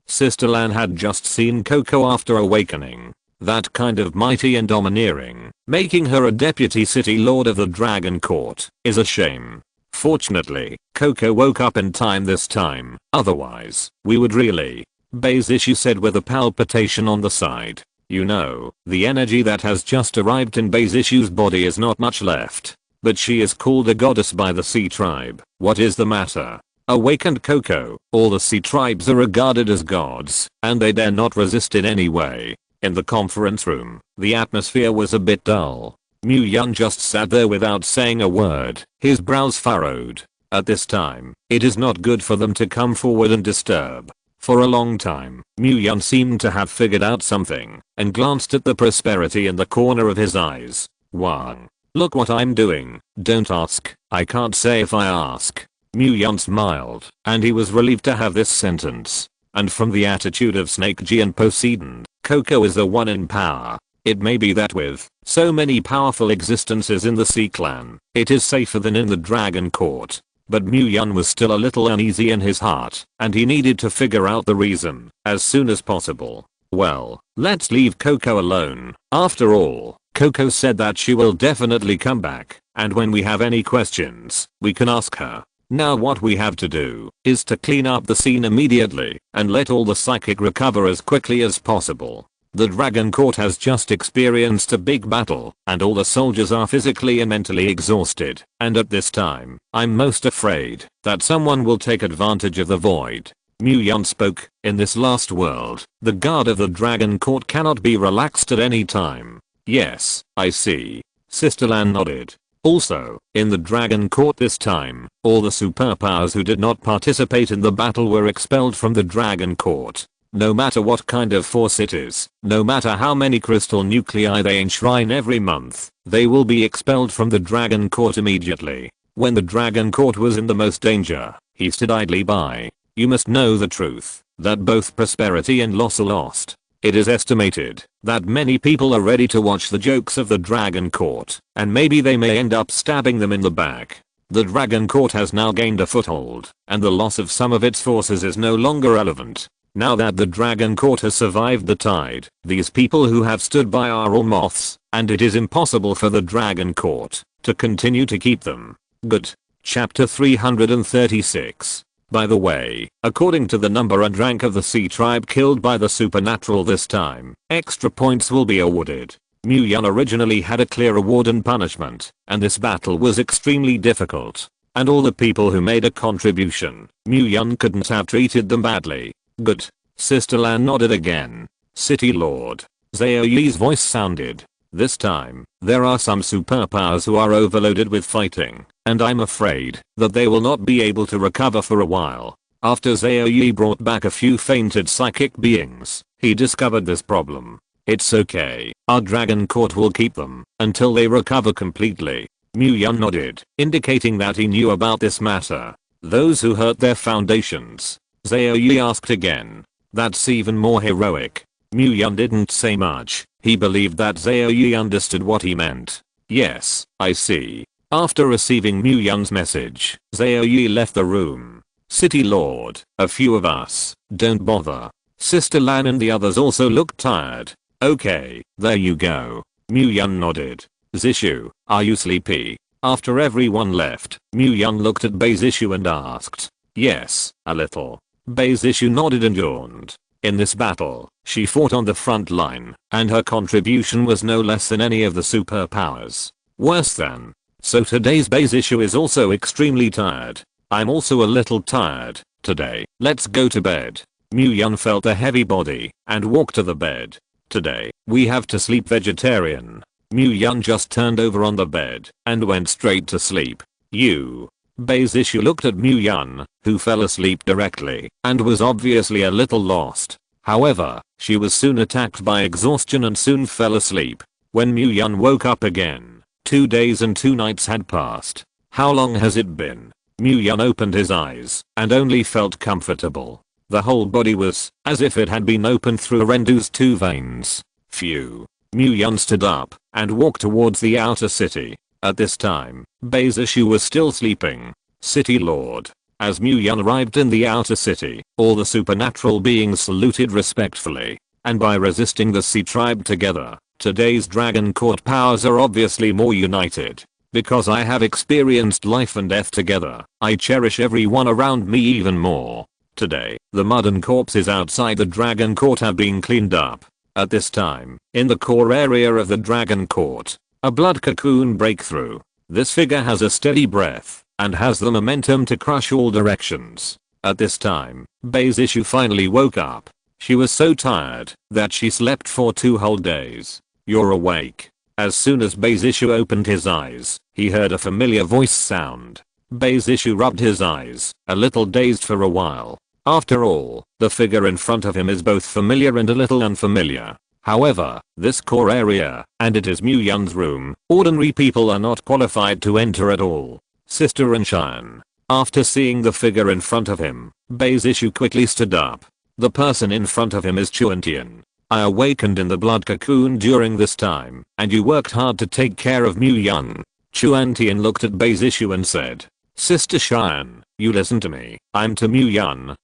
Sister Lan had just seen Coco after awakening. That kind of mighty and domineering, making her a deputy city lord of the Dragon Court, is a shame. Fortunately, Coco woke up in time this time, otherwise, we would really. Bei's issue said with a palpitation on the side. You know, the energy that has just arrived in Bei's issue's body is not much left. But she is called a goddess by the sea tribe. What is the matter? Awakened Coco, all the sea tribes are regarded as gods, and they dare not resist in any way. In the conference room, the atmosphere was a bit dull. Mu-Yun just sat there without saying a word, his brows furrowed. At this time, it is not good for them to come forward and disturb. For a long time, Mu-Yun seemed to have figured out something, and glanced at the prosperity in the corner of his eyes. Wang, look what I'm doing. Don't ask, I can't say if I ask. Mu-Yun smiled, and he was relieved to have this sentence. And from the attitude of Snake G and Poseidon, Coco is the one in power. It may be that with so many powerful existences in the Sea Clan, it is safer than in the Dragon Court. But Mu-Yun was still a little uneasy in his heart, and he needed to figure out the reason as soon as possible. Well, let's leave Coco alone. After all, Coco said that she will definitely come back, and when we have any questions, we can ask her. Now what we have to do is to clean up the scene immediately and let all the psychic recover as quickly as possible. The Dragon Court has just experienced a big battle and all the soldiers are physically and mentally exhausted, and at this time, I'm most afraid that someone will take advantage of the void. Mu-Yun spoke. In this last world, the guard of the Dragon Court cannot be relaxed at any time. Yes, I see. Sister Lan nodded. Also, in the Dragon Court this time, all the superpowers who did not participate in the battle were expelled from the Dragon Court. No matter what kind of force it is, no matter how many crystal nuclei they enshrine every month, they will be expelled from the Dragon Court immediately. When the Dragon Court was in the most danger, he stood idly by. You must know the truth, that both prosperity and loss are lost. It is estimated that many people are ready to watch the jokes of the Dragon Court, and maybe they may end up stabbing them in the back. The Dragon Court has now gained a foothold, and the loss of some of its forces is no longer relevant. Now that the Dragon Court has survived the tide, these people who have stood by are all moths, and it is impossible for the Dragon Court to continue to keep them. Good. Chapter 336. By the way, according to the number and rank of the sea tribe killed by the supernatural this time, extra points will be awarded. Mu-Yun originally had a clear reward and punishment, and this battle was extremely difficult. And all the people who made a contribution, Mu-Yun couldn't have treated them badly. Good. Sister Lan nodded again. City Lord. Zhao Yi's voice sounded. This time, there are some superpowers who are overloaded with fighting, and I'm afraid that they will not be able to recover for a while. After Zhao Yi brought back a few fainted psychic beings, he discovered this problem. It's okay, our Dragon Court will keep them until they recover completely. Mu-Yun nodded, indicating that he knew about this matter. Those who hurt their foundations. Zhao Yi asked again. That's even more heroic. Mu-Yun didn't say much. He believed that Zhao Yi understood what he meant. Yes, I see. After receiving Mu-Yun's message, Zhao Yi left the room. City Lord, a few of us, don't bother. Sister Lan and the others also looked tired. Okay, there you go. Mu-Yun nodded. Zishu, are you sleepy? After everyone left, Mu-Yun looked at Bei's issue and asked. Yes, a little. Bei's issue nodded and yawned. In this battle, she fought on the front line, and her contribution was no less than any of the superpowers. Worse than. So today's base issue is also extremely tired. I'm also a little tired today. Let's go to bed. Mu-Yun felt a heavy body and walked to the bed. Today, we have to sleep vegetarian. Mu-Yun just turned over on the bed and went straight to sleep. Base issue looked at Mu-Yun, who fell asleep directly and was obviously a little lost. However, she was soon attacked by exhaustion and soon fell asleep. When Mu-Yun woke up again, 2 days and 2 nights had passed. How long has it been? Mu-Yun opened his eyes and only felt comfortable. The whole body was as if it had been opened through Rendu's 2 veins. Phew. Mu-Yun stood up and walked towards the outer city. At this time, Base issue was still sleeping. City Lord. As Mu-Yun arrived in the outer city, all the supernatural beings saluted respectfully. And by resisting the sea tribe together, today's Dragon Court powers are obviously more united. Because I have experienced life and death together, I cherish everyone around me even more. Today, the mud and corpses outside the Dragon Court have been cleaned up. At this time, in the core area of the Dragon Court, a blood cocoon breakthrough. This figure has a steady breath and has the momentum to crush all directions. At this time, Base issue finally woke up. She was so tired that she slept for 2 whole days. You're awake. As soon as Base issue opened his eyes, he heard a familiar voice sound. Base issue rubbed his eyes, a little dazed for a while. After all, the figure in front of him is both familiar and a little unfamiliar. However, this core area, and it is Mu-Yun's room, ordinary people are not qualified to enter at all. Sister and Cheyenne. After seeing the figure in front of him, Base issue quickly stood up. The person in front of him is Chuan-Tian. I awakened in the blood cocoon during this time, and you worked hard to take care of Mu-Yun. Chuan-Tian looked at Base issue and said, Sister Cheyenne, you listen to me. I'm to Mu-Yun.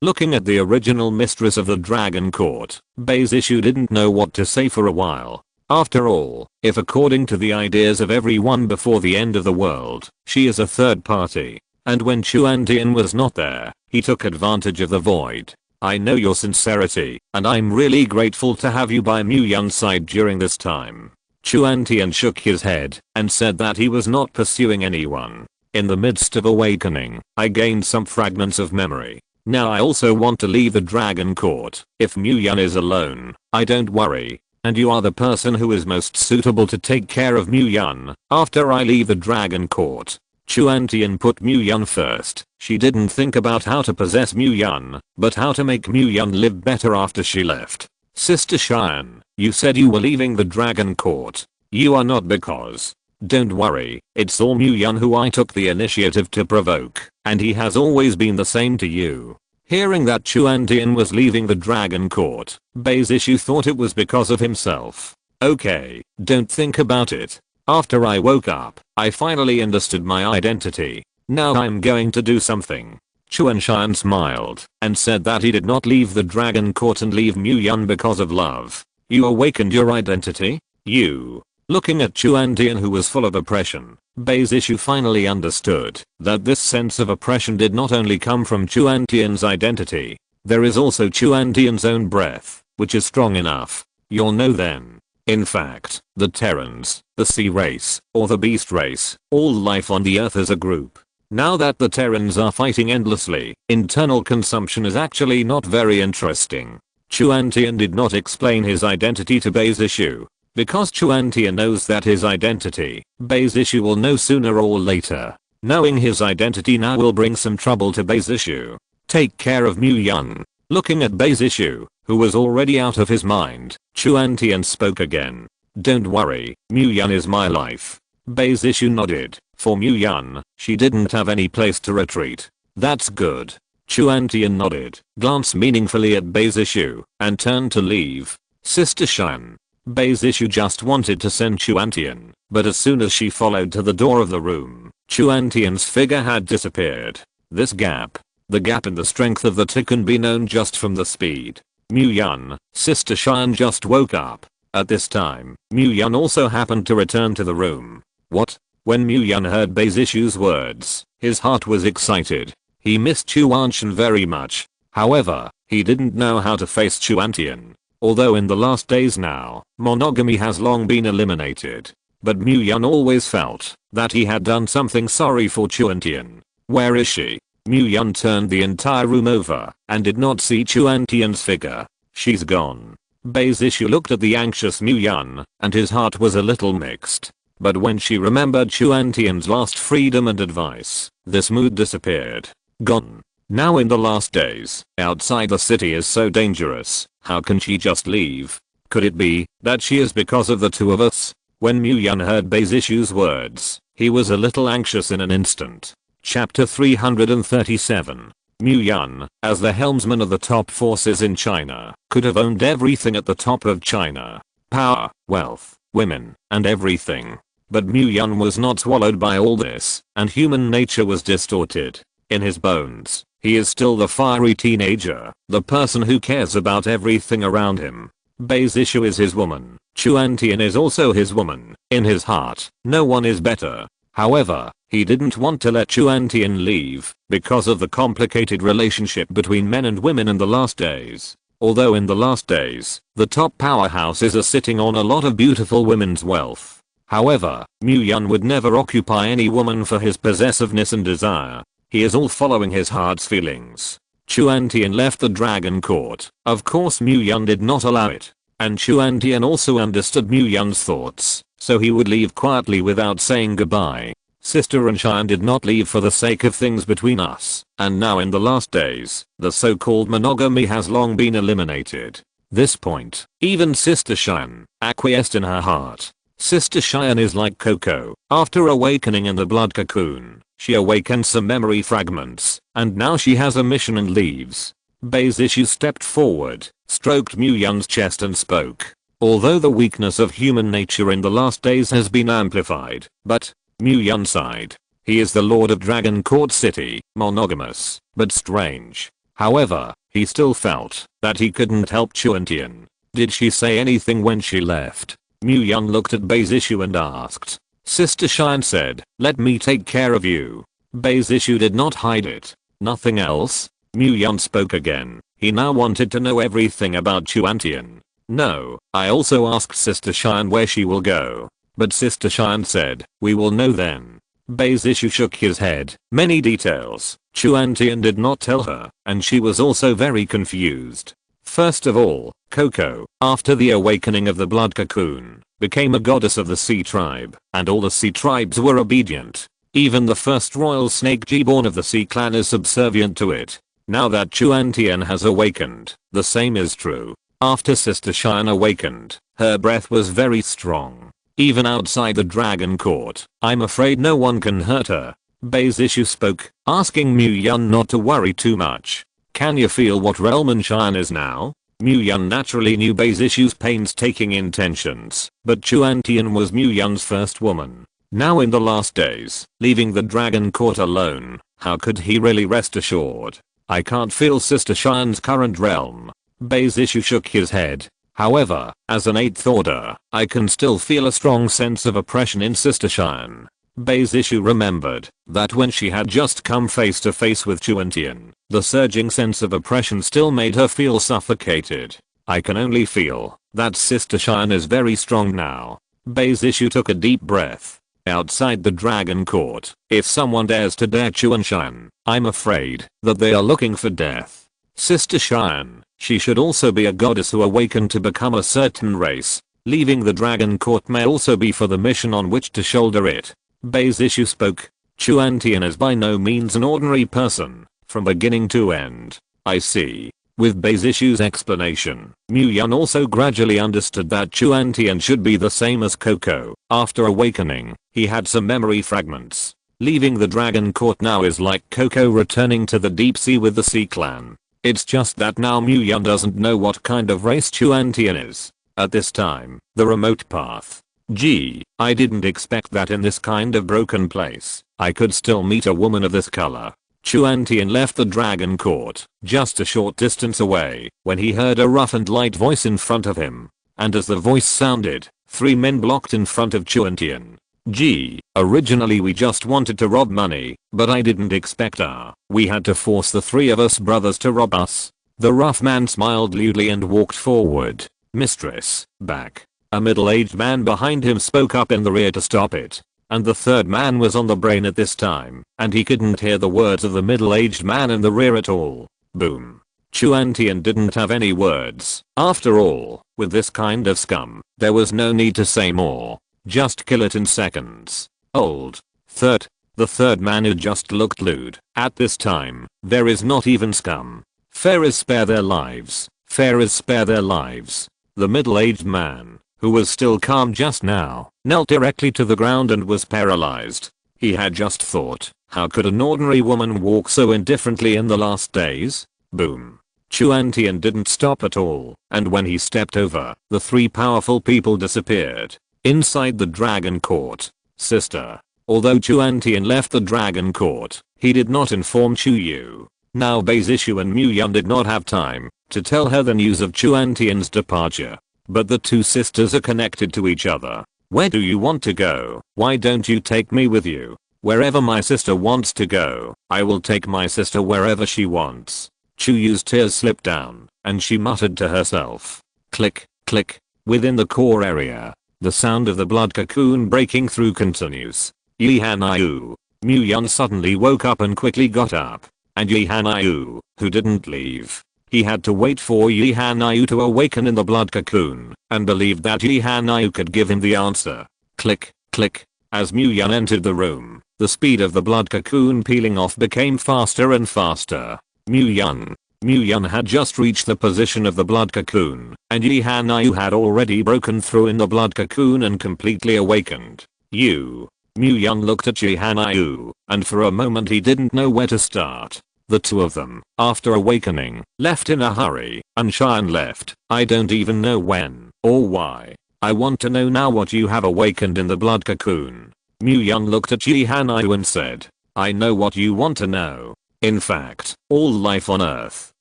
Looking at the original mistress of the Dragon Court, Base issue didn't know what to say for a while. After all, if according to the ideas of everyone before the end of the world, she is a third party. And when Chuan-Tian was not there, he took advantage of the void. I know your sincerity, and I'm really grateful to have you by Mu-Yun's side during this time. Chuan-Tian shook his head and said that he was not pursuing anyone. In the midst of awakening, I gained some fragments of memory. Now I also want to leave the Dragon Court. If Mu-Yun is alone, I don't worry. And you are the person who is most suitable to take care of Mu-Yun after I leave the Dragon Court. Chuan-Tian put Mu-Yun first. She didn't think about how to possess Mu-Yun, but how to make Mu-Yun live better after she left. Sister Cheyenne, you said you were leaving the Dragon Court. You are not because. Don't worry, it's all Mu-Yun who I took the initiative to provoke, and he has always been the same to you. Hearing that Chuan-Tian was leaving the Dragon Court, Base issue thought it was because of himself. Okay, don't think about it. After I woke up, I finally understood my identity. Now I'm going to do something. Chuan-Tian smiled and said that he did not leave the Dragon Court and leave Mu-Yun because of love. You awakened your identity? You. Looking at Chuan-Tian, who was full of oppression, Base issue finally understood that this sense of oppression did not only come from Chuan-Tian's identity. There is also Chuan-Tian's own breath, which is strong enough. You'll know then. In fact, the Terrans, the Sea Race, or the Beast Race, all life on the Earth is a group. Now that the Terrans are fighting endlessly, internal consumption is actually not very interesting. Chuan-Tian did not explain his identity to Base issue. Because Chuan-Tian knows that his identity, Base issue will know sooner or later. Knowing his identity now will bring some trouble to Base issue. Take care of Mu-Yun. Looking at Base issue, who was already out of his mind, Chuan-Tian spoke again. Don't worry, Mu-Yun is my life. Base issue nodded. For Mu-Yun, she didn't have any place to retreat. That's good. Chuan-Tian nodded, glanced meaningfully at Base issue, and turned to leave. Sister Cheyenne. Base issue just wanted to send Chuan-Tian, but as soon as she followed to the door of the room, Chuan-Tian's figure had disappeared. This gap. The gap in the strength of the two can be known just from the speed. Mu-Yun, Sister Cheyenne just woke up. At this time, Mu-Yun also happened to return to the room. What? When Mu-Yun heard Base issue's words, his heart was excited. He missed Chuan-Tian very much. However, he didn't know how to face Chuan-Tian. Although in the last days now, monogamy has long been eliminated. But Mu-Yun always felt that he had done something sorry for Chuan-Tian. Where is she? Mu-Yun turned the entire room over and did not see Chuan-Tian's figure. She's gone. Bae-Zishu looked at the anxious Mu-Yun and his heart was a little mixed. But when she remembered Chuan-Tian's last freedom and advice, this mood disappeared. Gone. Now in the last days, outside the city is so dangerous, how can she just leave? Could it be that she is because of the two of us? When Mu-Yun heard Bae-Zishu's words, he was a little anxious in an instant. Chapter 337. Mu-Yun, as the helmsman of the top forces in China, could have owned everything at the top of China. Power, wealth, women, and everything. But Mu-Yun was not swallowed by all this, and human nature was distorted. In his bones, he is still the fiery teenager, the person who cares about everything around him. Bae-Zishu is his woman. Chuan-Tian is also his woman. In his heart, no one is better. However, he didn't want to let Chuan-Tian leave because of the complicated relationship between men and women in the last days. Although in the last days, the top powerhouses are sitting on a lot of beautiful women's wealth. However, Mu-Yun would never occupy any woman for his possessiveness and desire. He is all following his heart's feelings. Chuan-Tian left the Dragon Court. Of course Mu-Yun did not allow it. And Chuan-Tian also understood Mu-Yun's thoughts, so he would leave quietly without saying goodbye. Sister and Cheyenne did not leave for the sake of things between us, and now in the last days, the so-called monogamy has long been eliminated. This point, even Sister Cheyenne acquiesced in her heart. Sister Cheyenne is like Coco. After awakening in the blood cocoon, she awakens some memory fragments, and now she has a mission and leaves. Bae-Zishu stepped forward, stroked Mu-Yun's chest and spoke. Although the weakness of human nature in the last days has been amplified, but Mu-Yun sighed. He is the lord of Dragon Court City, monogamous, but strange. However, he still felt that he couldn't help Chuan-Tian. Did she say anything when she left? Mu-Yun looked at Bae-Zishu and asked. Sister Cheyenne said, let me take care of you. Bae-Zishu did not hide it. Nothing else? Mu-Yun spoke again. He now wanted to know everything about Chuan-Tian. No, I also asked Sister Cheyenne where she will go. But Sister Cheyenne said, we will know then. Bae-Zishu shook his head. Many details. Chuan-Tian did not tell her, and she was also very confused. First of all, Coco, after the awakening of the blood cocoon, became a goddess of the sea tribe, and all the sea tribes were obedient. Even the first royal snake G-born of the sea clan is subservient to it. Now that Chuan-Tian has awakened, the same is true. After Sister Cheyenne awakened, her breath was very strong. Even outside the Dragon Court, I'm afraid no one can hurt her. Bae-Zishu spoke, asking Mu-Yun not to worry too much. Can you feel what realm Cheyenne is now? Mu-Yun naturally knew Bae-Zishu's painstaking intentions, but Chuan-Tian was Mu-Yun's first woman. Now in the last days, leaving the Dragon Court alone, how could he really rest assured? I can't feel Sister Cheyenne's current realm. Bae-Zishu shook his head. However, as an 8th order, I can still feel a strong sense of oppression in Sister Cheyenne. Bae-Zishu remembered that when she had just come face to face with Chuan-Tian, the surging sense of oppression still made her feel suffocated. I can only feel that Sister Cheyenne is very strong now. Bae-Zishu took a deep breath. Outside the Dragon Court, if someone dares to dare Chuan-Tian, I'm afraid that they are looking for death. Sister Cheyenne, she should also be a goddess who awakened to become a certain race. Leaving the Dragon Court may also be for the mission on which to shoulder it. Bae-Zishu spoke. Chuan-Tian is by no means an ordinary person, from beginning to end. I see. With Bae-Zishu's explanation, Mu-Yun also gradually understood that Chuan-Tian should be the same as Coco. After awakening, he had some memory fragments. Leaving the Dragon Court now is like Coco returning to the deep sea with the Sea Clan. It's just that now Mu-Yun doesn't know what kind of race Chuan-Tian is. At this time, the remote path. Gee, I didn't expect that in this kind of broken place, I could still meet a woman of this color. Chuan-Tian left the Dragon Court, just a short distance away, when he heard a rough and light voice in front of him. And as the voice sounded, 3 men blocked in front of Chuan-Tian. Gee, originally we just wanted to rob money, but I didn't expect we had to force the 3 of us brothers to rob us. The rough man smiled lewdly and walked forward. Mistress, back. A middle-aged man behind him spoke up in the rear to stop it. And the third man was on the brain at this time, and he couldn't hear the words of the middle-aged man in the rear at all. Boom. Chuantian didn't have any words. After all, with this kind of scum, there was no need to say more. Just kill it in seconds. The third man had just looked lewd. At this time, there is not even scum. Fair is spare their lives. Fair is spare their lives. The middle-aged man, who was still calm just now, knelt directly to the ground and was paralyzed. He had just thought, how could an ordinary woman walk so indifferently in the last days? Boom. Chuantian didn't stop at all, and when he stepped over, the three powerful people disappeared. Inside the dragon court. Sister. Although Chuantian left the dragon court, he did not inform Chuyu. Now Beizishu and Muyun did not have time to tell her the news of Chuantian's departure. But the two sisters are connected to each other. Where do you want to go? Why don't you take me with you? Wherever my sister wants to go, I will take my sister wherever she wants. Chuyu's tears slipped down, and she muttered to herself. Click, click. Within the core area, the sound of the blood cocoon breaking through continues. Yihanayu. Muyun suddenly woke up and quickly got up. And Yihanayu, who didn't leave. He had to wait for Yihanayu to awaken in the blood cocoon, and believed that Yihanayu could give him the answer. Click, click. As Muyun entered the room, the speed of the blood cocoon peeling off became faster and faster. Muyun had just reached the position of the blood cocoon, and Yihanayu had already broken through in the blood cocoon and completely awakened. Muyun looked at Yihanayu, and for a moment he didn't know where to start. The two of them, after awakening, left in a hurry. Unshan left. I don't even know when or why. I want to know now what you have awakened in the blood cocoon. Muyun looked at Yihanayu and said, I know what you want to know. In fact, all life on Earth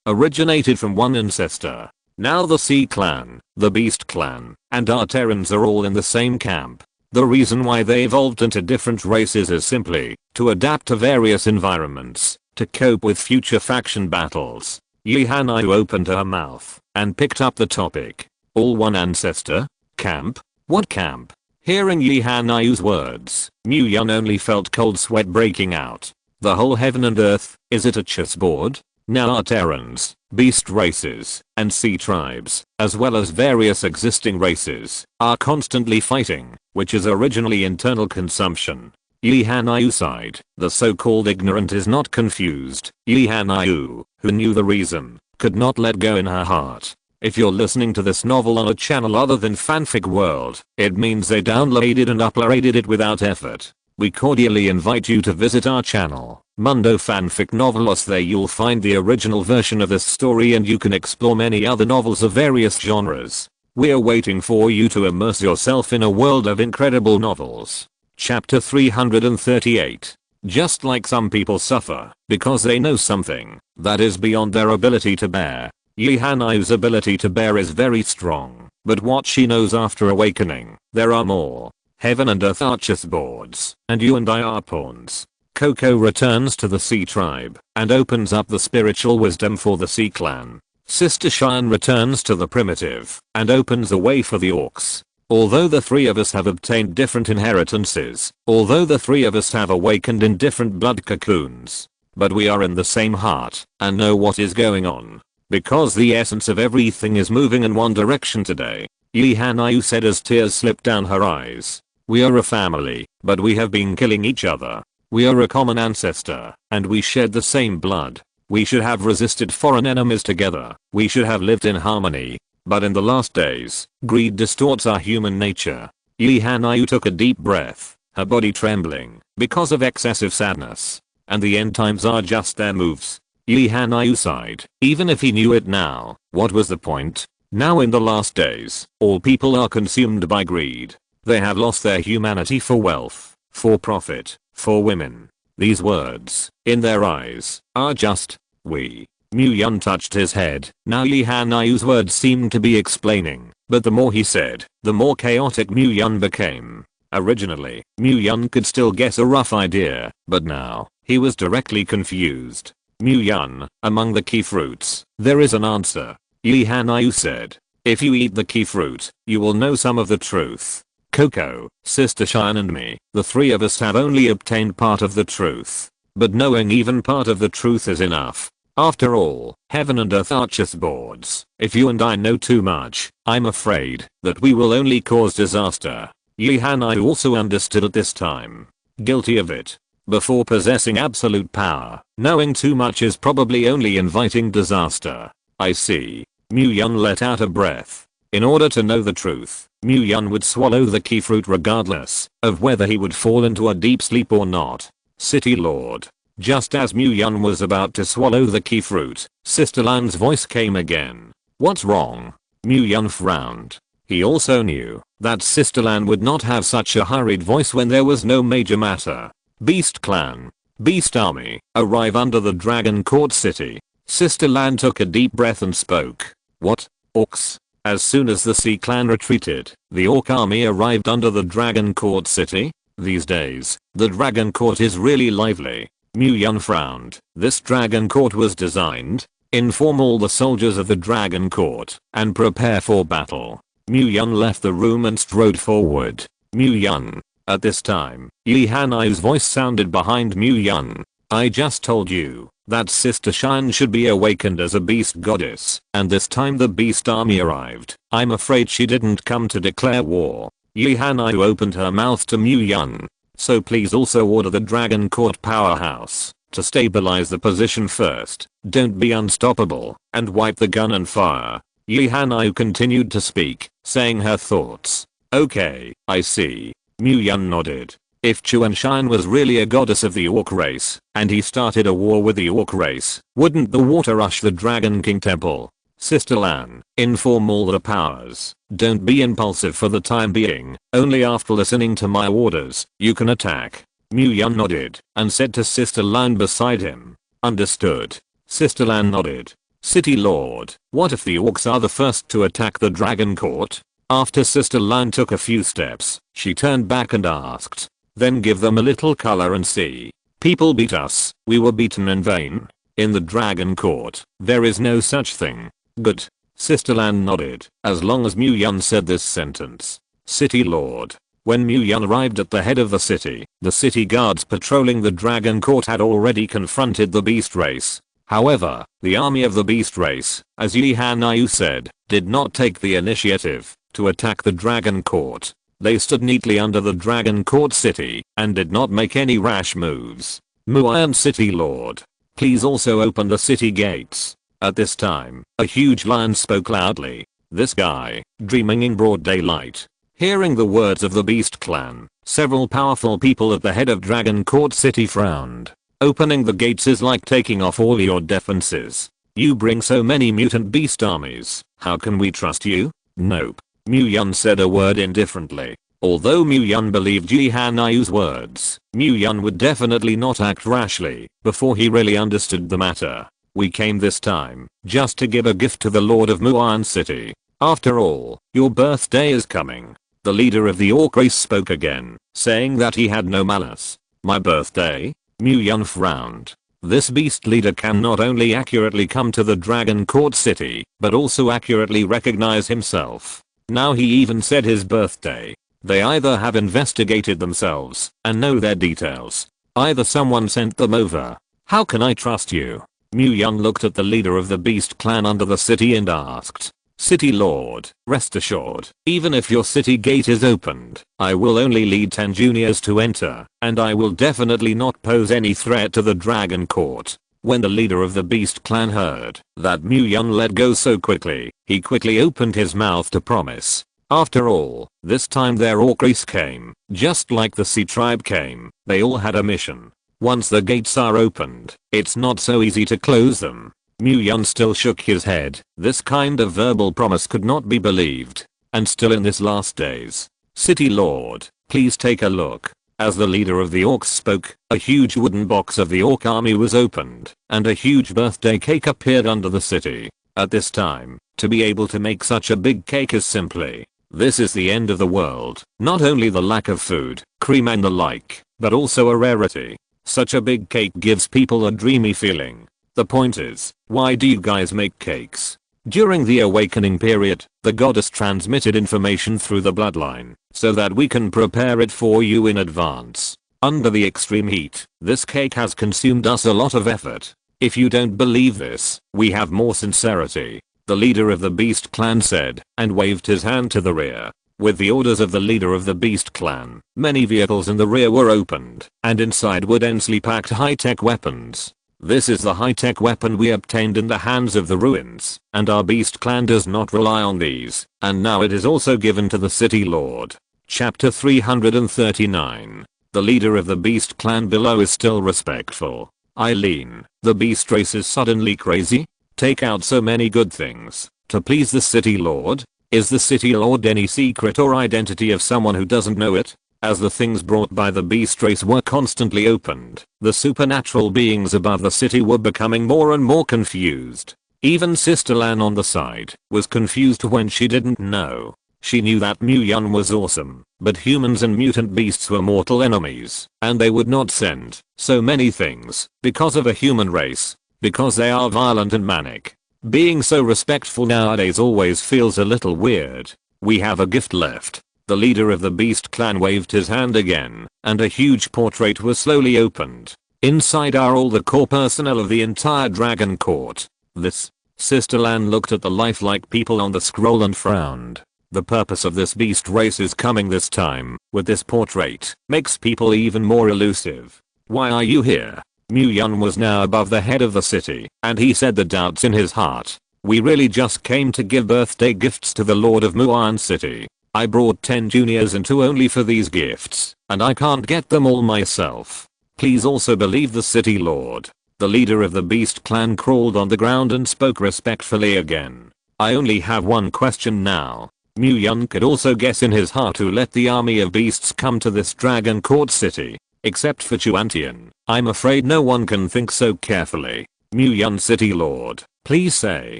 originated from one ancestor. Now the Sea Clan, the Beast Clan, and our Terrans are all in the same camp. The reason why they evolved into different races is simply to adapt to various environments, to cope with future faction battles. Yihanayu opened her mouth and picked up the topic. All one ancestor? Camp? What camp? Hearing Yihanayu's words, Muyun only felt cold sweat breaking out. The whole heaven and earth, is it a chessboard? Now our Terrans, beast races, and sea tribes, as well as various existing races, are constantly fighting, which is originally internal consumption. Yihanayu sighed. The so-called ignorant is not confused. Yihanayu, who knew the reason, could not let go in her heart. If you're listening to this novel on a channel other than Fanfic World, it means they downloaded and uploaded it without effort. We cordially invite you to visit our channel, Mundo Fanfic Novelos. There you'll find the original version of this story and you can explore many other novels of various genres. We're waiting for you to immerse yourself in a world of incredible novels. Chapter 338. Just like some people suffer because they know something that is beyond their ability to bear. Yihanayu's ability to bear is very strong, but what she knows after awakening, there are more. Heaven and earth are chessboards, and you and I are pawns. Coco returns to the Sea Tribe and opens up the spiritual wisdom for the Sea Clan. Sister Cheyenne returns to the primitive and opens the way for the orcs. Although the three of us have obtained different inheritances, although the three of us have awakened in different blood cocoons, but we are in the same heart and know what is going on. Because the essence of everything is moving in one direction today, Yihanayu said as tears slipped down her eyes. We are a family, but we have been killing each other. We are a common ancestor, and we shed the same blood. We should have resisted foreign enemies together. We should have lived in harmony. But in the last days, greed distorts our human nature. Yihanayu took a deep breath, her body trembling because of excessive sadness. And the end times are just their moves. Yihanayu sighed. Even if he knew it now, what was the point? Now in the last days, all people are consumed by greed. They have lost their humanity for wealth, for profit, for women. These words, in their eyes, are just, we. Muyun touched his head. Now Yihanayu's words seemed to be explaining, but the more he said, the more chaotic Muyun became. Originally, Muyun could still guess a rough idea, but now, he was directly confused. Muyun, among the key fruits, there is an answer. Yihanayu said. If you eat the key fruit, you will know some of the truth. Coco, Sister Shine and me, the three of us have only obtained part of the truth. But knowing even part of the truth is enough. After all, heaven and earth are chessboards. If you and I know too much, I'm afraid that we will only cause disaster. Yihan also understood at this time. Guilty of it. Before possessing absolute power, knowing too much is probably only inviting disaster. I see. Mu-Yun let out a breath. In order to know the truth, Mu-Yun would swallow the key fruit regardless of whether he would fall into a deep sleep or not. City Lord. Just as Mu-Yun was about to swallow the key fruit, Sister Lan's voice came again. What's wrong? Mu-Yun frowned. He also knew that Sister Lan would not have such a hurried voice when there was no major matter. Beast Clan. Beast Army. Arrive under the Dragon Court City. Sister Lan took a deep breath and spoke. What? Orcs? As soon as the Sea Clan retreated, the Orc army arrived under the Dragon Court City? These days, the Dragon Court is really lively. Mu-Yun frowned. This Dragon Court was designed. Inform all the soldiers of the Dragon Court and prepare for battle. Mu-Yun left the room and strode forward. Mu-Yun. At this time, Yihanai's voice sounded behind Mu-Yun. I just told you that Sister Shine should be awakened as a beast goddess, and this time the beast army arrived. I'm afraid she didn't come to declare war. Yihanai opened her mouth to Mu-Yun. So please also order the Dragon Court powerhouse to stabilize the position first. Don't be unstoppable and wipe the gun and fire. Yihanai continued to speak, saying her thoughts. Okay, I see. Mu-Yun nodded. If Chuan Shine was really a goddess of the Orc race, and he started a war with the Orc race, wouldn't the water rush the Dragon King Temple? Sister Lan, inform all the powers. Don't be impulsive for the time being. Only after listening to my orders, you can attack. Mu-Yun nodded, and said to Sister Lan beside him. Understood. Sister Lan nodded. City Lord, what if the Orcs are the first to attack the Dragon Court? After Sister Lan took a few steps, she turned back and asked. Then give them a little color and see. People beat us, we were beaten in vain. In the Dragon Court, there is no such thing. Good. Sister Lan nodded, as long as Mu-Yun said this sentence. City Lord. When Mu-Yun arrived at the head of the city guards patrolling the Dragon Court had already confronted the beast race. However, the army of the beast race, as Yihanai said, did not take the initiative to attack the Dragon Court. They stood neatly under the Dragon Court City and did not make any rash moves. Muan City Lord. Please also open the city gates. At this time, a huge lion spoke loudly. This guy, dreaming in broad daylight. Hearing the words of the Beast Clan, several powerful people at the head of Dragon Court City frowned. Opening the gates is like taking off all your defenses. You bring so many mutant beast armies. How can we trust you? Nope. Mu-Yun said a word indifferently. Although Mu-Yun believed Yihanai's words, Mu-Yun would definitely not act rashly before he really understood the matter. We came this time just to give a gift to the Lord of Muan City. After all, your birthday is coming. The leader of the Orc race spoke again, saying that he had no malice. My birthday? Mu-Yun frowned. This beast leader can not only accurately come to the Dragon Court City, but also accurately recognize himself. Now he even said his birthday. They either have investigated themselves and know their details. Either someone sent them over. How can I trust you? Mu-Yun looked at the leader of the beast clan under the city and asked. City Lord, rest assured, even if your city gate is opened, I will only lead 10 juniors to enter, and I will definitely not pose any threat to the Dragon Court. When the leader of the beast clan heard that Mu-Yun let go so quickly, he quickly opened his mouth to promise. After all, this time their Orc race came, just like the Sea tribe came. They all had a mission. Once the gates are opened, it's not so easy to close them. Mu-Yun still shook his head. This kind of verbal promise could not be believed. And still in this last days. City Lord, please take a look. As the leader of the Orcs spoke, a huge wooden box of the Orc army was opened, and a huge birthday cake appeared under the city. At this time, to be able to make such a big cake is simply, this is the end of the world. Not only the lack of food, cream and the like, but also a rarity. Such a big cake gives people a dreamy feeling. The point is, why do you guys make cakes? During the awakening period, the goddess transmitted information through the bloodline, so that we can prepare it for you in advance. Under the extreme heat, this cake has consumed us a lot of effort. If you don't believe this, we have more sincerity, the leader of the Beast Clan said, and waved his hand to the rear. With the orders of the leader of the Beast Clan, many vehicles in the rear were opened, and inside were densely packed high-tech weapons. This is the high-tech weapon we obtained in the hands of the ruins, and our Beast Clan does not rely on these, and now it is also given to the City Lord. Chapter 339. The leader of the Beast Clan below is still respectful. Eileen, the beast race is suddenly crazy? Take out so many good things, to please the City Lord? Is the City Lord any secret or identity of someone who doesn't know it? As the things brought by the beast race were constantly opened, the supernatural beings above the city were becoming more and more confused. Even Sister Lan on the side was confused when she didn't know. She knew that Mu Yun was awesome, but humans and mutant beasts were mortal enemies, and they would not send so many things because of a human race, because they are violent and manic. Being so respectful nowadays always feels a little weird. We have a gift left. The leader of the Beast Clan waved his hand again, and a huge portrait was slowly opened. Inside are all the core personnel of the entire Dragon Court. This. Sister Lan looked at the lifelike people on the scroll and frowned. The purpose of this beast race is coming this time, with this portrait, makes people even more elusive. Why are you here? Mu Yun was now above the head of the city, and he said the doubts in his heart. We really just came to give birthday gifts to the Lord of Muan City. I brought 10 juniors into only for these gifts, and I can't get them all myself. Please also believe the City Lord. The leader of the Beast Clan crawled on the ground and spoke respectfully again. I only have one question now. Mu Yun could also guess in his heart who let the army of beasts come to this Dragon Court city. Except for Chuantian, I'm afraid no one can think so carefully. Mu Yun City Lord, please say.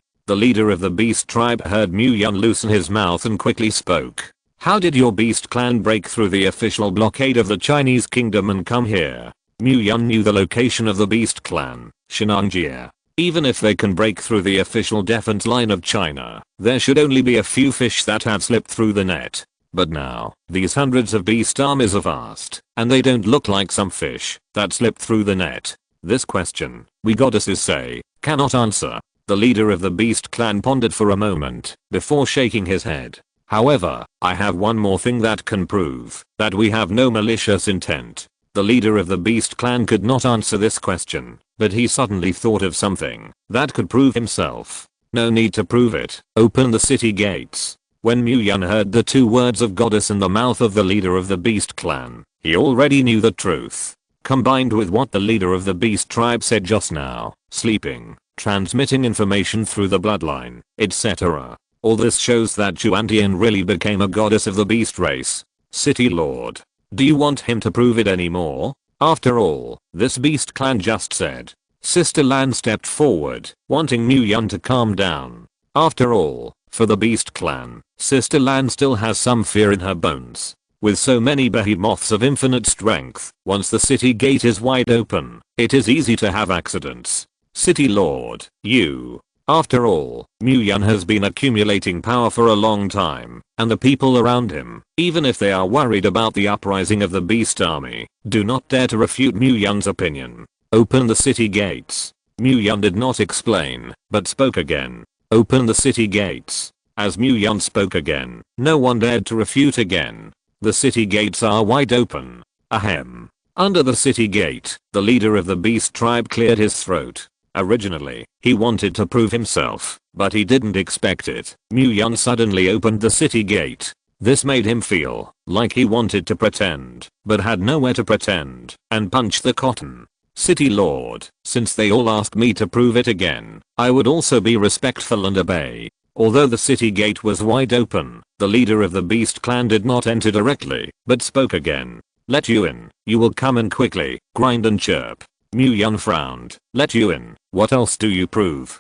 The leader of the beast tribe heard Mu Yun loosen his mouth and quickly spoke. How did your Beast Clan break through the official blockade of the Chinese kingdom and come here? Mu Yun knew the location of the Beast Clan, Shenanjia. Even if they can break through the official defense line of China, there should only be a few fish that have slipped through the net. But now, these hundreds of beast armies are vast, and they don't look like some fish that slipped through the net. This question, we goddesses say, cannot answer. The leader of the Beast Clan pondered for a moment before shaking his head. However, I have one more thing that can prove that we have no malicious intent. The leader of the Beast Clan could not answer this question, but he suddenly thought of something that could prove himself. No need to prove it. Open the city gates. When Mu Yun heard the two words of goddess in the mouth of the leader of the Beast Clan, he already knew the truth. Combined with what the leader of the Beast tribe said just now, sleeping, transmitting information through the bloodline, etc. All this shows that Chuantian really became a goddess of the beast race. City Lord. Do you want him to prove it anymore? After all, this Beast Clan just said. Sister Lan stepped forward, wanting Mu Yun to calm down. After all, for the Beast Clan, Sister Lan still has some fear in her bones. With so many behemoths of infinite strength, once the city gate is wide open, it is easy to have accidents. City Lord, you. After all, Mu Yun has been accumulating power for a long time, and the people around him, even if they are worried about the uprising of the Beast Army, do not dare to refute Mu Yun's opinion. Open the city gates. Mu Yun did not explain, but spoke again. Open the city gates. As Mu Yun spoke again, no one dared to refute again. The city gates are wide open. Ahem. Under the city gate, the leader of the beast tribe cleared his throat. Originally, he wanted to prove himself, but he didn't expect it. Mu Yun suddenly opened the city gate. This made him feel like he wanted to pretend, but had nowhere to pretend, and punched the cotton. City Lord, since they all asked me to prove it again, I would also be respectful and obey. Although the city gate was wide open, the leader of the Beast Clan did not enter directly, but spoke again. Let you in. You will come in quickly, grind and chirp. Mu Yun frowned. Let you in. What else do you prove?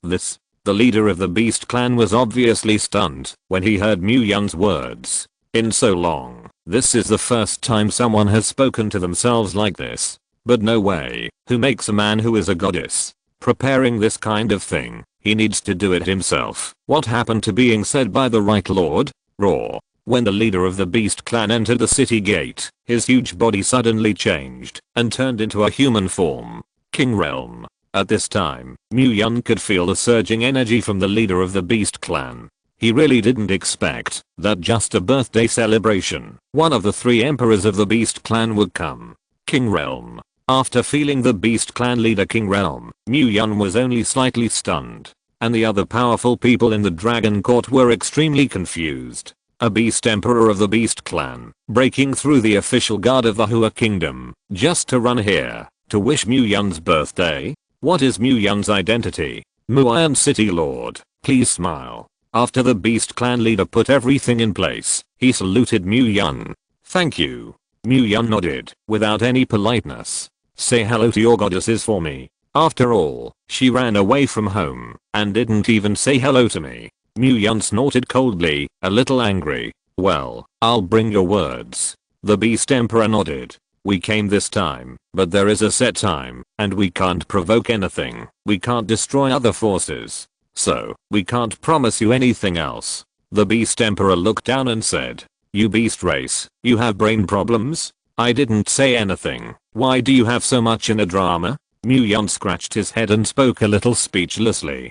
This. The leader of the Beast Clan was obviously stunned when he heard Mu Yun's words. In so long, this is the first time someone has spoken to themselves like this. But no way. Who makes a man who is a goddess? Preparing this kind of thing. He needs to do it himself. What happened to being said by the right lord? Roar. When the leader of the Beast clan entered the city gate, his huge body suddenly changed and turned into a human form. King Realm. At this time, Mu-Yun could feel the surging energy from the leader of the Beast clan. He really didn't expect that just a birthday celebration, one of the 3 emperors of the Beast clan would come. King Realm. After feeling the Beast clan leader King Realm, Mu-Yun was only slightly stunned. And the other powerful people in the Dragon Court were extremely confused. A Beast Emperor of the Beast clan, breaking through the official guard of the Hua Kingdom, just to run here, to wish Mu-Yun's birthday? What is Mu-Yun's identity? Muian City Lord, please smile. After the Beast clan leader put everything in place, he saluted Mu-Yun. Thank you. Mu-Yun nodded, without any politeness. Say hello to your goddesses for me. After all, she ran away from home, and didn't even say hello to me. Mu-Yun snorted coldly, a little angry. Well, I'll bring your words. The Beast Emperor nodded. We came this time, but there is a set time, and we can't provoke anything. We can't destroy other forces. So, we can't promise you anything else. The Beast Emperor looked down and said, you beast race, you have brain problems? I didn't say anything. Why do you have so much in a drama? Mu-Yun scratched his head and spoke a little speechlessly.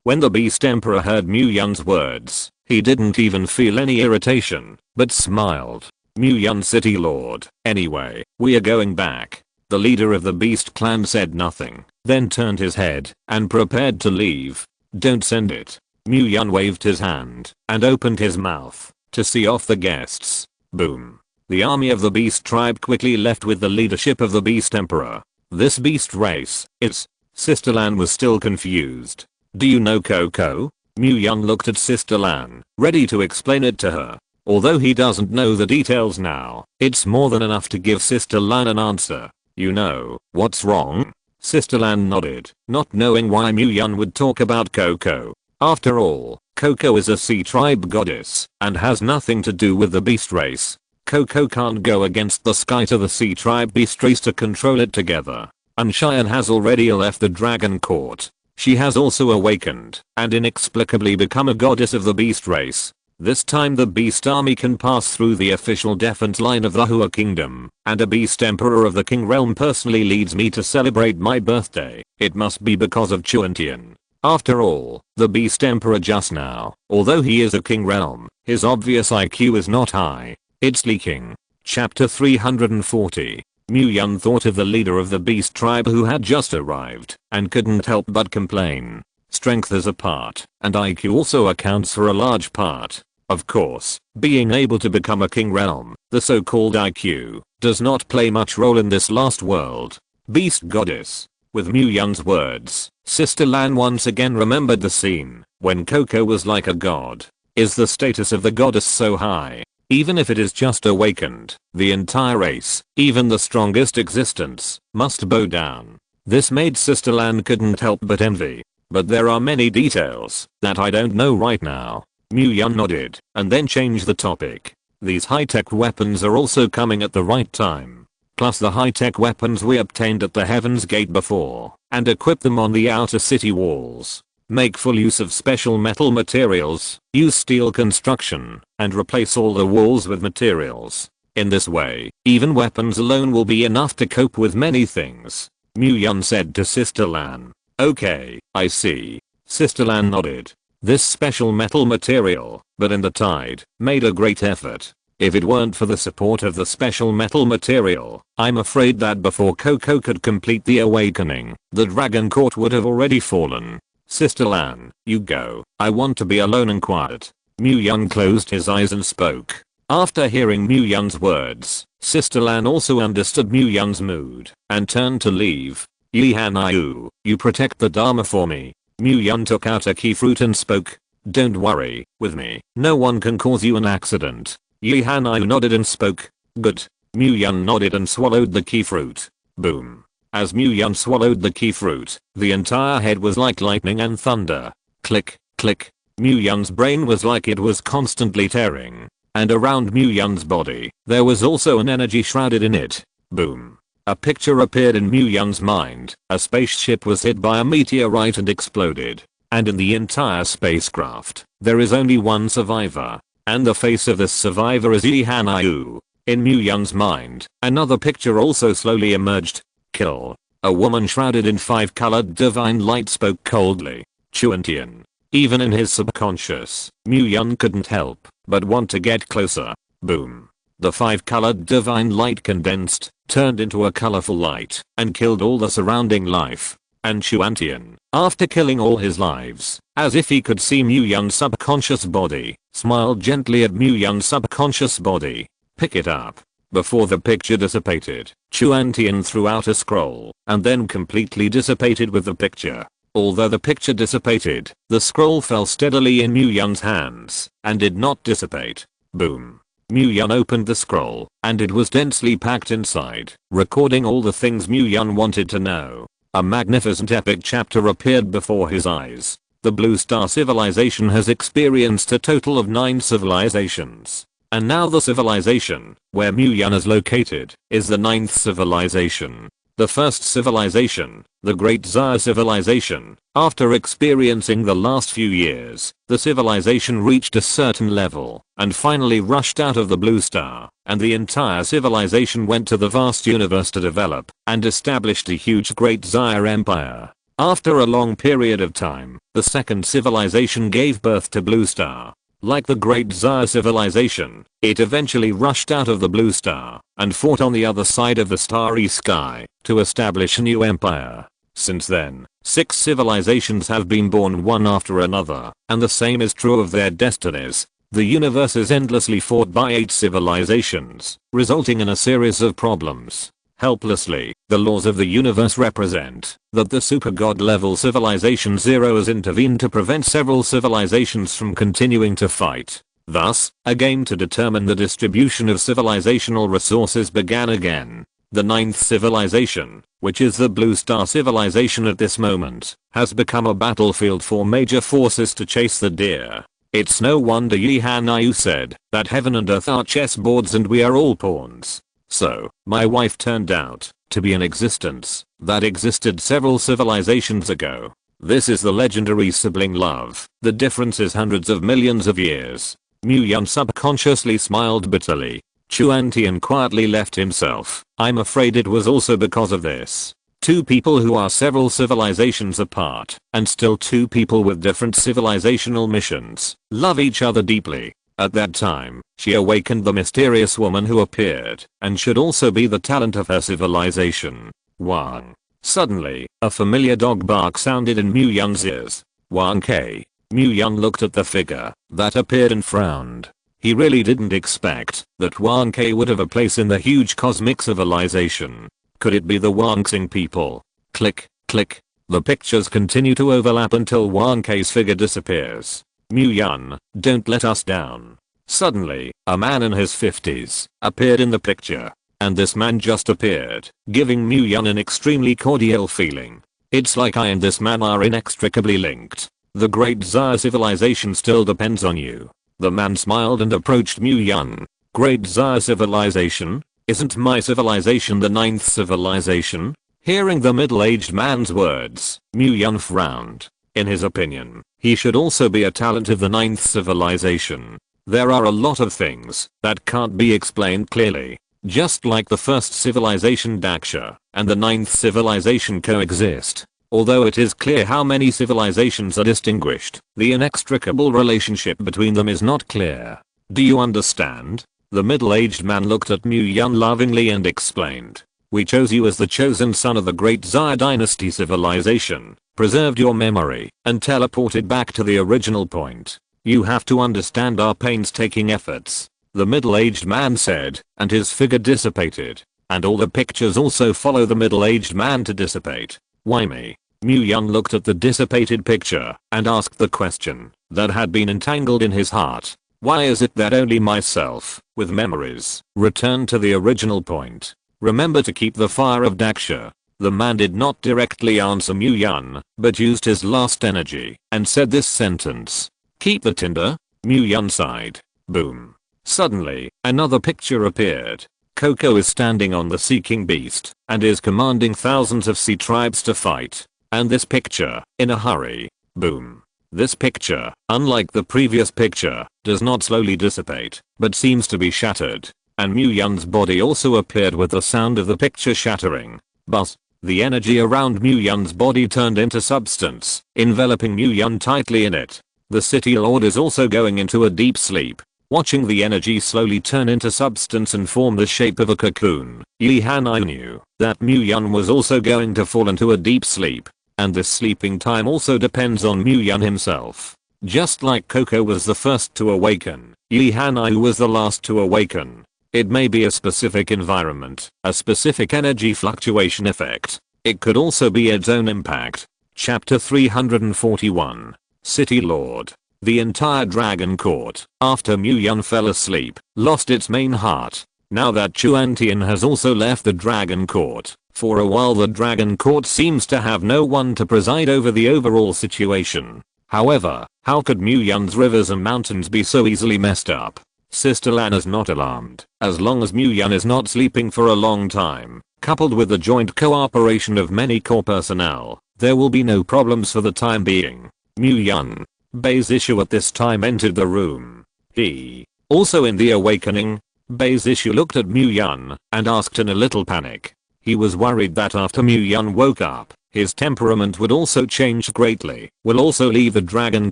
When the Beast Emperor heard Mu-Yun's words, he didn't even feel any irritation, but smiled. Mu-Yun City Lord, anyway, we are going back. The leader of the Beast clan said nothing, then turned his head and prepared to leave. Don't send it. Mu-Yun waved his hand and opened his mouth to see off the guests. Boom. The army of the Beast tribe quickly left with the leadership of the Beast Emperor. This beast race, it's... Sister Lan was still confused. Do you know Coco? Mu-Yun looked at Sister Lan, ready to explain it to her. Although he doesn't know the details now, it's more than enough to give Sister Lan an answer. You know, what's wrong? Sister Lan nodded, not knowing why Mu-Yun would talk about Coco. After all, Coco is a sea tribe goddess, and has nothing to do with the beast race. Coco can't go against the sky to the sea tribe beast race to control it together. And Cheyenne has already left the Dragon Court. She has also awakened, and inexplicably become a goddess of the beast race. This time the beast army can pass through the official defense line of the Hua Kingdom, and a Beast Emperor of the King Realm personally leads me to celebrate my birthday. It must be because of Chuantian. After all, the Beast Emperor just now, although he is a King Realm, his obvious IQ is not high. It's leaking. Chapter 340. Mu-Yun thought of the leader of the Beast tribe who had just arrived, and couldn't help but complain. Strength is a part, and IQ also accounts for a large part. Of course, being able to become a King Realm, the so-called IQ, does not play much role in this last world. Beast Goddess. With Mu-Yun's words, Sister Lan once again remembered the scene, when Coco was like a god. Is the status of the goddess so high? Even if it is just awakened, the entire race, even the strongest existence, must bow down. This made Sister Lan couldn't help but envy. But there are many details that I don't know right now. Mu-Yun nodded, and then changed the topic. These high-tech weapons are also coming at the right time. Plus the high-tech weapons we obtained at the Heaven's Gate before, and equip them on the outer city walls. Make full use of special metal materials, use steel construction, and replace all the walls with materials. In this way, even weapons alone will be enough to cope with many things. Mu-Yun said to Sister Lan. Okay, I see. Sister Lan nodded. This special metal material, but in the tide, made a great effort. If it weren't for the support of the special metal material, I'm afraid that before Coco could complete the awakening, the Dragon Court would have already fallen. Sister Lan, you go. I want to be alone and quiet. Mu-Yun closed his eyes and spoke. After hearing Mu-Yun's words, Sister Lan also understood Mu-Yun's mood, and turned to leave. Yihan-Ayu, you protect the Dharma for me. Mu-Yun took out a key fruit and spoke. Don't worry, with me, no one can cause you an accident. Yihan-Ayu nodded and spoke. Good. Mu-Yun nodded and swallowed the key fruit. Boom. As Mu-Yun swallowed the key fruit, the entire head was like lightning and thunder. Click, click. Mu-Yun's brain was like it was constantly tearing. And around Mu-Yun's body, there was also an energy shrouded in it. Boom. A picture appeared in Mu-Yun's mind. A spaceship was hit by a meteorite and exploded. and in the entire spacecraft, there is only one survivor. And the face of this survivor is Yi Han-yu. In Mu-Yun's mind, another picture also slowly emerged. Kill. A woman shrouded in 5-colored divine light spoke coldly. Chuan-tian. Even in his subconscious, Mu-Yun couldn't help but want to get closer. Boom. The 5-colored divine light condensed, turned into a colorful light, and killed all the surrounding life. And Chuan-tian, after killing all his lives, as if he could see Mu-Yun's subconscious body, smiled gently at Mu-Yun's subconscious body. Pick it up. Before the picture dissipated, Chuan-tian threw out a scroll, and then completely dissipated with the picture. Although the picture dissipated, the scroll fell steadily in Mu-Yun's hands, and did not dissipate. Boom. Mu-Yun opened the scroll, and it was densely packed inside, recording all the things Mu-Yun wanted to know. A magnificent epic chapter appeared before his eyes. The Blue Star civilization has experienced a total of 9 civilizations. And now the civilization, where Mu-Yun is located, is the 9th civilization. The first civilization, the Great Xia civilization, after experiencing the last few years, the civilization reached a certain level, and finally rushed out of the Blue Star, and the entire civilization went to the vast universe to develop, and established a huge Great Xia empire. After a long period of time, the second civilization gave birth to Blue Star. Like the Great Xia civilization, it eventually rushed out of the Blue Star and fought on the other side of the starry sky to establish a new empire. Since then, 6 civilizations have been born one after another, and the same is true of their destinies. The universe is endlessly fought by 8 civilizations, resulting in a series of problems. Helplessly, the laws of the universe represent that the super god level civilization 0 has intervened to prevent several civilizations from continuing to fight. Thus, a game to determine the distribution of civilizational resources began again. The 9th civilization, which is the Blue Star civilization at this moment, has become a battlefield for major forces to chase the deer. It's no wonder Yi Han-yu said that heaven and earth are chessboards and we are all pawns. So, my wife turned out to be an existence that existed several civilizations ago. This is the legendary sibling love. The difference is hundreds of millions of years. Mu-Yun subconsciously smiled bitterly. Chuan-tian quietly left himself. I'm afraid it was also because of this. 2 people who are several civilizations apart, and still 2 people with different civilizational missions, love each other deeply. At that time, she awakened the mysterious woman who appeared, and should also be the talent of her civilization. Wang. Suddenly, a familiar dog bark sounded in Mu-Yun's ears. Wang K. Mu-Yun looked at the figure that appeared and frowned. He really didn't expect that Wang K would have a place in the huge cosmic civilization. Could it be the Wangxing people? Click, click. The pictures continue to overlap until Wang K's figure disappears. Mu-Yun, don't let us down. Suddenly, a man in his 50s appeared in the picture. And this man just appeared, giving Mu-Yun an extremely cordial feeling. It's like I and this man are inextricably linked. The Great Xia civilization still depends on you. The man smiled and approached Mu-Yun. Great Xia civilization? Isn't my civilization the 9th civilization? Hearing the middle-aged man's words, Mu-Yun frowned. In his opinion, he should also be a talent of the 9th civilization. There are a lot of things that can't be explained clearly. Just like the first civilization Daksha and the 9th civilization coexist. Although it is clear how many civilizations are distinguished, the inextricable relationship between them is not clear. Do you understand? The middle-aged man looked at Mu-Yun lovingly and explained. We chose you as the chosen son of the Great Xia Dynasty civilization, preserved your memory, and teleported back to the original point. You have to understand our painstaking efforts. The middle-aged man said, and his figure dissipated. And all the pictures also follow the middle-aged man to dissipate. Why me? Mu-Yun looked at the dissipated picture and asked the question that had been entangled in his heart. Why is it that only myself, with memories, returned to the original point? Remember to keep the fire of Daksha. The man did not directly answer Mu-Yun, but used his last energy and said this sentence. Keep the tinder? Mu-Yun sighed. Boom. Suddenly, another picture appeared. Coco is standing on the Seeking Beast and is commanding thousands of sea tribes to fight. And this picture, in a hurry. Boom. This picture, unlike the previous picture, does not slowly dissipate, but seems to be shattered. And Mu Yun's body also appeared with the sound of the picture shattering. But the energy around Mu Yun's body turned into substance, enveloping Mu Yun tightly in it. The city lord is also going into a deep sleep, watching the energy slowly turn into substance and form the shape of a cocoon. Yi Hanai knew that Mu Yun was also going to fall into a deep sleep, and this sleeping time also depends on Mu Yun himself. Just like Coco was the first to awaken, Yi Hanai was the last to awaken. It may be a specific environment, a specific energy fluctuation effect. It could also be its own impact. Chapter 341. City Lord. The entire Dragon Court, after Mu Yun fell asleep, lost its main heart. Now that Chuantian has also left the Dragon Court, for a while the Dragon Court seems to have no one to preside over the overall situation. However, how could Mu Yun's rivers and mountains be so easily messed up? Sister Lan is not alarmed, as long as Mu Yun is not sleeping for a long time, coupled with the joint cooperation of many core personnel, there will be no problems for the time being. Mu Yun. Bei's issue at this time entered the room. He. Also in the awakening, Bei's issue looked at Mu Yun and asked in a little panic. He was worried that after Mu Yun woke up, his temperament would also change greatly, will also leave the Dragon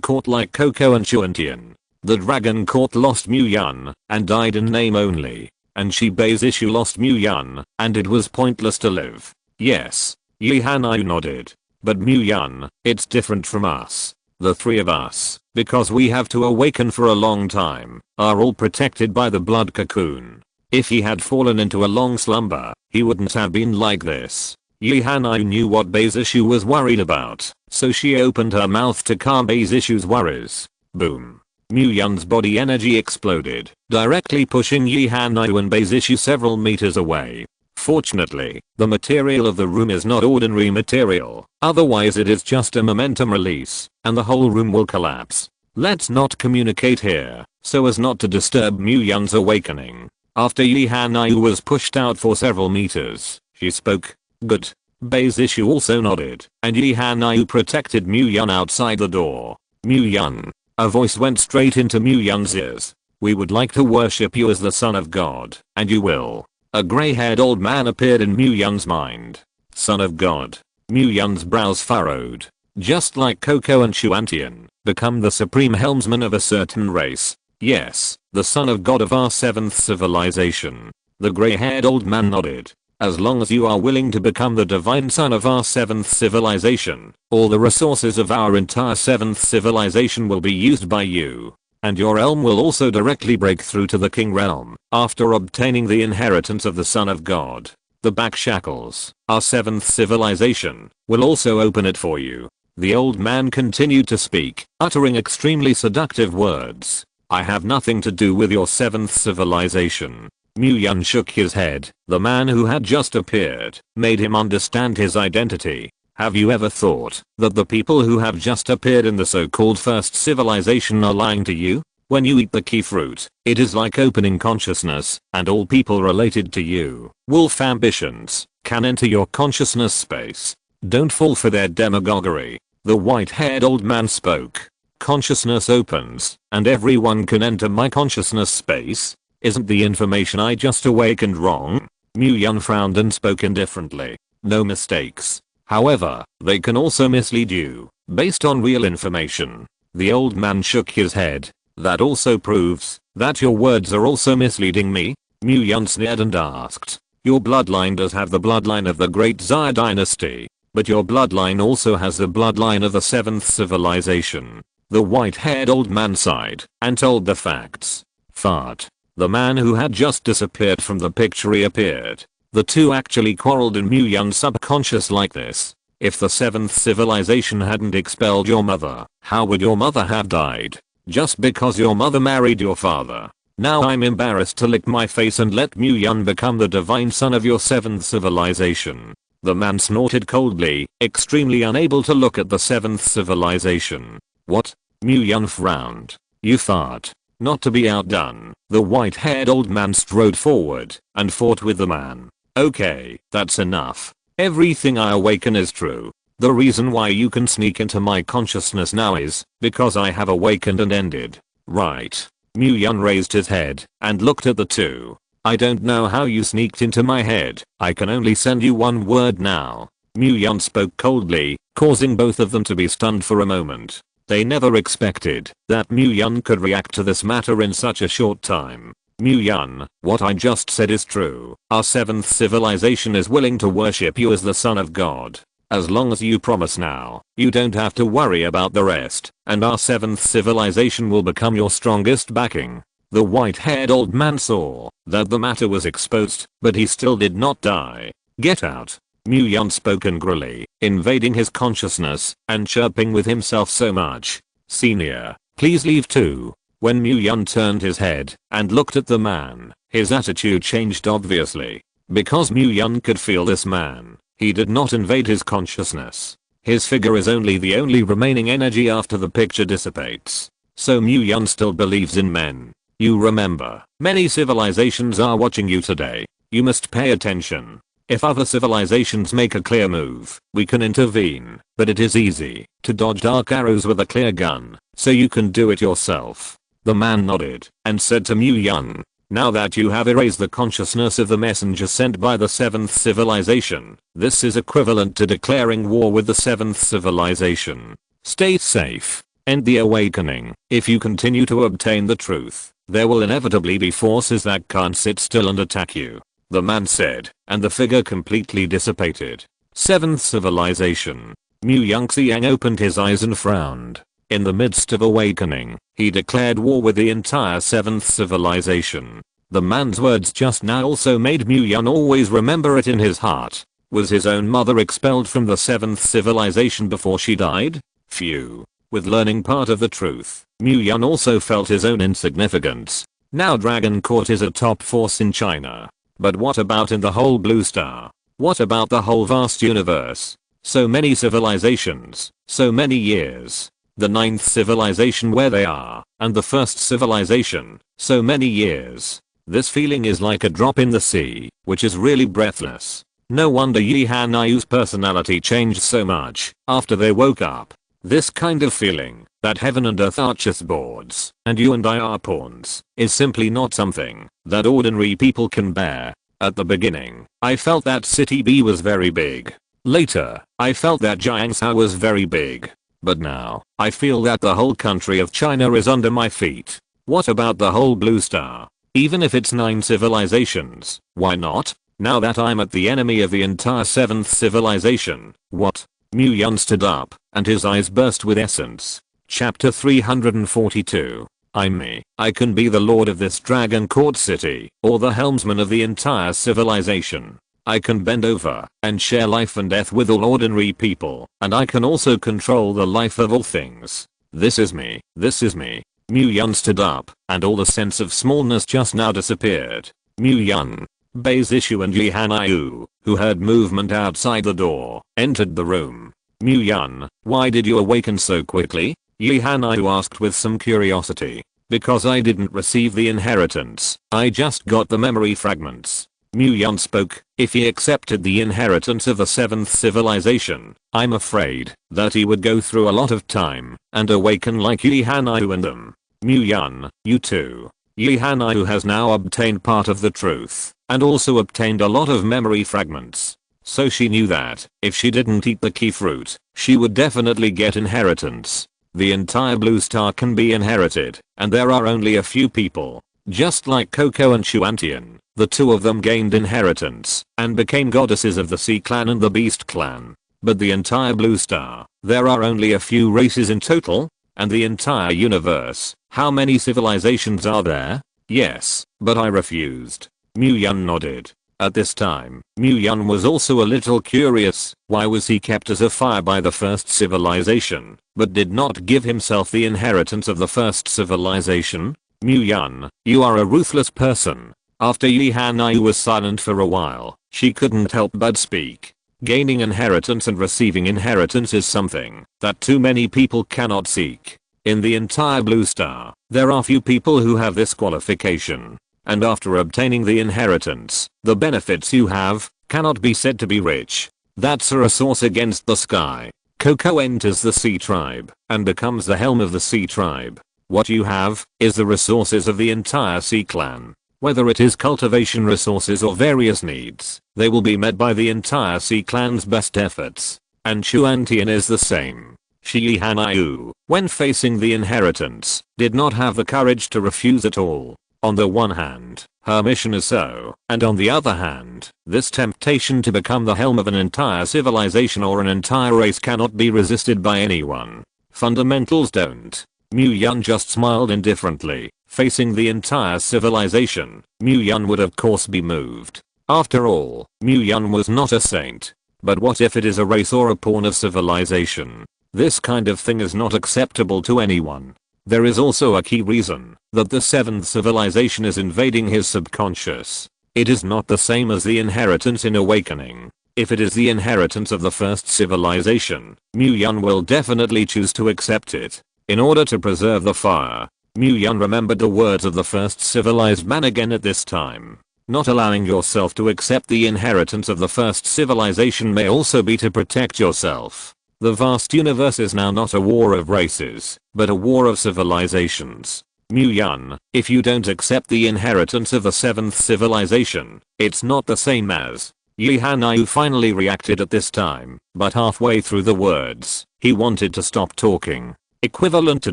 Court like Coco and Chuantian. The Dragon Court lost Mu Yun and died in name only, and Bei's issue lost Mu Yun, and it was pointless to live. Yes, Yi Hanai nodded. But Mu Yun, it's different from us. The three of us, because we have to awaken for a long time, are all protected by the blood cocoon. If he had fallen into a long slumber, he wouldn't have been like this. Yi Hanai knew what Bei's issue was worried about, so she opened her mouth to calm Bei's issue's worries. Boom. Mu Yun's body energy exploded, directly pushing Yi Hanai and Bei's issue several meters away. Fortunately, the material of the room is not ordinary material, otherwise it is just a momentum release, and the whole room will collapse. Let's not communicate here, so as not to disturb Mu Yun's awakening. After Yi Hanai was pushed out for several meters, she spoke. Good. Bei's issue also nodded, and Yi Hanai protected Mu Yun outside the door. Mu Yun. A voice went straight into Mu Yun's ears. We would like to worship you as the son of God, and you will. A gray-haired old man appeared in Mu Yun's mind. Son of God. Mu Yun's brows furrowed. Just like Coco and Chuantian, become the supreme helmsman of a certain race. Yes, the son of God of our 7th civilization. The gray-haired old man nodded. As long as you are willing to become the divine son of our 7th civilization, all the resources of our entire 7th civilization will be used by you. And your realm will also directly break through to the king realm, after obtaining the inheritance of the son of God. The back shackles, our 7th civilization, will also open it for you. The old man continued to speak, uttering extremely seductive words. I have nothing to do with your 7th civilization. Mu Yun shook his head. The man who had just appeared made him understand his identity. Have you ever thought that the people who have just appeared in the so-called first civilization are lying to you? When you eat the key fruit, it is like opening consciousness, and all people related to you, wolf ambitions, can enter your consciousness space. Don't fall for their demagoguery. The white-haired old man spoke. Consciousness opens, and everyone can enter my consciousness space. Isn't the information I just awakened wrong? Mu Yun frowned and spoke indifferently. No mistakes. However, they can also mislead you, based on real information. The old man shook his head. That also proves that your words are also misleading me? Mu Yun sneered and asked. Your bloodline does have the bloodline of the Great Xia dynasty, but your bloodline also has the bloodline of the 7th civilization. The white-haired old man sighed and told the facts. Fart. The man who had just disappeared from the picture reappeared. The two actually quarreled in Mu Yun's subconscious like this. If the 7th civilization hadn't expelled your mother, how would your mother have died? Just because your mother married your father. Now I'm embarrassed to lick my face and let Mu Yun become the divine son of your 7th civilization. The man snorted coldly, extremely unable to look at the 7th civilization. What? Mu Yun frowned. You fart. Not to be outdone, the white-haired old man strode forward and fought with the man. Okay, that's enough. Everything I awaken is true. The reason why you can sneak into my consciousness now is because I have awakened and ended. Right. Mu Yun raised his head and looked at the two. I don't know how you sneaked into my head. I can only send you one word now. Mu Yun spoke coldly, causing both of them to be stunned for a moment. They never expected that Mu Yun could react to this matter in such a short time. Mu Yun, what I just said is true. Our 7th civilization is willing to worship you as the son of God. As long as you promise now, you don't have to worry about the rest, and our 7th civilization will become your strongest backing. The white-haired old man saw that the matter was exposed, but he still did not die. Get out. Mu Yun spoke angrily, invading his consciousness and chirping with himself so much. Senior, please leave too. When Mu Yun turned his head and looked at the man, his attitude changed obviously. Because Mu Yun could feel this man, he did not invade his consciousness. His figure is only the only remaining energy after the picture dissipates. So Mu Yun still believes in men. You remember, many civilizations are watching you today. You must pay attention. If other civilizations make a clear move, we can intervene, but it is easy to dodge dark arrows with a clear gun, so you can do it yourself. The man nodded and said to Mu Yun, now that you have erased the consciousness of the messenger sent by the 7th civilization, this is equivalent to declaring war with the 7th civilization. Stay safe. End the awakening. If you continue to obtain the truth, there will inevitably be forces that can't sit still and attack you. The man said, and the figure completely dissipated. 7th civilization. Mu Yunxiang opened his eyes and frowned. In the midst of awakening, he declared war with the entire 7th civilization. The man's words just now also made Mu Yun always remember it in his heart. Was his own mother expelled from the 7th civilization before she died? Phew. With learning part of the truth, Mu Yun also felt his own insignificance. Now Dragon Court is a top force in China. But what about in the whole Blue Star? What about the whole vast universe? So many civilizations, so many years. The 9th civilization where they are, and the 1st civilization, so many years. This feeling is like a drop in the sea, which is really breathless. No wonder Yi Hanayu's personality changed so much after they woke up. This kind of feeling, that heaven and earth are chessboards, and you and I are pawns, is simply not something that ordinary people can bear. At the beginning, I felt that City B was very big. Later, I felt that Jiangsu was very big. But now, I feel that the whole country of China is under my feet. What about the whole Blue Star? Even if it's 9 civilizations, why not? Now that I'm at the enemy of the entire 7th civilization, what? Mu Yun stood up, and his eyes burst with essence. Chapter 342. I'm me. I can be the lord of this Dragon Court city, or the helmsman of the entire civilization. I can bend over and share life and death with all ordinary people, and I can also control the life of all things. This is me. This is me. Mu Yun stood up, and all the sense of smallness just now disappeared. Mu Yun, Bei Zishu and Yi Hanayu, who heard movement outside the door, entered the room. Mu Yun, why did you awaken so quickly? Yi Hanayu asked with some curiosity. Because I didn't receive the inheritance, I just got the memory fragments. Mu Yun spoke. If he accepted the inheritance of the 7th civilization, I'm afraid that he would go through a lot of time and awaken like Yi Hanayu and them. Mu Yun, you too. Yi Hanayu has now obtained part of the truth and also obtained a lot of memory fragments. So she knew that if she didn't eat the key fruit, she would definitely get inheritance. The entire Blue Star can be inherited, and there are only a few people. Just like Coco and Xuantian, the two of them gained inheritance and became goddesses of the Sea Clan and the Beast Clan. But the entire Blue Star, there are only a few races in total, and the entire universe, how many civilizations are there? Yes, but I refused. Mu Yun nodded. At this time, Mu Yun was also a little curious. Why was he kept as a fire by the 1st civilization, but did not give himself the inheritance of the 1st civilization? Mu Yun, you are a ruthless person. After Yi Hanayu was silent for a while, she couldn't help but speak. Gaining inheritance and receiving inheritance is something that too many people cannot seek. In the entire Blue Star, there are few people who have this qualification. And after obtaining the inheritance, the benefits you have cannot be said to be rich. That's a resource against the sky. Coco enters the sea tribe and becomes the helm of the sea tribe. What you have is the resources of the entire sea clan. Whether it is cultivation resources or various needs, they will be met by the entire sea clan's best efforts. And Chuantian is the same. Shi Hanayu, when facing the inheritance, did not have the courage to refuse at all. On the one hand, her mission is so, and on the other hand, this temptation to become the helm of an entire civilization or an entire race cannot be resisted by anyone. Fundamentals don't. Mu Yun just smiled indifferently. Facing the entire civilization, Mu Yun would of course be moved. After all, Mu Yun was not a saint. But what if it is a race or a pawn of civilization? This kind of thing is not acceptable to anyone. There is also a key reason that the 7th civilization is invading his subconscious. It is not the same as the inheritance in Awakening. If it is the inheritance of the 1st civilization, Mu Yun will definitely choose to accept it. In order to preserve the fire, Mu Yun remembered the words of the 1st civilized man again at this time. Not allowing yourself to accept the inheritance of the 1st civilization may also be to protect yourself. The vast universe is now not a war of races, but a war of civilizations. Mu Yun, if you don't accept the inheritance of the 7th civilization, it's not the same as. Yi Hanayu finally reacted at this time, but halfway through the words, he wanted to stop talking. Equivalent to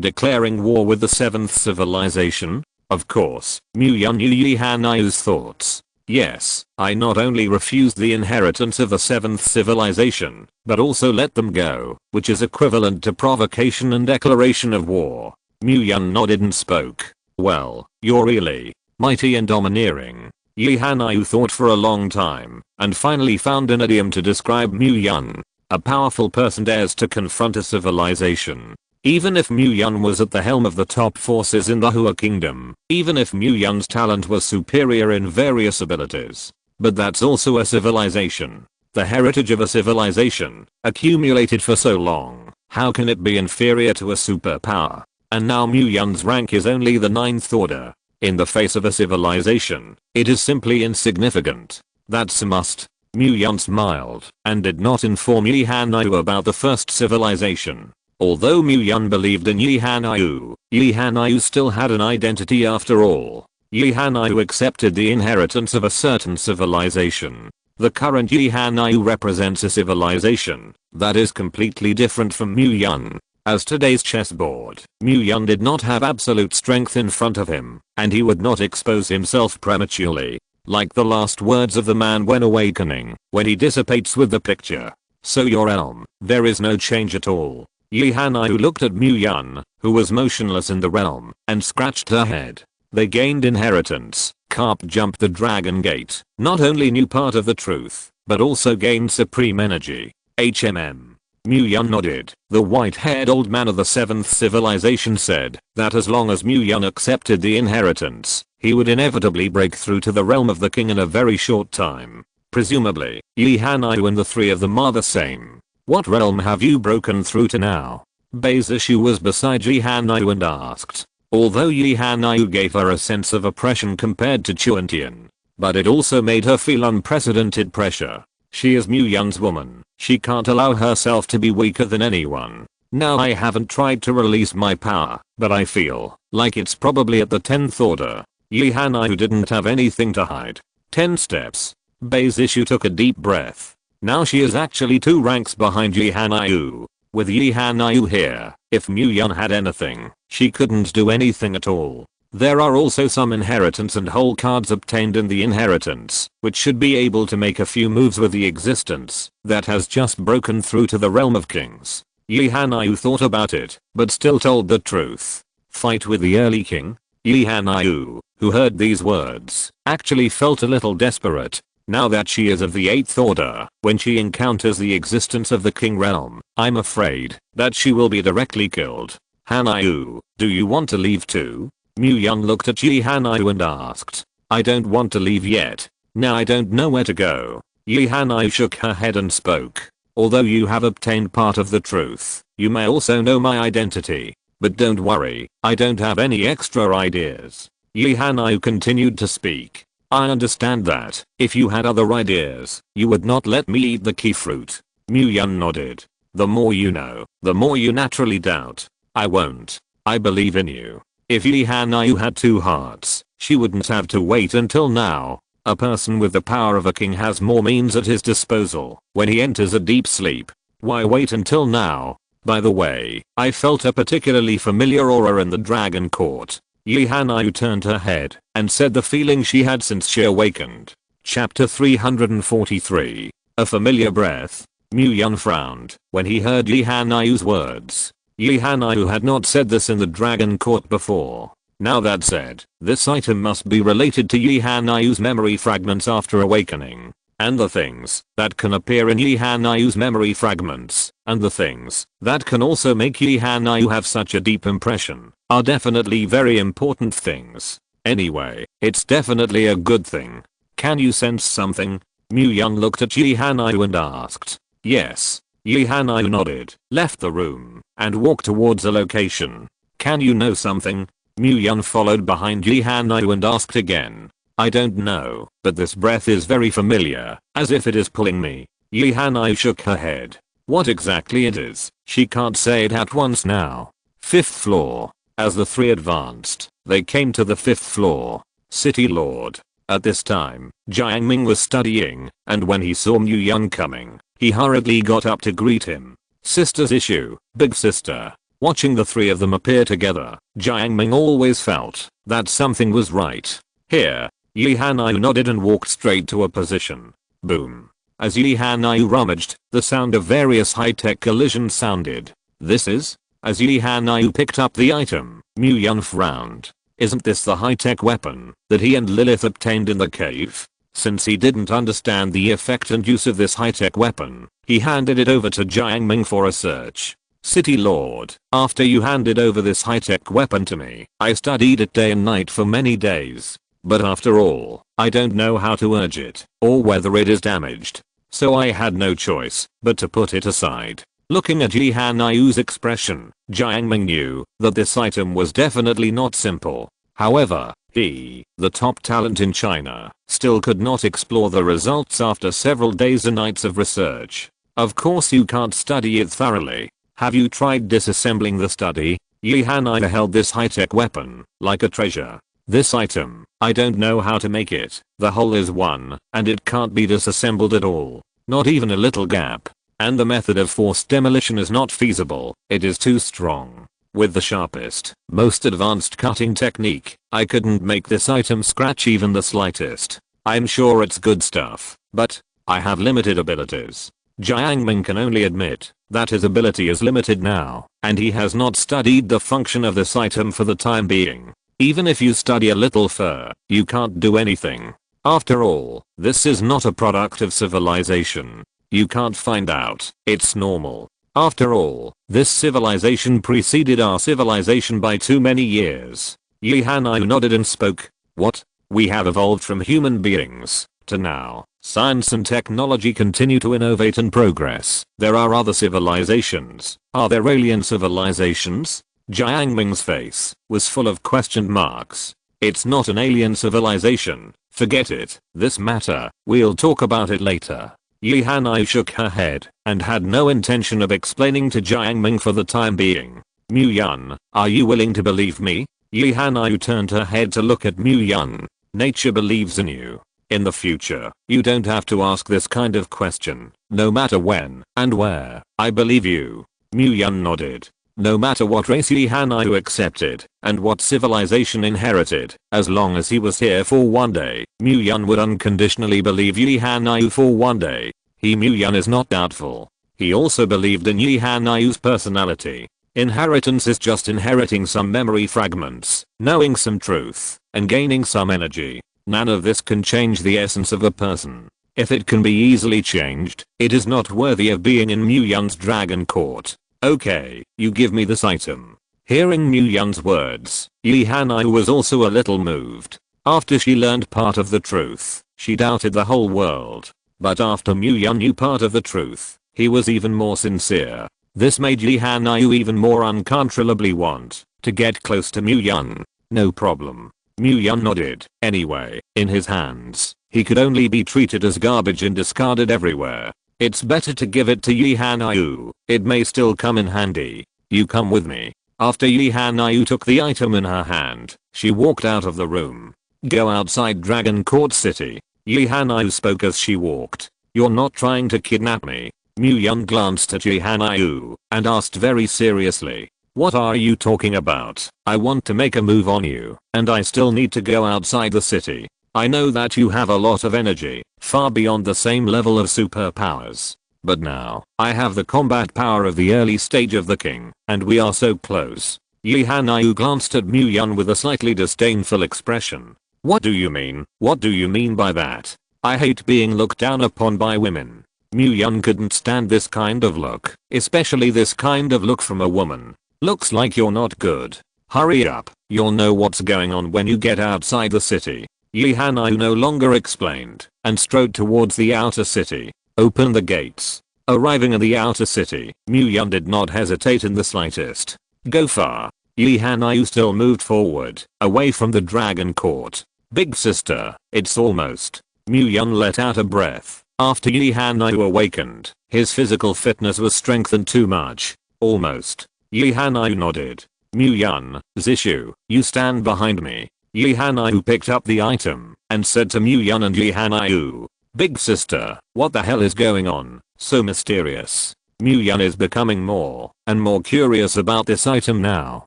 declaring war with the 7th civilization? Of course, Mu Yun knew Yi Hanayu's thoughts. Yes, I not only refused the inheritance of the 7th civilization, but also let them go, which is equivalent to provocation and declaration of war. Mu Yun nodded and spoke. Well, you're really mighty and domineering. Yi Hanayu thought for a long time, and finally found an idiom to describe Mu Yun. A powerful person dares to confront a civilization. Even if Mu Yun was at the helm of the top forces in the Hua Kingdom, even if Mu Yun's talent was superior in various abilities. But that's also a civilization. The heritage of a civilization, accumulated for so long, how can it be inferior to a superpower? And now Mu Yun's rank is only the 9th order. In the face of a civilization, it is simply insignificant. That's a must. Mu Yun smiled, and did not inform Yi Hanayu about the 1st civilization. Although Mu Yun believed in Yi Hanayu still had an identity after all. Yi Hanayu accepted the inheritance of a certain civilization. The current Yi Hanayu represents a civilization that is completely different from Mu Yun. As today's chessboard, Mu Yun did not have absolute strength in front of him, and he would not expose himself prematurely. Like the last words of the man when awakening, when he dissipates with the picture. So your realm, there is no change at all. Yi Hanayu looked at Mu Yun, who was motionless in the realm, and scratched her head. They gained inheritance. Carp jumped the dragon gate. Not only knew part of the truth, but also gained supreme energy. Mu Yun nodded. The white-haired old man of the 7th civilization said that as long as Mu Yun accepted the inheritance, he would inevitably break through to the realm of the king in a very short time. Presumably, Yi Hanayu and the 3 of them are the same. What realm have you broken through to now? Beizishu was beside Yi Hanayu and asked. Although Yi Hanayu gave her a sense of oppression compared to Chuantian, but it also made her feel unprecedented pressure. She is Mu Yun's woman. She can't allow herself to be weaker than anyone. Now I haven't tried to release my power, but I feel like it's probably at the 10th order. Yi Hanayu didn't have anything to hide. 10 steps. Beizishu took a deep breath. Now she is actually 2 ranks behind Yi Hanayu. With Yi Hanayu here, if Mu Yun had anything, she couldn't do anything at all. There are also some inheritance and whole cards obtained in the inheritance, which should be able to make a few moves with the existence that has just broken through to the realm of kings. Yi Hanayu thought about it, but still told the truth. Fight with the early king? Yi Hanayu, who heard these words, actually felt a little desperate. Now that she is of the 8th order, when she encounters the existence of the king realm, I'm afraid that she will be directly killed. Hanayu, do you want to leave too? Mu Yun looked at Yi Hanayu and asked. I don't want to leave yet. Now I don't know where to go. Yi Hanayu shook her head and spoke. Although you have obtained part of the truth, you may also know my identity. But don't worry, I don't have any extra ideas. Yi Hanayu continued to speak. I understand that. If you had other ideas, you would not let me eat the key fruit. Mu-Yun nodded. The more you know, the more you naturally doubt. I won't. I believe in you. If Yi Hanayu had 2 hearts, she wouldn't have to wait until now. A person with the power of a king has more means at his disposal when he enters a deep sleep. Why wait until now? By the way, I felt a particularly familiar aura in the dragon court. Yi Hanayu turned her head and said the feeling she had since she awakened. Chapter 343. A familiar breath. Mu-Yun frowned when he heard Yi Hanayu's words. Yi Hanayu had not said this in the dragon court before. Now that said, this item must be related to Yi Hanayu's memory fragments after awakening. And the things that can appear in Yi Hanayu's memory fragments, and the things that can also make Yi Hanayu have such a deep impression, are definitely very important things. Anyway, it's definitely a good thing. Can you sense something? Mu-Yun looked at Yi Hanayu and asked. Yes. Yi Hanayu nodded, left the room, and walked towards a location. Can you know something? Mu-Yun followed behind Yi Hanayu and asked again. I don't know, but this breath is very familiar, as if it is pulling me. Yi Hanayu shook her head. What exactly it is, she can't say it at once now. 5th floor. As the 3 advanced, they came to the 5th floor. City Lord. At this time, Jiang Ming was studying, and when he saw Mu-Yun coming, he hurriedly got up to greet him. Sister's issue, big sister. Watching the 3 of them appear together, Jiang Ming always felt that something was right. Here. Yi Hanayu nodded and walked straight to a position. Boom. As Yi Hanayu rummaged, the sound of various high-tech collisions sounded. This is? As Yi Hanayu picked up the item, Mu-Yun frowned. Isn't this the high-tech weapon that he and Lilith obtained in the cave? Since he didn't understand the effect and use of this high-tech weapon, he handed it over to Jiang Ming for a search. City Lord, after you handed over this high-tech weapon to me, I studied it day and night for many days. But after all, I don't know how to urge it, or whether it is damaged. So I had no choice but to put it aside. Looking at Yi Hanayu's expression, Jiang Ming knew that this item was definitely not simple. However, he, the top talent in China, still could not explore the results after several days and nights of research. Of course you can't study it thoroughly. Have you tried disassembling the study? Yi Hanayu held this high-tech weapon like a treasure. This item, I don't know how to make it. The hole is one, and it can't be disassembled at all. Not even a little gap. And the method of forced demolition is not feasible. It is too strong. With the sharpest, most advanced cutting technique, I couldn't make this item scratch even the slightest. I'm sure it's good stuff, but I have limited abilities. Jiang Ming can only admit that his ability is limited now, and he has not studied the function of this item for the time being. Even if you study a little fur, you can't do anything. After all, this is not a product of civilization. You can't find out. It's normal. After all, this civilization preceded our civilization by too many years. Yi Hanayu nodded and spoke. What? We have evolved from human beings to now. Science and technology continue to innovate and progress. There are other civilizations. Are there alien civilizations? Jiang Ming's face was full of question marks. It's not an alien civilization. Forget it. This matter, we'll talk about it later. Yi Hanayu shook her head and had no intention of explaining to Jiang Ming for the time being. Mu-Yun, are you willing to believe me? Yi Hanayu turned her head to look at Mu-Yun. Nature believes in you. In the future, you don't have to ask this kind of question. No matter when and where, I believe you. Mu-Yun nodded. No matter what race Yi Hanayu accepted and what civilization inherited, as long as he was here for one day, Mu-Yun would unconditionally believe Yi Hanayu for one day. Mu-Yun is not doubtful. He also believed in Yi Hanayu's personality. Inheritance is just inheriting some memory fragments, knowing some truth, and gaining some energy. None of this can change the essence of a person. If it can be easily changed, it is not worthy of being in Mu-Yun's dragon court. Okay, you give me this item. Hearing Mu-Yun's words, Yi Hanayu was also a little moved. After she learned part of the truth, she doubted the whole world. But after Mu-Yun knew part of the truth, he was even more sincere. This made Yi Hanayu even more uncontrollably want to get close to Mu-Yun. No problem. Mu Yun nodded. Anyway, in his hands, he could only be treated as garbage and discarded everywhere. It's better to give it to Yi Hanayu. It may still come in handy. You come with me. After Yi Hanayu took the item in her hand, she walked out of the room. Go outside Dragon Court City. Yi Hanayu spoke as she walked. You're not trying to kidnap me. Mu Yun glanced at Yi Hanayu and asked very seriously. What are you talking about? I want to make a move on you, and I still need to go outside the city. I know that you have a lot of energy, far beyond the same level of superpowers. But now, I have the combat power of the early stage of the king, and we are so close. Yi Hanayu glanced at Mu Yun with a slightly disdainful expression. What do you mean? What do you mean by that? I hate being looked down upon by women. Mu Yun couldn't stand this kind of look, especially this kind of look from a woman. Looks like you're not good. Hurry up, you'll know what's going on when you get outside the city. Yi Hanayu no longer explained, and strode towards the outer city. Open the gates. Arriving in the outer city, Mu Yun did not hesitate in the slightest. Go far. Yi Hanayu still moved forward, away from the Dragon Court. Big sister, it's almost. Mu Yun let out a breath. After Yi Hanayu awakened, his physical fitness was strengthened too much. Almost. Yi Hanayu nodded. Mu Yun, Zishu, you stand behind me. Yi Hanayu picked up the item and said to Mu Yun and Yi Hanayu, Big sister, what the hell is going on? So mysterious. Mu Yun is becoming more and more curious about this item now.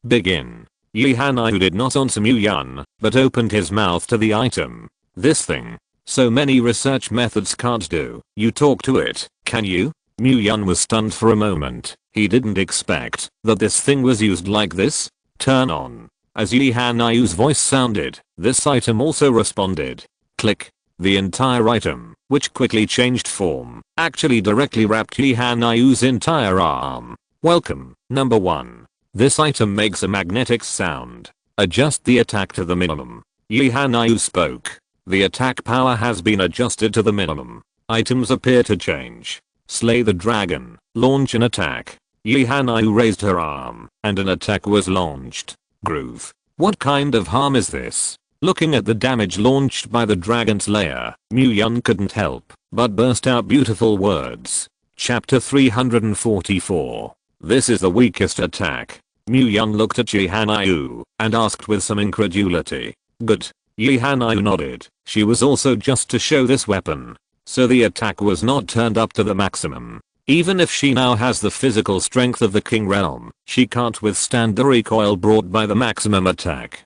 Begin. Yi Hanayu did not answer Mu Yun, but opened his mouth to the item. This thing. So many research methods can't do. You talk to it, can you? Mu Yun was stunned for a moment. He didn't expect that this thing was used like this. Turn on. As Yi Hanayu's voice sounded, this item also responded. Click. The entire item, which quickly changed form, actually directly wrapped Yi Hanayu's entire arm. Welcome, number 1. This item makes a magnetic sound. Adjust the attack to the minimum. Yi Hanayu spoke. The attack power has been adjusted to the minimum. Items appear to change. Slay the dragon. Launch an attack. Yi Hanayu raised her arm, and an attack was launched. Groove. What kind of harm is this? Looking at the damage launched by the Dragon Slayer, Mu Yun couldn't help but burst out beautiful words. Chapter 344. This is the weakest attack. Mu Yun looked at Yi Hanayu and asked with some incredulity. Good. Yi Hanayu nodded. She was also just to show this weapon. So the attack was not turned up to the maximum. Even if she now has the physical strength of the King Realm, she can't withstand the recoil brought by the maximum attack.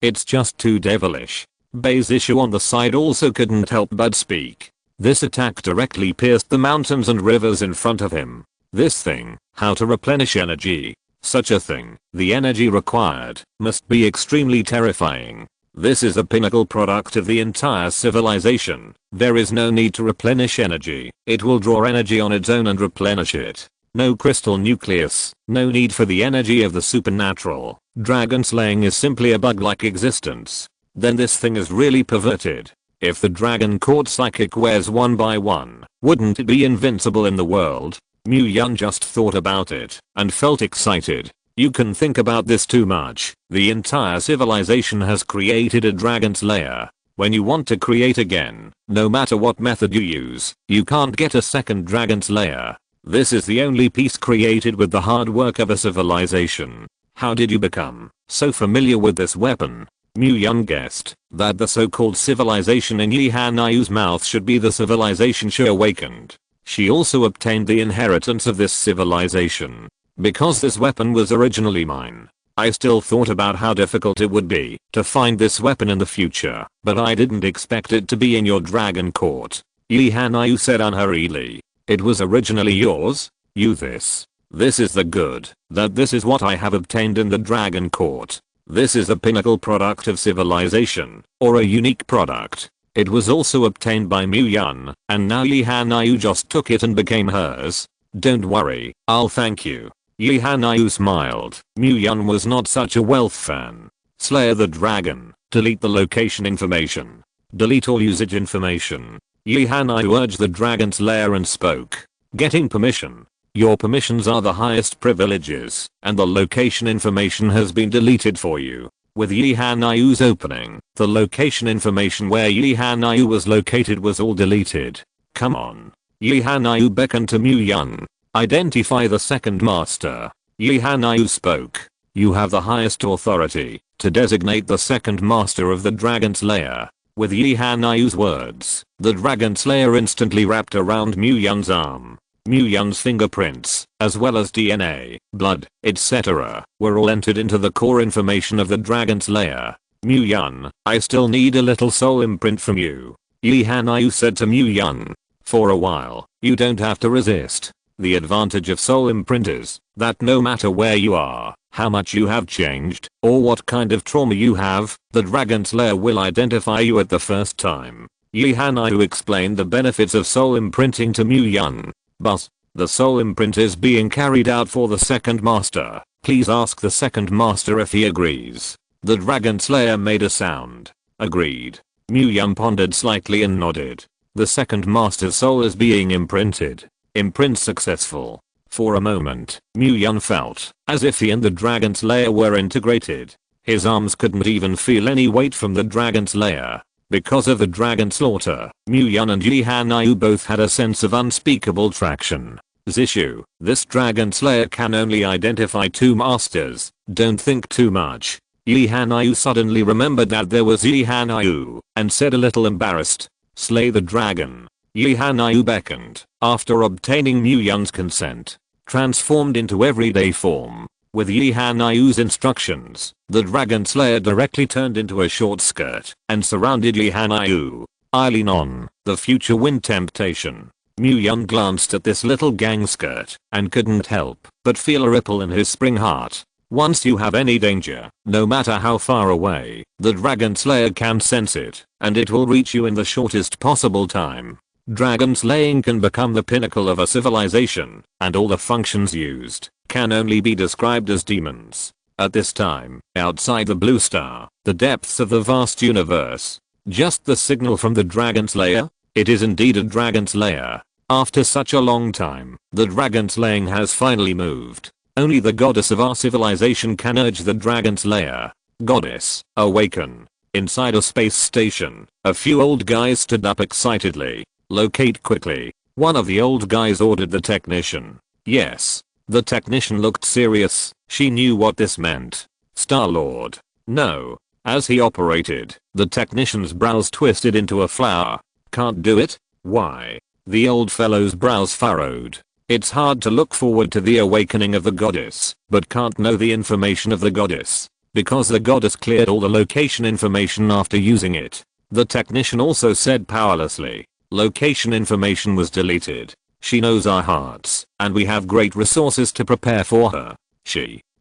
It's just too devilish. Bei's issue on the side also couldn't help but speak. This attack directly pierced the mountains and rivers in front of him. This thing, how to replenish energy. Such a thing, the energy required, must be extremely terrifying. This is the pinnacle product of the entire civilization. There is no need to replenish energy. It will draw energy on its own and replenish it. No crystal nucleus. No need for the energy of the supernatural. Dragon slaying is simply a bug-like existence. Then this thing is really perverted. If the Dragon Court psychic wears one by one, wouldn't it be invincible in the world? Mu Yun just thought about it and felt excited. You can think about this too much. The entire civilization has created a Dragon Slayer. When you want to create again, no matter what method you use, you can't get a second Dragon Slayer. This is the only piece created with the hard work of a civilization. How did you become so familiar with this weapon? Mu Yun guessed that the so-called civilization in Yi Hanayu's mouth should be the civilization she awakened. She also obtained the inheritance of this civilization. Because this weapon was originally mine. I still thought about how difficult it would be to find this weapon in the future, but I didn't expect it to be in your Dragon Court. Yi Hanayu said unhurriedly. It was originally yours? This is the good, that this is what I have obtained in the Dragon Court. This is the pinnacle product of civilization, or a unique product. It was also obtained by Mu Yun, and now Yi Hanayu just took it and became hers. Don't worry, I'll thank you. Yi Hanayu smiled. Mu Yun was not such a wealth fan. Slayer the dragon. Delete the location information. Delete all usage information. Yi Hanayu urged the Dragon Slayer and spoke. Getting permission. Your permissions are the highest privileges, and the location information has been deleted for you. With Yi Hanayu's opening, the location information where Yi Hanayu was located was all deleted. Come on. Yi Hanayu beckoned to Mu Yun. Identify the second master. Yi Hanayu spoke. You have the highest authority to designate the second master of the Dragon Slayer. With Yi Hanayu's words, the Dragon Slayer instantly wrapped around Mu Yun's arm. Mu Yun's fingerprints, as well as DNA, blood, etc., were all entered into the core information of the Dragon Slayer. Mu Yun, I still need a little soul imprint from you. Yi Hanayu said to Mu Yun. For a while, you don't have to resist. The advantage of soul imprint is that no matter where you are, how much you have changed, or what kind of trauma you have, the Dragon Slayer will identify you at the first time. Yi Hanayu explained the benefits of soul imprinting to Mu Yun. But the soul imprint is being carried out for the second master. Please ask the second master if he agrees. The Dragon Slayer made a sound. Agreed. Mu Yun pondered slightly and nodded. The second master's soul is being imprinted. Imprint successful. For a moment, Mu Yun felt as if he and the Dragon Slayer were integrated. His arms couldn't even feel any weight from the Dragon Slayer. Because of the dragon slaughter, Mu Yun and Yi Hanayu both had a sense of unspeakable traction. Zishu, this Dragon Slayer can only identify two masters, don't think too much. Yi Hanayu suddenly remembered that there was Yi Hanayu, and said a little embarrassed, slay the dragon. Yi Hanayu beckoned, after obtaining Mu Yun's consent, transformed into everyday form. With Yi Hanayu's instructions, the Dragon Slayer directly turned into a short skirt and surrounded Yi Hanayu. I lean on the future wind temptation. Mu Yun glanced at this little gang skirt and couldn't help but feel a ripple in his spring heart. Once you have any danger, no matter how far away, the Dragon Slayer can sense it, and it will reach you in the shortest possible time. Dragon slaying can become the pinnacle of a civilization, and all the functions used can only be described as demons. At this time, outside the blue star, the depths of the vast universe, just the signal from the Dragon Slayer? It is indeed a Dragon Slayer. After such a long time, the dragon slaying has finally moved. Only the goddess of our civilization can urge the Dragon Slayer. Goddess, awaken. Inside a space station, a few old guys stood up excitedly. Locate quickly. One of the old guys ordered the technician. Yes. The technician looked serious. She knew what this meant. Star-Lord. No. As he operated, the technician's brows twisted into a flower. Can't do it? Why? The old fellow's brows furrowed. It's hard to look forward to the awakening of the goddess, but can't know the information of the goddess. Because the goddess cleared all the location information after using it. The technician also said powerlessly. Location information was deleted. She knows our hearts, and we have great resources to prepare for her.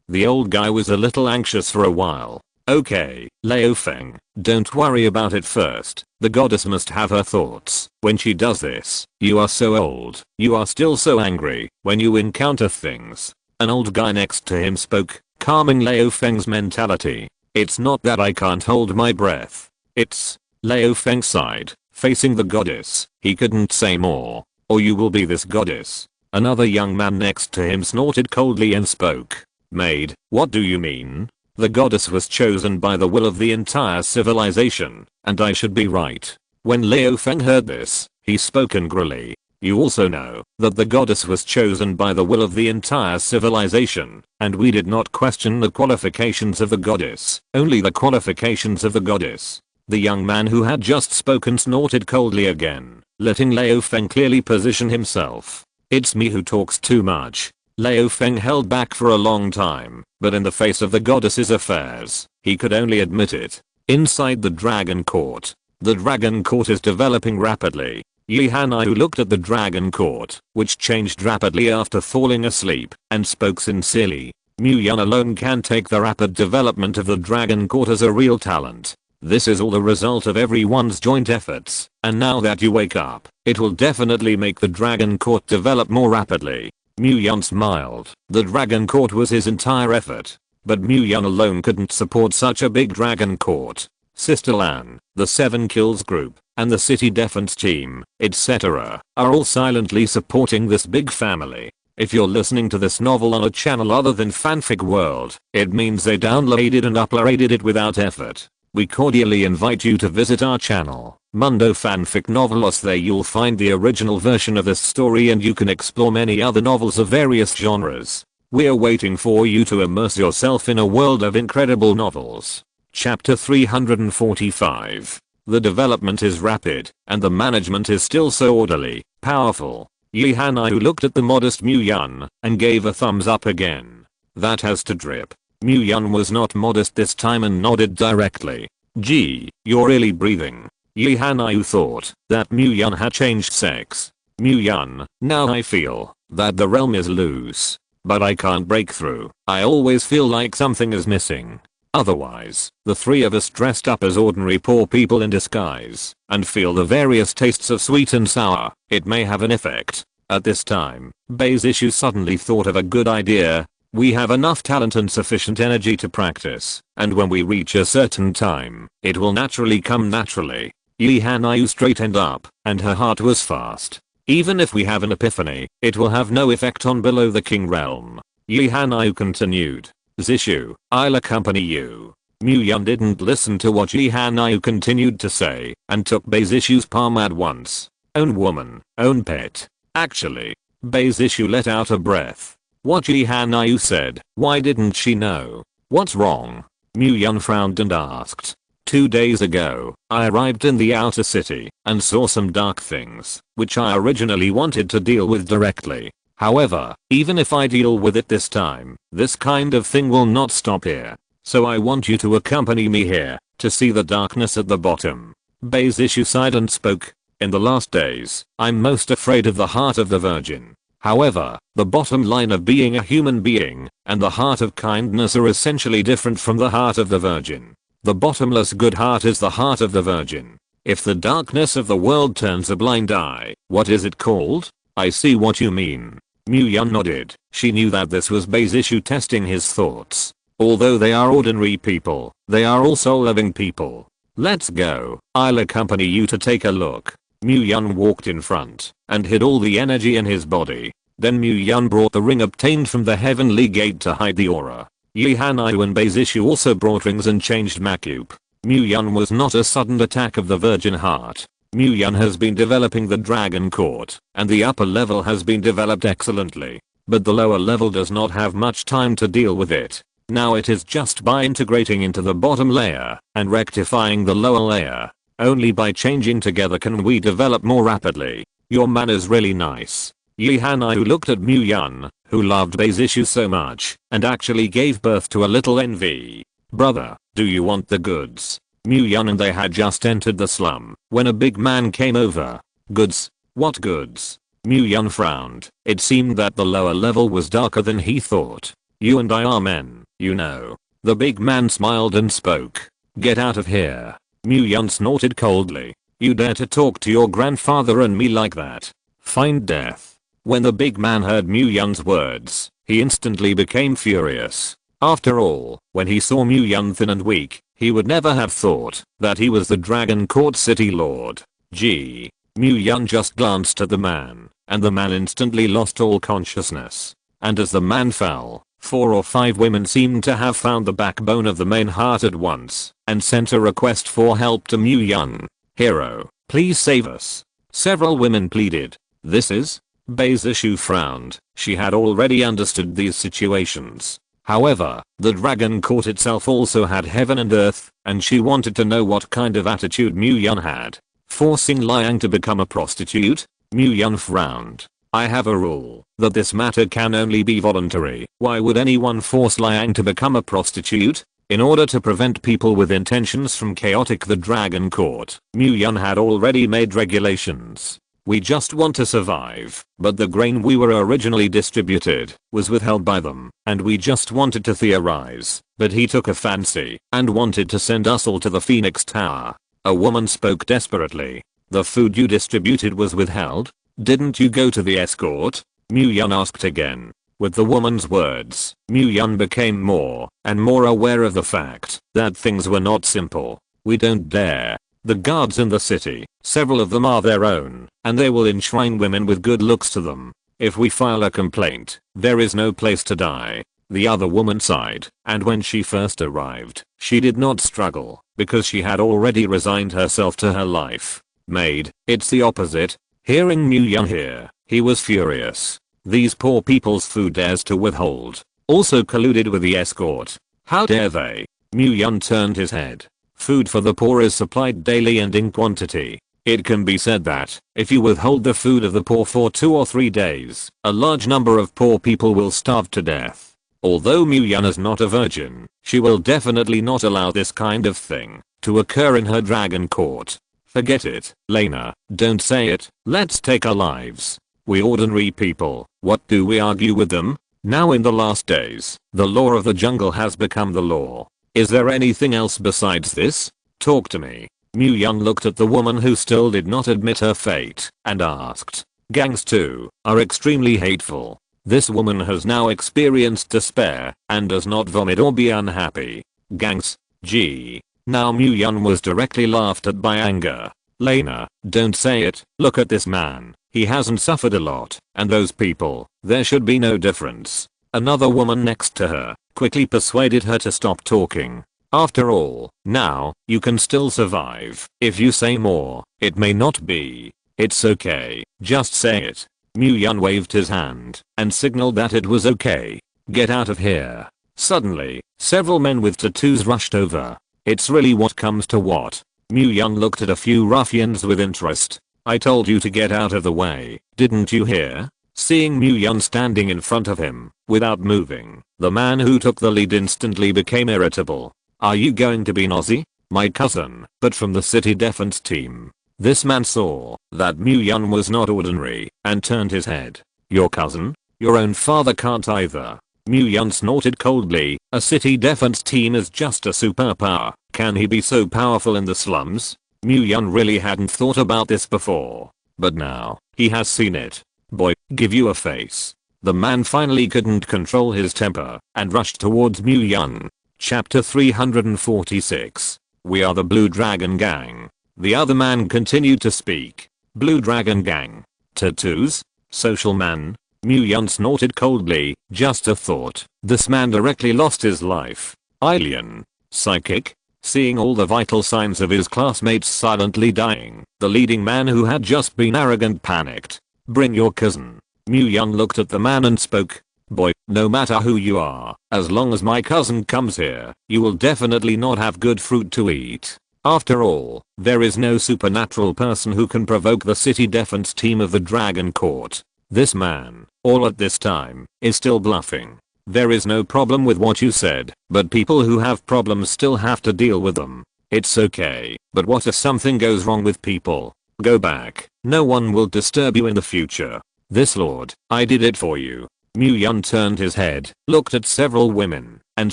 The old guy was a little anxious for a while. Okay, Liu Feng, don't worry about it first. The goddess must have her thoughts. When she does this, you are so old, you are still so angry when you encounter things. An old guy next to him spoke, calming Liu Feng's mentality. It's not that I can't hold my breath. It's, Liu Feng sighed, facing the goddess. He couldn't say more. Or you will be this goddess. Another young man next to him snorted coldly and spoke. Maid, what do you mean? The goddess was chosen by the will of the entire civilization, and I should be right. When Liu Feng heard this, he spoke angrily. You also know that the goddess was chosen by the will of the entire civilization, and we did not question the qualifications of the goddess, only the qualifications of the goddess. The young man who had just spoken snorted coldly again, letting Liu Feng clearly position himself. It's me who talks too much. Liu Feng held back for a long time, but in the face of the goddess's affairs, he could only admit it. Inside the Dragon Court. The Dragon Court is developing rapidly. Yi Hanayu looked at the Dragon Court, which changed rapidly after falling asleep, and spoke sincerely. Mu Yun alone can take the rapid development of the Dragon Court as a real talent. This is all the result of everyone's joint efforts, and now that you wake up, it will definitely make the Dragon Court develop more rapidly. Mu Yun smiled. The Dragon Court was his entire effort. But Mu Yun alone couldn't support such a big Dragon Court. Sister Lan, the 7 Kills group, and the city defense team, etc., are all silently supporting this big family. If you're listening to this novel on a channel other than Fanfic World, it means they downloaded and uploaded it without effort. We cordially invite you to visit our channel, Mundo Fanfic Novelos. There you'll find the original version of this story and you can explore many other novels of various genres. We're waiting for you to immerse yourself in a world of incredible novels. Chapter 345. The development is rapid, and the management is still so orderly, powerful. Yi Hanyu looked at the modest Mu Yun, and gave a thumbs up again. That has to drip. Mu Yun was not modest this time and nodded directly. Gee, you're really breathing. Yi Hanyu thought that Mu Yun had changed sex. Mu Yun, now I feel that the realm is loose. But I can't break through. I always feel like something is missing. Otherwise, the three of us dressed up as ordinary poor people in disguise and feel the various tastes of sweet and sour. It may have an effect. At this time, Beidou suddenly thought of a good idea. We have enough talent and sufficient energy to practice, and when we reach a certain time, it will naturally come naturally. Yi Hanyu straightened up, and her heart was fast. Even if we have an epiphany, it will have no effect on below the king realm. Yi Hanyu continued. Zishu, I'll accompany you. Mu Yun didn't listen to what Yi Hanyu continued to say, and took Beidou's palm at once. Own woman, own pet. Actually, Beidou let out a breath. What Yi Hanyu said, why didn't she know? What's wrong? Mu Yun frowned and asked. 2 days ago, I arrived in the outer city and saw some dark things, which I originally wanted to deal with directly. However, even if I deal with it this time, this kind of thing will not stop here. So I want you to accompany me here, to see the darkness at the bottom. Beidou sighed and spoke. In the last days, I'm most afraid of the heart of the Virgin. However, the bottom line of being a human being and the heart of kindness are essentially different from the heart of the Virgin. The bottomless good heart is the heart of the Virgin. If the darkness of the world turns a blind eye, what is it called? I see what you mean. Mu Yun nodded. She knew that this was Beidou testing his thoughts. Although they are ordinary people, they are also living people. Let's go. I'll accompany you to take a look. Mu Yun walked in front and hid all the energy in his body. Then Mu Yun brought the ring obtained from the heavenly gate to hide the aura. Yi Hanyu and Beidou also brought rings and changed Makup. Mu Yun was not a sudden attack of the virgin heart. Mu Yun has been developing the dragon court, and the upper level has been developed excellently. But the lower level does not have much time to deal with it. Now it is just by integrating into the bottom layer and rectifying the lower layer. Only by changing together can we develop more rapidly. Your man is really nice. Yi Hanyu looked at Mu Yun, who loved Beidou so much, and actually gave birth to a little envy. Brother, do you want the goods? Mu Yun and they had just entered the slum when a big man came over. Goods? What goods? Mu Yun frowned. It seemed that the lower level was darker than he thought. You and I are men, you know. The big man smiled and spoke. Get out of here. Mu Yun snorted coldly. You dare to talk to your grandfather and me like that? Find death. When the big man heard Mu Yun's words, he instantly became furious. After all, when he saw Mu Yun thin and weak, he would never have thought that he was the Dragon Court City Lord. Gee. Mu Yun just glanced at the man, and the man instantly lost all consciousness. And as the man fell, 4 or 5 women seemed to have found the backbone of the main heart at once, and sent a request for help to Mu Yun. Hero, please save us. Several women pleaded. This is? Beidou frowned. She had already understood these situations. However, the Dragon Court itself also had heaven and earth, and she wanted to know what kind of attitude Mu Yun had. Forcing Liang to become a prostitute? Mu Yun frowned. I have a rule that this matter can only be voluntary. Why would anyone force Liang to become a prostitute? In order to prevent people with intentions from chaotic the Dragon Court, Mu Yun had already made regulations. We just want to survive, but the grain we were originally distributed was withheld by them, and we just wanted to theorize, but he took a fancy and wanted to send us all to the Phoenix Tower. A woman spoke desperately. The food you distributed was withheld? Didn't you go to the escort? Mu Yun asked again. With the woman's words, Mu Yun became more and more aware of the fact that things were not simple. We don't dare. The guards in the city, several of them are their own, and they will enshrine women with good looks to them. If we file a complaint, there is no place to die. The other woman sighed, and when she first arrived, she did not struggle, because she had already resigned herself to her life. Maid, it's the opposite. Hearing Mu Yun here, he was furious. These poor people's food dares to withhold. Also colluded with the escort. How dare they? Mu Yun turned his head. Food for the poor is supplied daily and in quantity. It can be said that, if you withhold the food of the poor for 2 or 3 days, a large number of poor people will starve to death. Although Mu Yun is not a virgin, she will definitely not allow this kind of thing to occur in her dragon court. Forget it, Lena, don't say it, let's take our lives. We ordinary people, what do we argue with them? Now in the last days, the law of the jungle has become the law. Is there anything else besides this? Talk to me. Mu Yun looked at the woman who still did not admit her fate, and asked. Gangs too are extremely hateful. This woman has now experienced despair, and does not vomit or be unhappy. Gangs, gee. Now Mu Yun was directly laughed at by anger. Lena, don't say it, look at this man, he hasn't suffered a lot, and those people, there should be no difference. Another woman next to her quickly persuaded her to stop talking. After all, now, you can still survive. If you say more, it may not be. It's okay, just say it. Mu Yun waved his hand and signaled that it was okay. Get out of here. Suddenly, several men with tattoos rushed over. It's really what comes to what. Mu Yun looked at a few ruffians with interest. I told you to get out of the way, didn't you hear? Seeing Mu Yun standing in front of him, without moving, the man who took the lead instantly became irritable. Are you going to be nosy? My cousin, but from the city defense team. This man saw that Mu Yun was not ordinary and turned his head. Your cousin? Your own father can't either. Mu Yun snorted coldly. A city defense team is just a superpower. Can he be so powerful in the slums? Mu Yun really hadn't thought about this before. But now, he has seen it. Boy, give you a face. The man finally couldn't control his temper and rushed towards Mu Yun. Chapter 346. We are the Blue Dragon Gang. The other man continued to speak. Blue Dragon Gang. Tattoos? Social man? Mu Yun snorted coldly. Just a thought. This man directly lost his life. Alien. Psychic? Seeing all the vital signs of his classmates silently dying, the leading man who had just been arrogant panicked. Bring your cousin. Mu Yun looked at the man and spoke. Boy, no matter who you are, as long as my cousin comes here, you will definitely not have good fruit to eat. After all, there is no supernatural person who can provoke the city defense team of the Dragon Court. This man, all at this time, is still bluffing. There is no problem with what you said, but people who have problems still have to deal with them. It's okay, but what if something goes wrong with people? Go back, no one will disturb you in the future. This lord, I did it for you. Mu Yun turned his head, looked at several women, and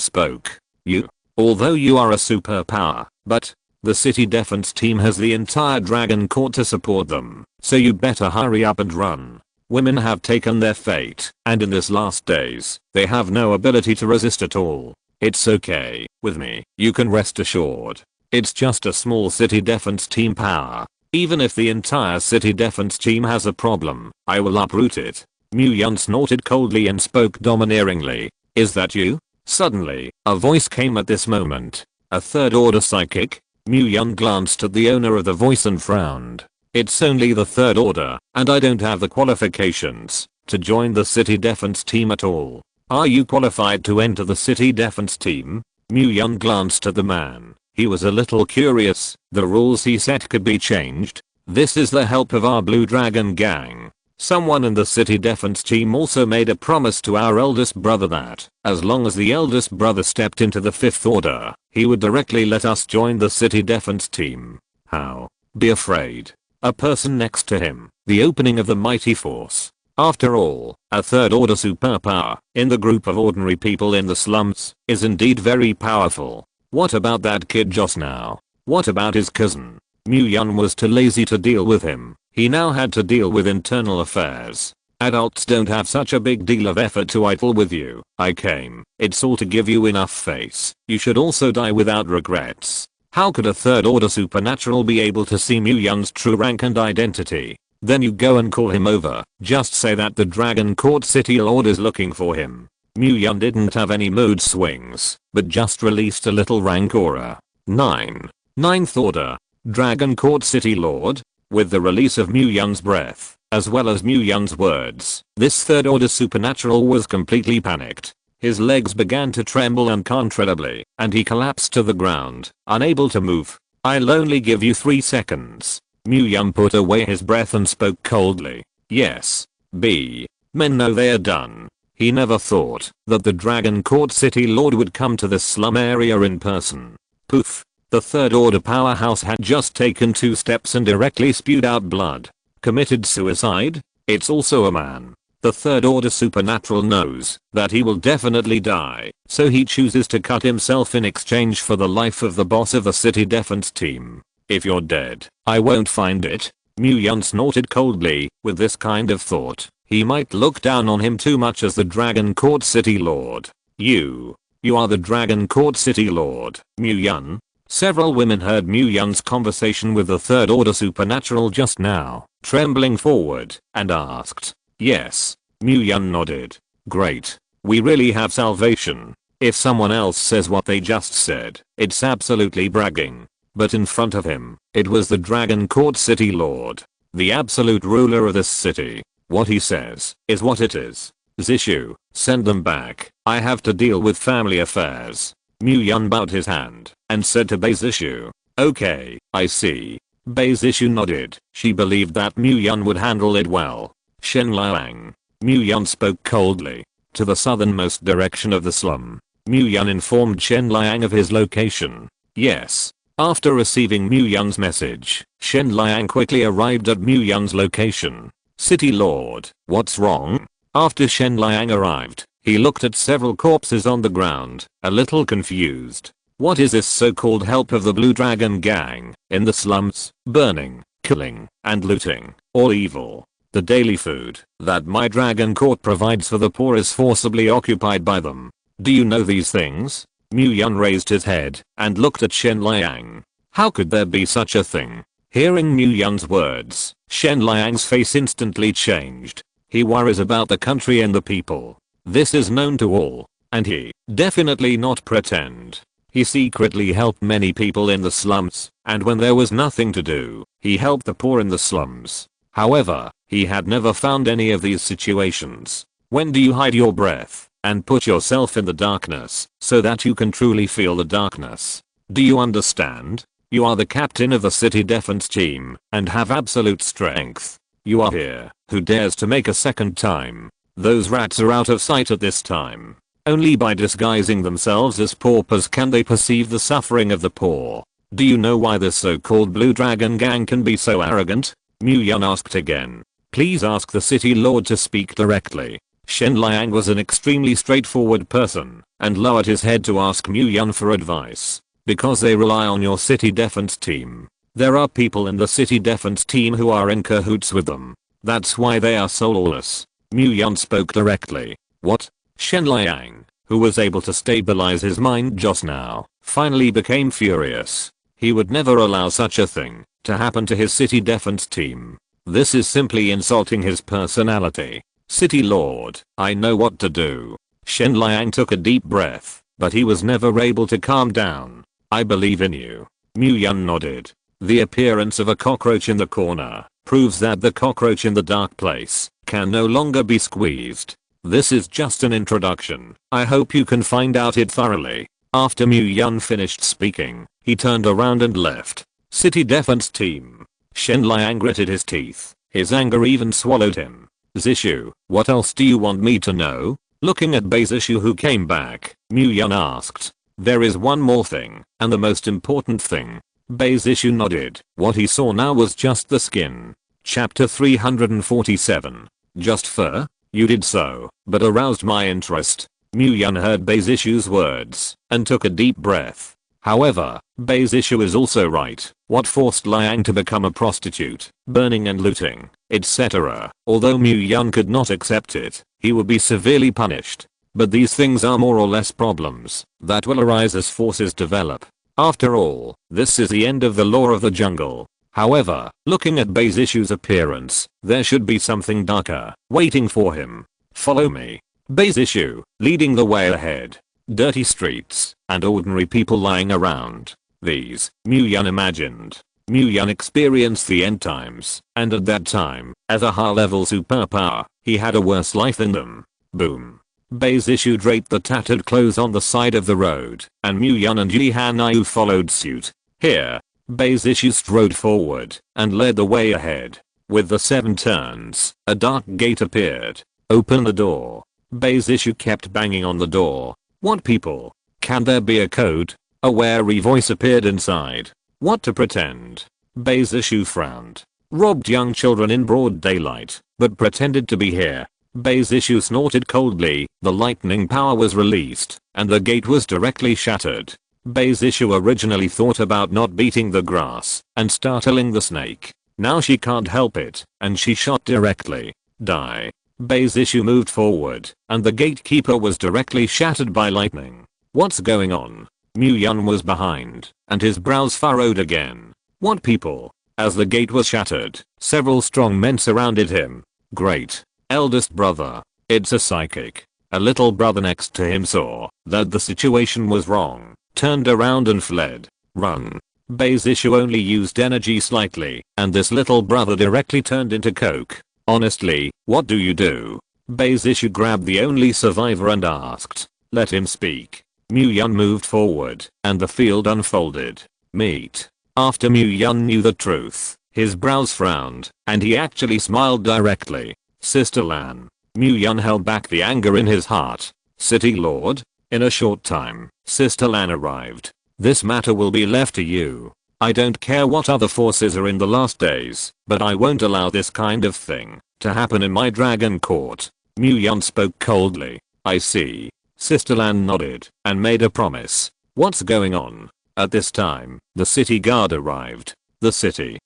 spoke. You? Although you are a superpower, but the city defense team has the entire Dragon Court to support them, so you better hurry up and run. Women have taken their fate, and in this last days, they have no ability to resist at all. It's okay, with me, you can rest assured. It's just a small city defense team power. Even if the entire city defense team has a problem, I will uproot it. Mu Yun snorted coldly and spoke domineeringly. Is that you? Suddenly, a voice came at this moment. A third order psychic? Mu Yun glanced at the owner of the voice and frowned. It's only the third order, and I don't have the qualifications to join the city defense team at all. Are you qualified to enter the city defense team? Mu Yun glanced at the man. He was a little curious. The rules he set could be changed. This is the help of our Blue Dragon Gang. Someone in the city defense team also made a promise to our eldest brother that, as long as the eldest brother stepped into the fifth order, he would directly let us join the city defense team. How? Be afraid. A person next to him, the opening of the mighty force. After all, a third order superpower, in the group of ordinary people in the slums, is indeed very powerful. What about that kid just now? What about his cousin? Mu Yun was too lazy to deal with him. He now had to deal with internal affairs. Adults don't have such a big deal of effort to idle with you. I came. It's all to give you enough face. You should also die without regrets. How could a third order supernatural be able to see Mu Yun's true rank and identity? Then you go and call him over. Just say that the Dragon Court City Lord is looking for him. Myun didn't have any mood swings, but just released a little rank aura. 9. Ninth Order. Dragon Court City Lord. With the release of Myun's breath, as well as Myun's words, this third order supernatural was completely panicked. His legs began to tremble uncontrollably, and he collapsed to the ground, unable to move. I'll only give you 3 seconds. Myun put away his breath and spoke coldly. Yes. B. Men know they are done. He never thought that the Dragon Court City Lord would come to this slum area in person. Poof. The third order powerhouse had just taken 2 steps and directly spewed out blood. Committed suicide? It's also a man. The third order supernatural knows that he will definitely die, so he chooses to cut himself in exchange for the life of the boss of the city defense team. If you're dead, I won't find it. Myun snorted coldly. With this kind of thought, he might look down on him too much as the Dragon Court City Lord. You are the Dragon Court City Lord, Myun? Several women heard Myun's conversation with the third order supernatural just now, trembling forward, and asked. Yes. Myun nodded. Great. We really have salvation. If someone else says what they just said, it's absolutely bragging. But in front of him, it was the Dragon Court City Lord, the absolute ruler of this city. What he says is what it is. Zishu, send them back. I have to deal with family affairs. Myun bowed his hand and said to Zishu. Okay, I see. Zishu nodded. She believed that Myun would handle it well. Shenliang. Myun spoke coldly. To the southernmost direction of the slum. Myun informed Shenliang of his location. Yes. After receiving Myun's message, Shenliang quickly arrived at Myun's location. City Lord, what's wrong? After Shenliang arrived, he looked at several corpses on the ground, a little confused. What is this so-called help of the Blue Dragon Gang in the slums? Burning, killing, and looting, all evil. The daily food that my Dragon Court provides for the poor is forcibly occupied by them. Do you know these things? Myun raised his head and looked at Shenliang. How could there be such a thing? Hearing Myun's words, Shenliang's face instantly changed. He worries about the country and the people. This is known to all, and he definitely not pretend. He secretly helped many people in the slums, and when there was nothing to do, he helped the poor in the slums. However, he had never found any of these situations. When do you hide your breath and put yourself in the darkness so that you can truly feel the darkness? Do you understand? You are the captain of the city defense team and have absolute strength. You are here. Who dares to make a second time? Those rats are out of sight at this time. Only by disguising themselves as paupers can they perceive the suffering of the poor. Do you know why this so-called Blue Dragon Gang can be so arrogant? Myun asked again. Please ask the city lord to speak directly. Shenliang was an extremely straightforward person and lowered his head to ask Myun for advice. Because they rely on your city defense team. There are people in the city defense team who are in cahoots with them. That's why they are so lawless. Myun spoke directly. What? Shenliang, who was able to stabilize his mind just now, finally became furious. He would never allow such a thing to happen to his city defense team. This is simply insulting his personality. City Lord, I know what to do. Shenliang took a deep breath, but he was never able to calm down. I believe in you. Myun nodded. The appearance of a cockroach in the corner proves that the cockroach in the dark place can no longer be squeezed. This is just an introduction. I hope you can find out it thoroughly. After Myun finished speaking, he turned around and left. City defense team. Shenliang gritted his teeth. His anger even swallowed him. Zishu, what else do you want me to know? Looking at Zishu who came back, Myun asked. There is one more thing, and the most important thing. Zishu nodded. What he saw now was just the skin. Chapter 347. Just fur? You did so, but aroused my interest. Myun heard Zishu's words and took a deep breath. However, Zishu is also right. What forced Liang to become a prostitute, burning and looting, etc. Although Myun could not accept it, he would be severely punished. But these things are more or less problems that will arise as forces develop. After all, this is the end of the law of the jungle. However, looking at Beidishu's appearance, there should be something darker waiting for him. Follow me. Beidishu, leading the way ahead. Dirty streets, and ordinary people lying around. These, Muyun imagined. Muyun experienced the end times, and at that time, as a high-level superpower, he had a worse life than them. Boom. Beidishu draped the tattered clothes on the side of the road, and Muyun and Yihanayu followed suit. Here, Beidishu strode forward, and led the way ahead. With the 7 turns, a dark gate appeared. Open the door. Beidishu kept banging on the door. What people? Can there be a code? A wary voice appeared inside. What to pretend? Beidishu frowned. Robbed young children in broad daylight, but pretended to be here. Beidishu snorted coldly, the lightning power was released, and the gate was directly shattered. Beidishu originally thought about not beating the grass and startling the snake. Now she can't help it, and she shot directly. Die. Beidishu moved forward, and the gatekeeper was directly shattered by lightning. What's going on? Muyun was behind, and his brows furrowed again. What people? As the gate was shattered, several strong men surrounded him. Great. Eldest brother. It's a psychic. A little brother next to him saw that the situation was wrong, turned around and fled. Run. Beidishu only used energy slightly, and this little brother directly turned into coke. Honestly, what do you do? Beidishu grabbed the only survivor and asked. Let him speak. Muyun moved forward, and the field unfolded. Meet. After Muyun knew the truth, his brows frowned, and he actually smiled directly. Sister Lan. Muyun held back the anger in his heart. City Lord? In a short time, Sister Lan arrived. This matter will be left to you. I don't care what other forces are in the last days, but I won't allow this kind of thing to happen in my dragon court. Muyun spoke coldly. I see. Sister Lan nodded and made a promise. What's going on? At this time, the city guard arrived. The city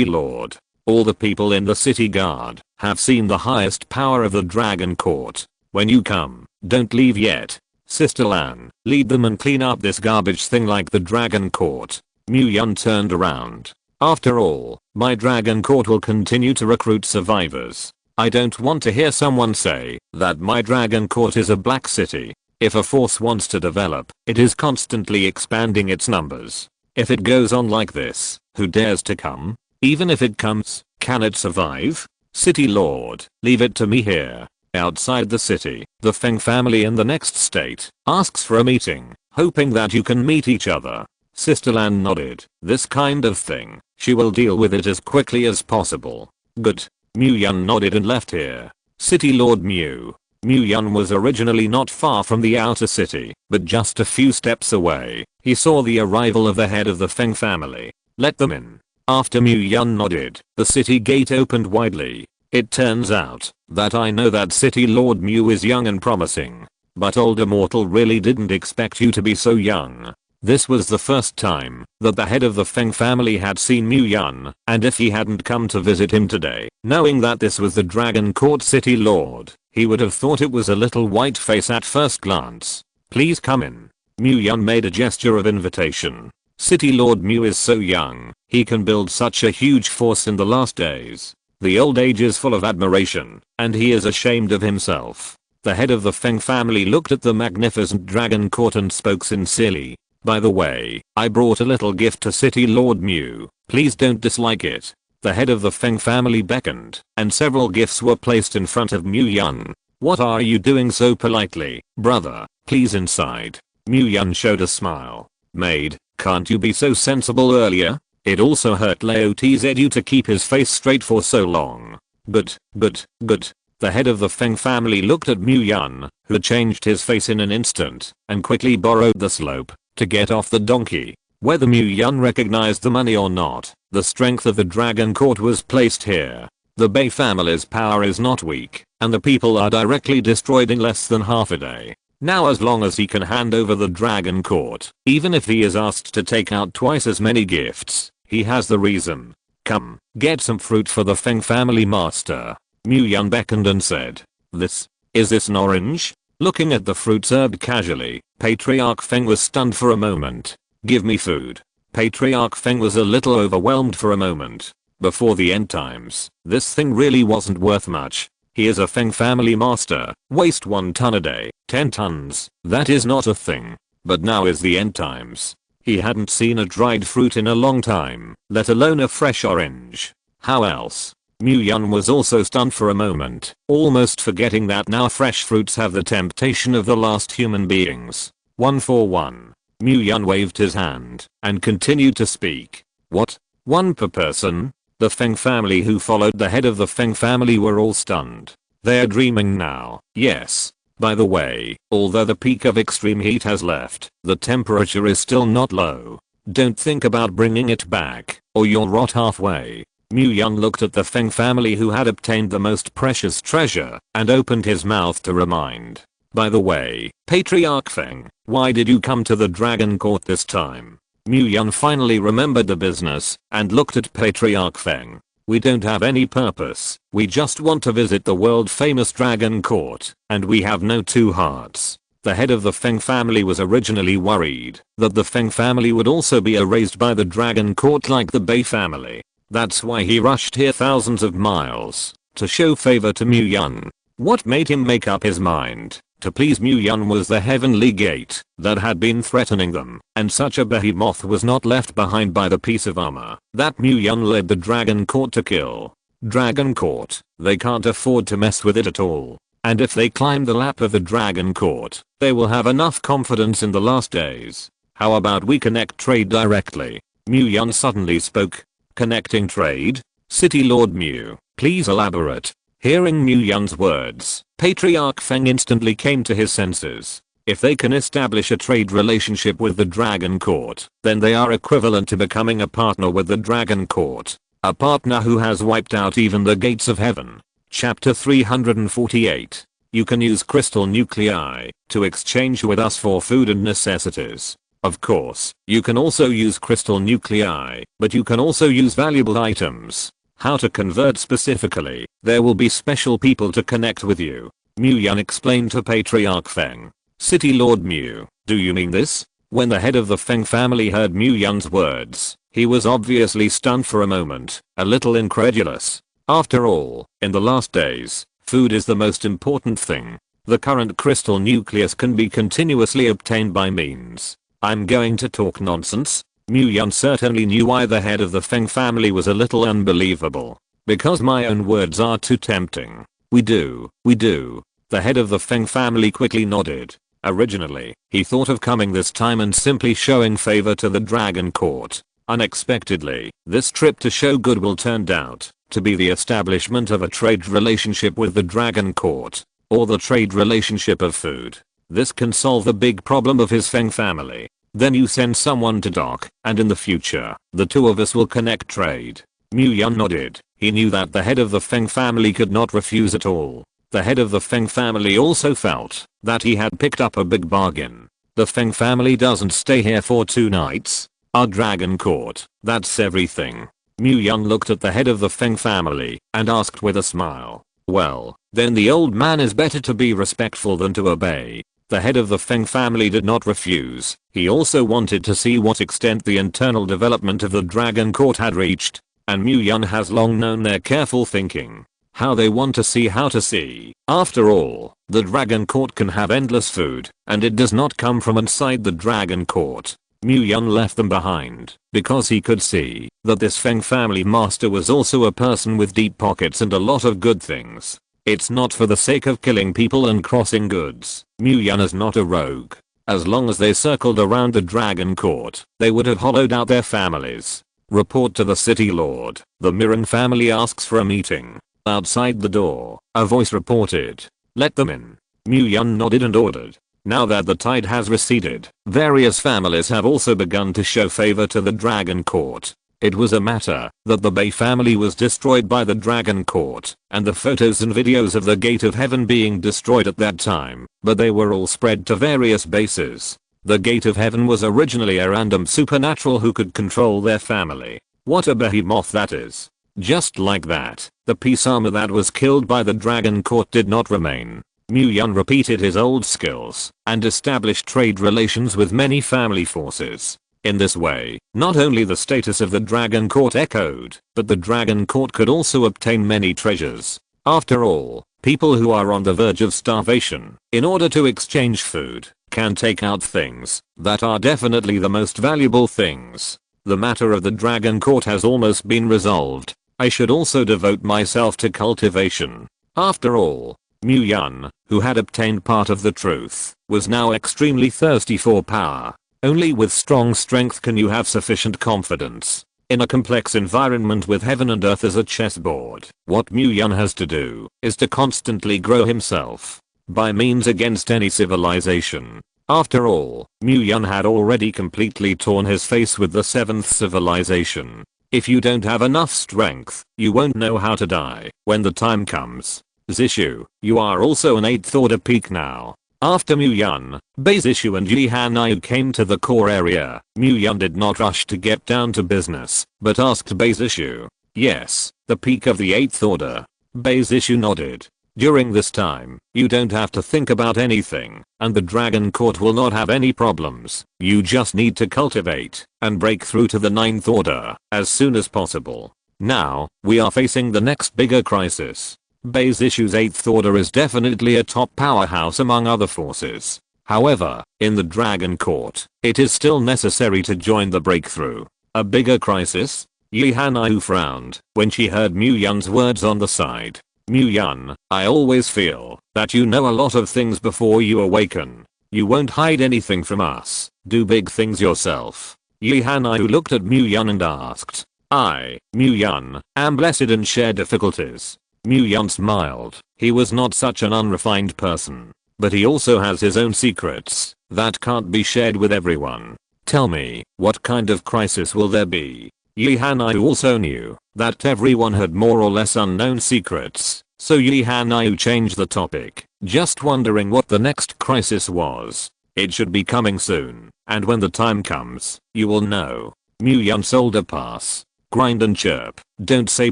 lord. All the people in the city guard have seen the highest power of the dragon court. When you come, don't leave yet. Sister Lan, lead them and clean up this garbage thing like the dragon court. Muyun turned around. After all, my dragon court will continue to recruit survivors. I don't want to hear someone say that my dragon court is a black city. If a force wants to develop, it is constantly expanding its numbers. If it goes on like this, who dares to come? Even if it comes, can it survive? City Lord, leave it to me here. Outside the city, the Feng family in the next state asks for a meeting, hoping that you can meet each other. Sister Lan nodded. This kind of thing, she will deal with it as quickly as possible. Good. Muyun nodded and left here. City Lord Mew. Muyun was originally not far from the outer city, but just a few steps away, he saw the arrival of the head of the Feng family. Let them in. After Muyun nodded, the city gate opened widely. It turns out that I know that City Lord Mew is young and promising, but older mortal really didn't expect you to be so young. This was the first time that the head of the Feng family had seen Muyun, and if he hadn't come to visit him today, knowing that this was the Dragon Court City Lord, he would have thought it was a little white face at first glance. Please come in. Muyun made a gesture of invitation. City Lord Mew is so young, he can build such a huge force in the last days. The old age is full of admiration, and he is ashamed of himself. The head of the Feng family looked at the magnificent Dragon Court and spoke sincerely. By the way, I brought a little gift to City Lord Mew. Please don't dislike it. The head of the Feng family beckoned, and several gifts were placed in front of Muyun. What are you doing so politely, brother? Please inside. Muyun showed a smile. Maid, can't you be so sensible earlier? It also hurt Leo TZU to keep his face straight for so long. Good. The head of the Feng family looked at Muyun, who changed his face in an instant, and quickly borrowed the slope to get off the donkey. Whether Muyun recognized the money or not, the strength of the Dragon Court was placed here. The Bei family's power is not weak, and the people are directly destroyed in less than half a day. Now as long as he can hand over the Dragon Court, even if he is asked to take out twice as many gifts, he has the reason. Come, get some fruit for the Feng family master. Muyun beckoned and said. Is this an orange? Looking at the fruit served casually, Patriarch Feng was stunned for a moment. Give me food. Patriarch Feng was a little overwhelmed for a moment. Before the end times, this thing really wasn't worth much. He is a Feng family master, waste 1 ton a day, 10 tons, that is not a thing. But now is the end times. He hadn't seen a dried fruit in a long time, let alone a fresh orange. How else? Mu-Yun was also stunned for a moment, almost forgetting that now fresh fruits have the temptation of the last human beings. 1 for 1. Mu-Yun waved his hand and continued to speak. What? 1 per person? The Feng family who followed the head of the Feng family were all stunned. They're dreaming now. Yes. By the way, although the peak of extreme heat has left, the temperature is still not low. Don't think about bringing it back, or you'll rot halfway. Mu-Yun looked at the Feng family who had obtained the most precious treasure, and opened his mouth to remind. By the way, Patriarch Feng, why did you come to the Dragon Court this time? Mu-Yun finally remembered the business, and looked at Patriarch Feng. We don't have any purpose, we just want to visit the world famous Dragon Court, and we have no 2 hearts. The head of the Feng family was originally worried that the Feng family would also be erased by the Dragon Court like the Bei family. That's why he rushed here thousands of miles, to show favor to Mu-Yun. What made him make up his mind to please Mu-Yun was the heavenly gate that had been threatening them, and such a behemoth was not left behind by the piece of armor that Mu-Yun led the Dragon Court to kill. Dragon Court, they can't afford to mess with it at all. And if they climb the lap of the Dragon Court, they will have enough confidence in the last days. How about we connect trade directly? Mu-Yun suddenly spoke. Connecting trade? City Lord Mu, please elaborate. Hearing Mu-Yun's words, Patriarch Feng instantly came to his senses. If they can establish a trade relationship with the Dragon Court, then they are equivalent to becoming a partner with the Dragon Court. A partner who has wiped out even the gates of heaven. Chapter 348. You can use crystal nuclei to exchange with us for food and necessities. Of course, you can also use crystal nuclei, but you can also use valuable items. How to convert specifically, there will be special people to connect with you. Mu-Yun explained to Patriarch Feng. City Lord Mu, do you mean this? When the head of the Feng family heard Mu-Yun's words, he was obviously stunned for a moment, a little incredulous. After all, in the last days, food is the most important thing. The current crystal nucleus can be continuously obtained by means. I'm going to talk nonsense? Mu-Yun certainly knew why the head of the Feng family was a little unbelievable. Because my own words are too tempting. We do. The head of the Feng family quickly nodded. Originally, he thought of coming this time and simply showing favor to the Dragon Court. Unexpectedly, this trip to show goodwill turned out to be the establishment of a trade relationship with the Dragon Court. Or the trade relationship of food. This can solve the big problem of his Feng family. Then you send someone to dock, and in the future, the 2 of us will connect trade. Mu-Yun nodded. He knew that the head of the Feng family could not refuse at all. The head of the Feng family also felt that he had picked up a big bargain. The Feng family doesn't stay here for 2 nights. Our Dragon Court, that's everything. Mu-Yun looked at the head of the Feng family and asked with a smile. Well, then the old man is better to be respectful than to obey. The head of the Feng family did not refuse. He also wanted to see what extent the internal development of the Dragon Court had reached. And Mu-Yun has long known their careful thinking. How they want to see how to see. After all, the Dragon Court can have endless food, and it does not come from inside the Dragon Court. Mu-Yun left them behind, because he could see that this Feng family master was also a person with deep pockets and a lot of good things. It's not for the sake of killing people and crossing goods. Mu-Yun is not a rogue. As long as they circled around the Dragon Court, they would have hollowed out their families. Report to the city lord. The Mirren family asks for a meeting. Outside the door, a voice reported. Let them in. Mu-Yun nodded and ordered. Now that the tide has receded, various families have also begun to show favor to the Dragon Court. It was a matter that the Bei family was destroyed by the Dragon Court, and the photos and videos of the Gate of Heaven being destroyed at that time, but they were all spread to various bases. The Gate of Heaven was originally a random supernatural who could control their family. What a behemoth that is. Just like that, the peace armor that was killed by the Dragon Court did not remain. Mu-Yun repeated his old skills and established trade relations with many family forces. In this way, not only the status of the Dragon Court echoed, but the Dragon Court could also obtain many treasures. After all, people who are on the verge of starvation, in order to exchange food, can take out things that are definitely the most valuable things. The matter of the Dragon Court has almost been resolved. I should also devote myself to cultivation. After all, Mu Yun, who had obtained part of the truth, was now extremely thirsty for power. Only with strong strength can you have sufficient confidence. In a complex environment with heaven and earth as a chessboard, what Mu Yun has to do is to constantly grow himself by means against any civilization. After all, Mu Yun had already completely torn his face with the 7th civilization. If you don't have enough strength, you won't know how to die when the time comes. Zishu, you are also an 8th order peak now. After Mu Yun, Bei Zishu and Yi Hanyu came to the core area. Mu Yun did not rush to get down to business, but asked Bei Zishu. Yes, the peak of the 8th order. Bei Zishu nodded. During this time, you don't have to think about anything, and the Dragon Court will not have any problems. You just need to cultivate and break through to the 9th order as soon as possible. Now, we are facing the next bigger crisis. Bei Zishu's 8th order is definitely a top powerhouse among other forces. However, in the Dragon Court, it is still necessary to join the breakthrough. A bigger crisis? Yi Hanyu frowned when she heard Mu Yun's words on the side. Mu Yun, I always feel that you know a lot of things before you awaken. You won't hide anything from us. Do big things yourself. Yi Hanyu looked at Mu Yun and asked. I, Mu Yun, am blessed and share difficulties. Mu Yun smiled. He was not such an unrefined person, but he also has his own secrets that can't be shared with everyone. Tell me, what kind of crisis will there be? Yi Hanyu also knew that everyone had more or less unknown secrets, so Yi Hanyu changed the topic, just wondering what the next crisis was. It should be coming soon, and when the time comes, you will know. Mu Yun sold a pass. Grind and chirp, don't say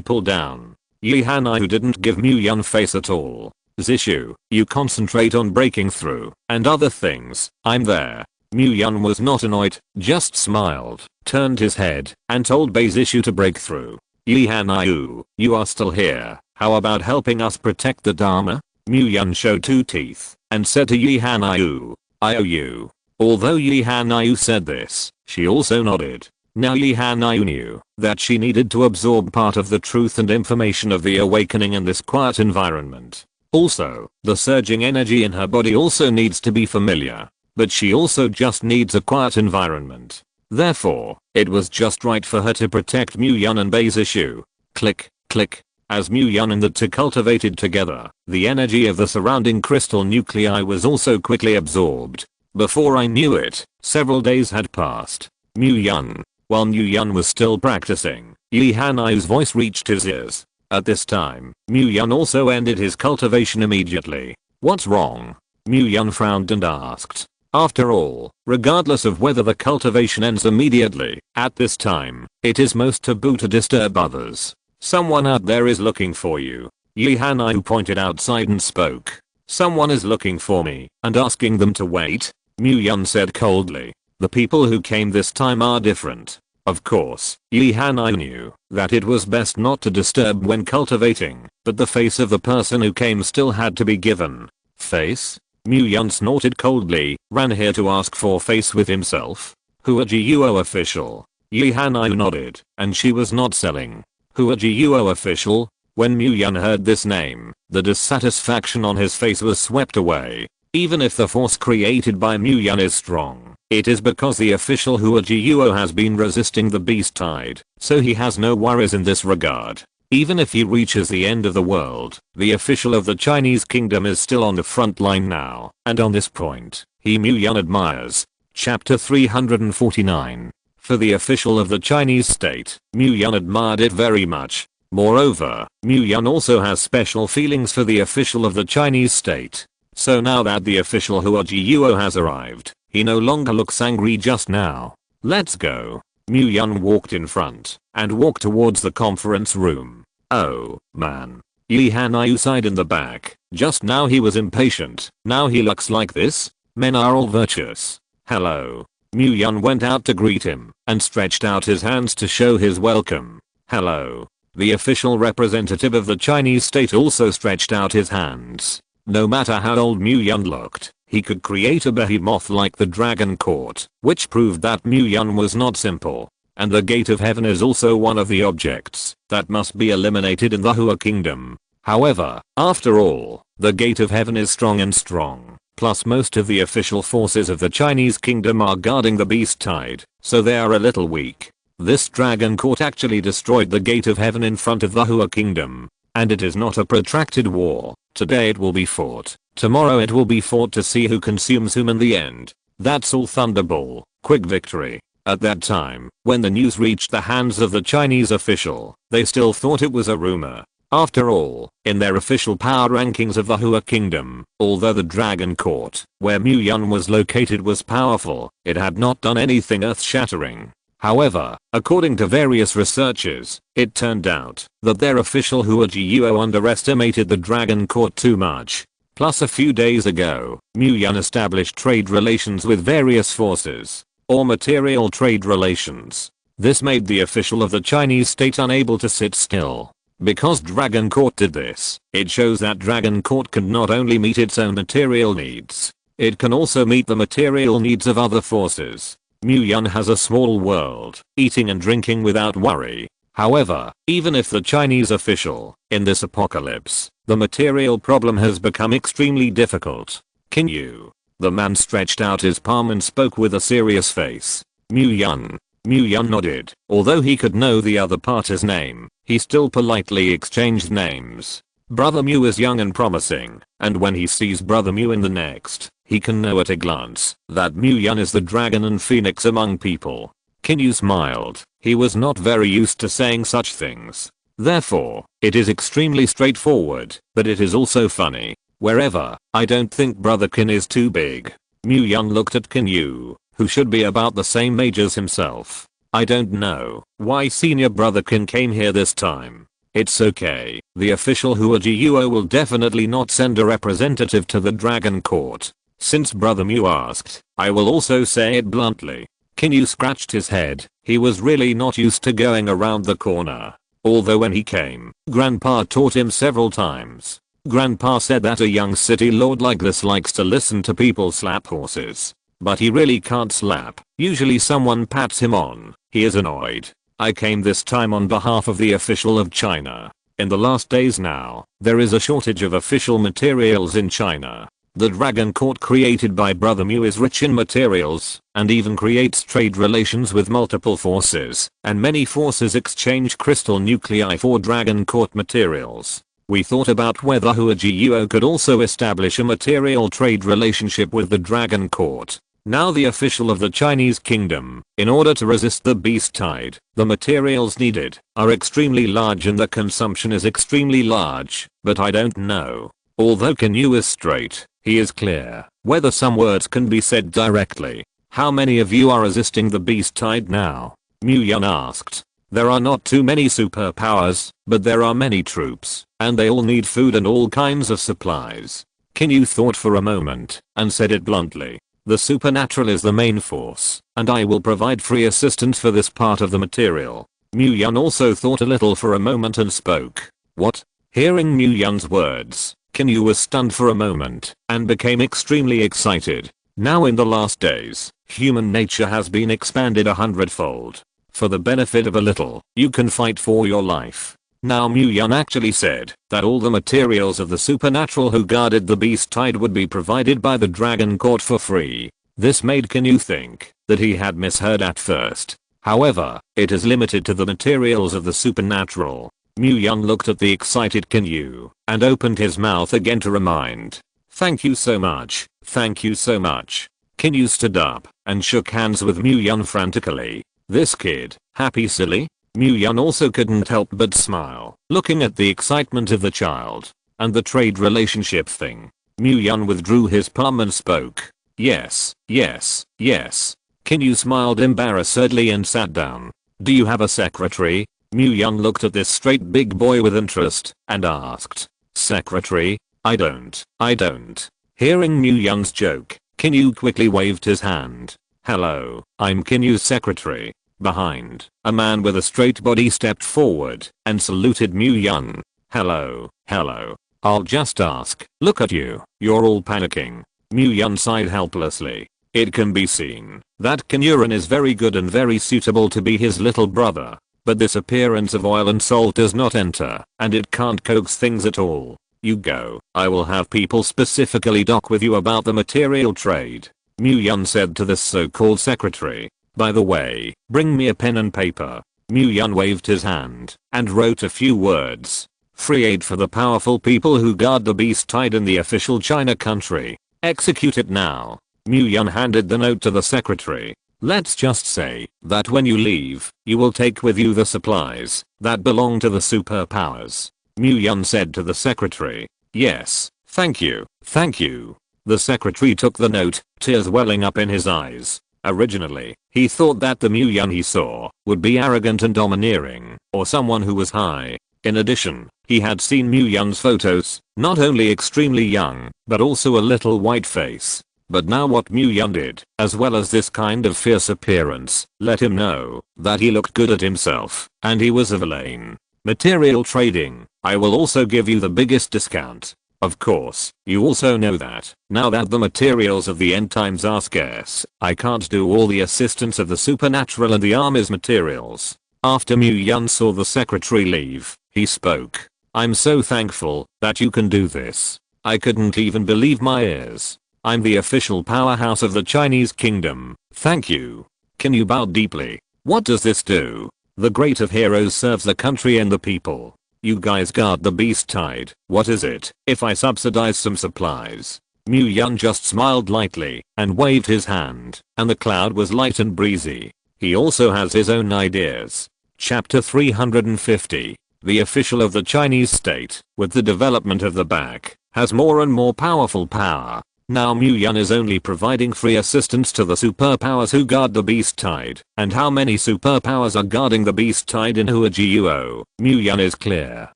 pull down. Yi Hanyu didn't give Mu Yun face at all. Zishu, you concentrate on breaking through and other things, I'm there. Mu Yun was not annoyed, just smiled, turned his head, and told Bei Zishu to break through. Yi Hanyu, you are still here, how about helping us protect the Dharma? Mu Yun showed 2 teeth, and said to Yi Hanyu, I owe you. Although Yi Hanyu said this, she also nodded. Now Yi Hanyu knew that she needed to absorb part of the truth and information of the awakening in this quiet environment. Also, the surging energy in her body also needs to be familiar. But she also just needs a quiet environment. Therefore, it was just right for her to protect Mu Yun and Bei Zishu. Click, click. As Mu Yun and the two cultivated together, the energy of the surrounding crystal nuclei was also quickly absorbed. Before I knew it, several days had passed. Mu Yun. While Mu Yun was still practicing, Yi Hanyu's voice reached his ears. At this time, Mu Yun also ended his cultivation immediately. What's wrong? Mu Yun frowned and asked. After all, regardless of whether the cultivation ends immediately, at this time, it is most taboo to disturb others. Someone out there is looking for you. Yi Hanyu pointed outside and spoke. Someone is looking for me and asking them to wait. Mu Yun said coldly. The people who came this time are different. Of course, Yi Hanyu knew that it was best not to disturb when cultivating, but the face of the person who came still had to be given. Face? Mu Yun snorted coldly, ran here to ask for face with himself. Who a GUO official? Yi Hanyu nodded, and she was not selling. Who a GUO official? When Mu Yun heard this name, the dissatisfaction on his face was swept away. Even if the force created by Mu Yun is strong, it is because the official who a GUO has been resisting the beast tide, so he has no worries in this regard. Even if he reaches the end of the world, the official of the Chinese kingdom is still on the front line now, and on this point, he Mu Yun admires. Chapter 349. For the official of the Chinese state, Mu Yun admired it very much. Moreover, Mu Yun also has special feelings for the official of the Chinese state. So now that the official Hua Guo has arrived, he no longer looks angry just now. Let's go. Mu Yun walked in front and walked towards the conference room. Oh, man. Yi Hanyu sighed in the back. Just now he was impatient. Now he looks like this? Men are all virtuous. Hello. Mu Yun went out to greet him and stretched out his hands to show his welcome. Hello. The official representative of the Chinese state also stretched out his hands. No matter how old Mu Yun looked, he could create a behemoth like the Dragon Court, which proved that Mu Yun was not simple. And the Gate of Heaven is also one of the objects that must be eliminated in the Hua Kingdom. However, after all, the Gate of Heaven is strong. Plus most of the official forces of the Chinese kingdom are guarding the beast tide, so they are a little weak. This Dragon Court actually destroyed the Gate of Heaven in front of the Hua Kingdom. And it is not a protracted war. Today it will be fought. Tomorrow it will be fought to see who consumes whom in the end. That's all Thunderball. Quick victory. At that time, when the news reached the hands of the Chinese official, they still thought it was a rumor. After all, in their official power rankings of the Hua Kingdom, although the Dragon Court, where Mu Yun was located, was powerful, it had not done anything earth-shattering. However, according to various researchers, it turned out that their official Hua Guo underestimated the Dragon Court too much. Plus a few days ago, Mu Yun established trade relations with various forces, or material trade relations. This made the official of the Chinese state unable to sit still. Because Dragon Court did this, it shows that Dragon Court can not only meet its own material needs, it can also meet the material needs of other forces. Mu Yun has a small world, eating and drinking without worry. However, even if the Chinese official, in this apocalypse, the material problem has become extremely difficult. Can you? The man stretched out his palm and spoke with a serious face. Mu Yun. Mu Yun nodded. Although he could know the other party's name, he still politely exchanged names. Brother Mu is young and promising, and when he sees Brother Mu in the next, he can know at a glance that Mu Yun is the dragon and phoenix among people. Kinyu smiled. He was not very used to saying such things. Therefore, it is extremely straightforward, but it is also funny. Wherever, I don't think Brother Kin is too big. Mu Yun looked at Kinyu, who should be about the same age as himself. I don't know why senior Brother Kin came here this time. It's okay. The official Hua Guo will definitely not send a representative to the Dragon Court. Since Brother Mu asked, I will also say it bluntly. Kinyu scratched his head. He was really not used to going around the corner. Although when he came, Grandpa taught him several times. Grandpa said that a young city lord like this likes to listen to people slap horses. But he really can't slap. Usually someone pats him on. He is annoyed. I came this time on behalf of the official of China. In the last days now, there is a shortage of official materials in China. The Dragon Court created by Brother Mu is rich in materials, and even creates trade relations with multiple forces, and many forces exchange crystal nuclei for Dragon Court materials. We thought about whether Hua Guo could also establish a material trade relationship with the Dragon Court. Now the official of the Chinese kingdom, in order to resist the beast tide, the materials needed are extremely large and the consumption is extremely large, but I don't know. Although Kinyu is straight, he is clear whether some words can be said directly. How many of you are resisting the beast tide now? Mu Yun asked. There are not too many superpowers, but there are many troops, and they all need food and all kinds of supplies. Kinyu thought for a moment, and said it bluntly. The supernatural is the main force, and I will provide free assistance for this part of the material. Mu Yun also thought a little for a moment and spoke. What? Hearing Mu Yun's words, Kinyu was stunned for a moment, and became extremely excited. Now in the last days, human nature has been expanded 100-fold. For the benefit of a little, you can fight for your life. Now Mu Yun actually said that all the materials of the supernatural who guarded the beast tide would be provided by the Dragon Court for free. This made Kinyu think that he had misheard at first. However, it is limited to the materials of the supernatural. Mu Yun looked at the excited Kinyu and opened his mouth again to remind. Thank you so much. Thank you so much. Kinyu stood up and shook hands with Mu Yun frantically. This kid, happy silly? Mu Yun also couldn't help but smile, looking at the excitement of the child. And the trade relationship thing. Mu Yun withdrew his palm and spoke. Yes, yes, yes. Kinyu smiled embarrassedly and sat down. Do you have a secretary? Mu Yun looked at this straight big boy with interest and asked. Secretary? I don't. Hearing Mu Yun's joke, Kinyu quickly waved his hand. Hello, I'm Kinyu's secretary. Behind, a man with a straight body stepped forward and saluted Mu Yun. Hello, hello. I'll just ask, look at you, you're all panicking. Mu Yun sighed helplessly. It can be seen that Kinyuran is very good and very suitable to be his little brother. But this appearance of oil and salt does not enter, and it can't coax things at all. You go, I will have people specifically dock with you about the material trade. Mu Yun said to this so-called secretary. By the way, bring me a pen and paper. Mu Yun waved his hand and wrote a few words. Free aid for the powerful people who guard the beast tide in the official China country. Execute it now. Mu Yun handed the note to the secretary. Let's just say that when you leave, you will take with you the supplies that belong to the superpowers. Mu Yun said to the secretary. Yes, thank you, thank you. The secretary took the note, tears welling up in his eyes. Originally, he thought that the Mu Yun he saw would be arrogant and domineering, or someone who was high. In addition, he had seen Mu Yun's photos, not only extremely young, but also a little white face. But now what Mu Yun did, as well as this kind of fierce appearance, let him know that he looked good at himself, and he was a villain. Material trading, I will also give you the biggest discount. Of course, you also know that, now that the materials of the end times are scarce, I can't do all the assistance of the supernatural and the army's materials. After Mu Yun saw the secretary leave, he spoke. I'm so thankful that you can do this. I couldn't even believe my ears. I'm the official powerhouse of the Chinese kingdom. Thank you. Kinyu bowed deeply. What does this do? The great of heroes serves the country and the people. You guys guard the beast tide. What is it if I subsidize some supplies? Mu Yun just smiled lightly and waved his hand, and the cloud was light and breezy. He also has his own ideas. Chapter 350. The official of the Chinese state, with the development of the back, has more and more powerful power. Now Mu Yun is only providing free assistance to the superpowers who guard the beast tide, and how many superpowers are guarding the beast tide in Huajiuo, Mu Yun is clear.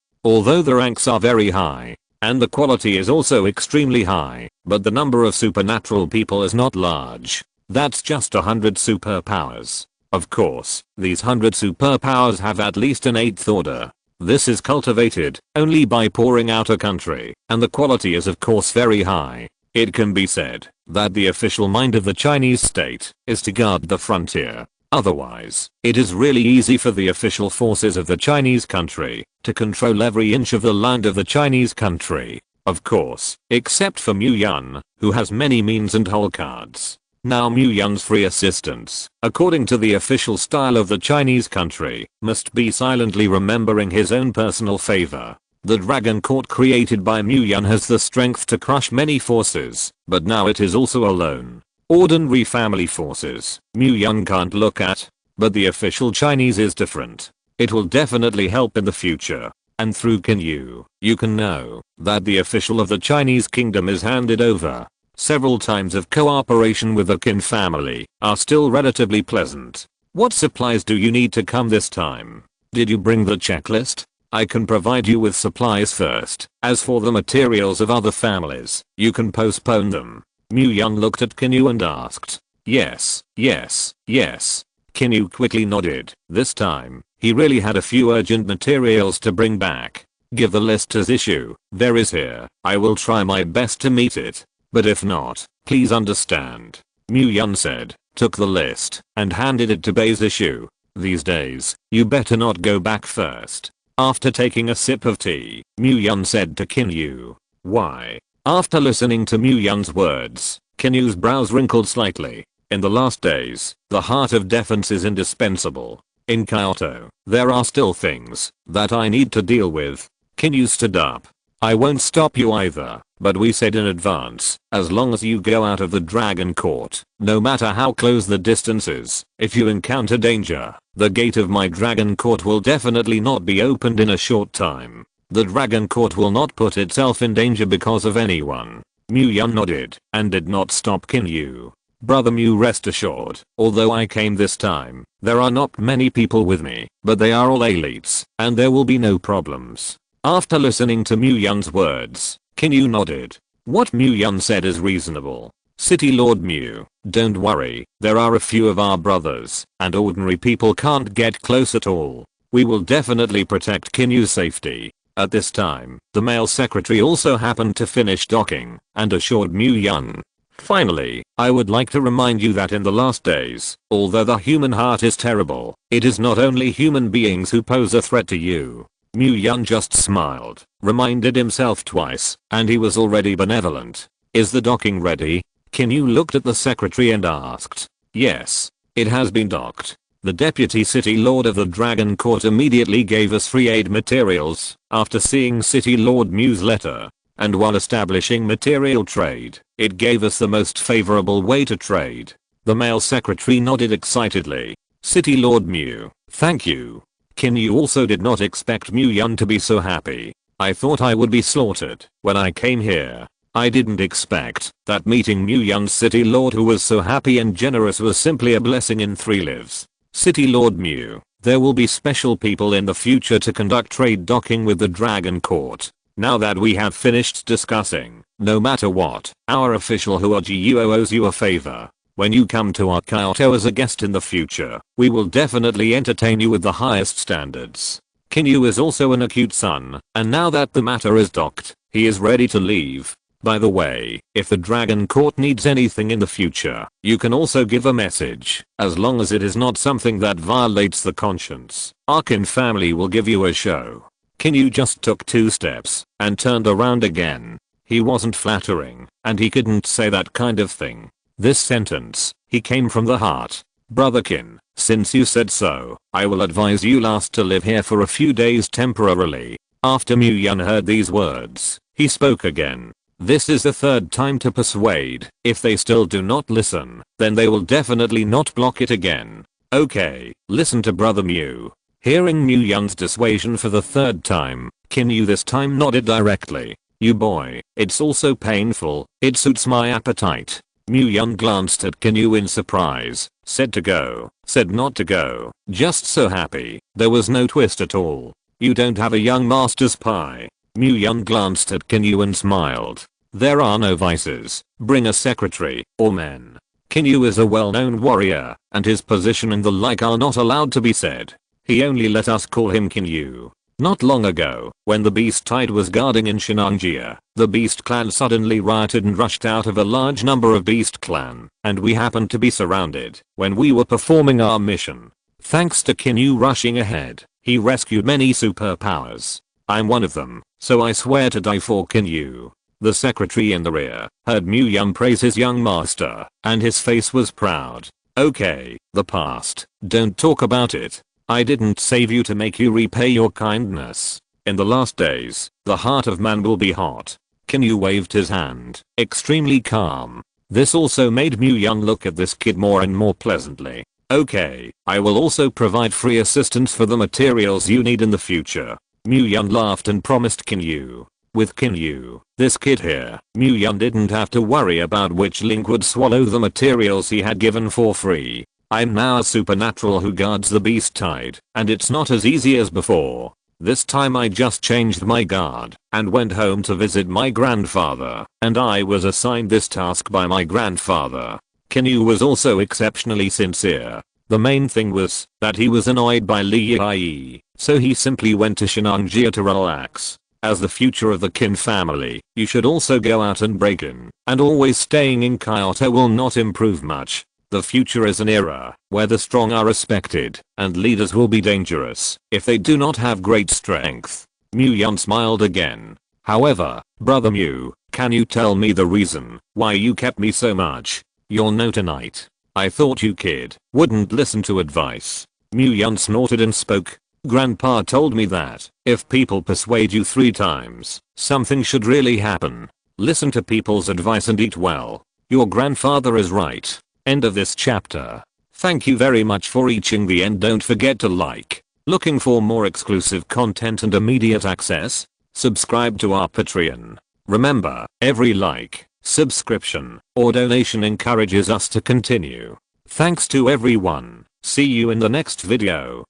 Although the ranks are very high, and the quality is also extremely high, but the number of supernatural people is not large. That's just 100 superpowers. Of course, these 100 superpowers have at least an 8th order. This is cultivated only by pouring out a country, and the quality is of course very high. It can be said that the official mind of the Chinese state is to guard the frontier. Otherwise, it is really easy for the official forces of the Chinese country to control every inch of the land of the Chinese country. Of course, except for Mu Yun, who has many means and hole cards. Now Mu Yun's free assistance, according to the official style of the Chinese country, must be silently remembering his own personal favor. The dragon court created by Mu Yun has the strength to crush many forces, but now it is also alone. Ordinary family forces, Mu Yun can't look at, but the official Chinese is different. It will definitely help in the future. And through Kinyu, you can know that the official of the Chinese kingdom is handed over. Several times of cooperation with the Qin family are still relatively pleasant. What supplies do you need to come this time? Did you bring the checklist? I can provide you with supplies first. As for the materials of other families, you can postpone them. Mu Yun looked at Kinyu and asked. Yes, yes, yes. Kinyu quickly nodded. This time, he really had a few urgent materials to bring back. Give the list as issue. There is here. I will try my best to meet it. But if not, please understand. Mu Yun said, took the list, and handed it to Bei's issue. These days, you better not go back first. After taking a sip of tea, Mu Yun said to Kinyu. Why? After listening to Mu Yun's words, Kinyu's brows wrinkled slightly. In the last days, the heart of defense is indispensable. In Kyoto, there are still things that I need to deal with. Kinyu stood up. I won't stop you either, but we said in advance, as long as you go out of the dragon court, no matter how close the distance is, if you encounter danger, the gate of my dragon court will definitely not be opened in a short time. The dragon court will not put itself in danger because of anyone. Mu Yun nodded and did not stop Kinyu. Brother Mu, rest assured, although I came this time, there are not many people with me, but they are all elites, and there will be no problems. After listening to Mu Yun's words, Kinyu nodded. What Mu Yun said is reasonable. City Lord Mew, don't worry, there are a few of our brothers, and ordinary people can't get close at all. We will definitely protect Kinyu's safety. At this time, the male secretary also happened to finish docking, and assured Mew Yun. Finally, I would like to remind you that in the last days, although the human heart is terrible, it is not only human beings who pose a threat to you. Mew Yun just smiled, reminded himself twice, and he was already benevolent. Is the docking ready? Kinyu looked at the secretary and asked. Yes, it has been docked. The deputy city lord of the Dragon Court immediately gave us free aid materials after seeing City Lord Mew's letter. And while establishing material trade, it gave us the most favorable way to trade. The male secretary nodded excitedly. City Lord Mew, thank you. Kinyu also did not expect Mew Yun to be so happy. I thought I would be slaughtered when I came here. I didn't expect that meeting Mew Yun's city lord who was so happy and generous was simply a blessing in 3 lives. City Lord Mew, there will be special people in the future to conduct trade docking with the Dragon Court. Now that we have finished discussing, no matter what, our official Huaji owes you a favor. When you come to our Kyoto as a guest in the future, we will definitely entertain you with the highest standards. Kinyu is also an acute son, and now that the matter is docked, he is ready to leave. By the way, if the Dragon Court needs anything in the future, you can also give a message, as long as it is not something that violates the conscience. Our Kin family will give you a show. Kinyu just took 2 steps and turned around again. He wasn't flattering, and he couldn't say that kind of thing. This sentence, he came from the heart. Brother Kin, since you said so, I will advise you last to live here for a few days temporarily. After Mew Yun heard these words, he spoke again. This is the 3rd time to persuade. If they still do not listen, then they will definitely not block it again. Okay, listen to Brother Mew. Hearing Mew Yun's dissuasion for the 3rd time, Kinyu this time nodded directly. You boy, it's also painful, it suits my appetite. Mew Yun glanced at Kinyu in surprise, said to go, said not to go, just so happy, there was no twist at all. You don't have a young master's pie. Mew Yun glanced at Kinyu and smiled. There are no vices, bring a secretary, or men. Kinyu is a well-known warrior, and his position and the like are not allowed to be said. He only let us call him Kinyu. Not long ago, when the Beast Tide was guarding in Shinanjia, the Beast Clan suddenly rioted and rushed out of a large number of Beast Clan, and we happened to be surrounded when we were performing our mission. Thanks to Kinyu rushing ahead, he rescued many superpowers. I'm one of them, so I swear to die for Kinyu. The secretary in the rear heard Mew Yun praise his young master, and his face was proud. Okay, the past, don't talk about it. I didn't save you to make you repay your kindness. In the last days, the heart of man will be hot. Kinyu waved his hand, extremely calm. This also made Mew Yun look at this kid more and more pleasantly. Okay, I will also provide free assistance for the materials you need in the future. Mew Yun laughed and promised Kinyu. With Kinyu, this kid here, Mew Yun didn't have to worry about which link would swallow the materials he had given for free. I'm now a supernatural who guards the Beast Tide, and it's not as easy as before. This time I just changed my guard and went home to visit my grandfather, and I was assigned this task by my grandfather. Kinyu was also exceptionally sincere. The main thing was that he was annoyed by Li Yi, so he simply went to Shinanjia to relax. As the future of the Kin family, you should also go out and break in, and always staying in Kyoto will not improve much. The future is an era where the strong are respected, and leaders will be dangerous if they do not have great strength. Mew Yun smiled again. However, Brother Mew, can you tell me the reason why you kept me so much? You'll know tonight. I thought you kid wouldn't listen to advice. Mew Yun snorted and spoke. Grandpa told me that if people persuade you 3 times, something should really happen. Listen to people's advice and eat well. Your grandfather is right. End of this chapter. Thank you very much for reaching the end. Don't forget to like. Looking for more exclusive content and immediate access? Subscribe to our Patreon. Remember, every like, subscription, or donation encourages us to continue. Thanks to everyone. See you in the next video.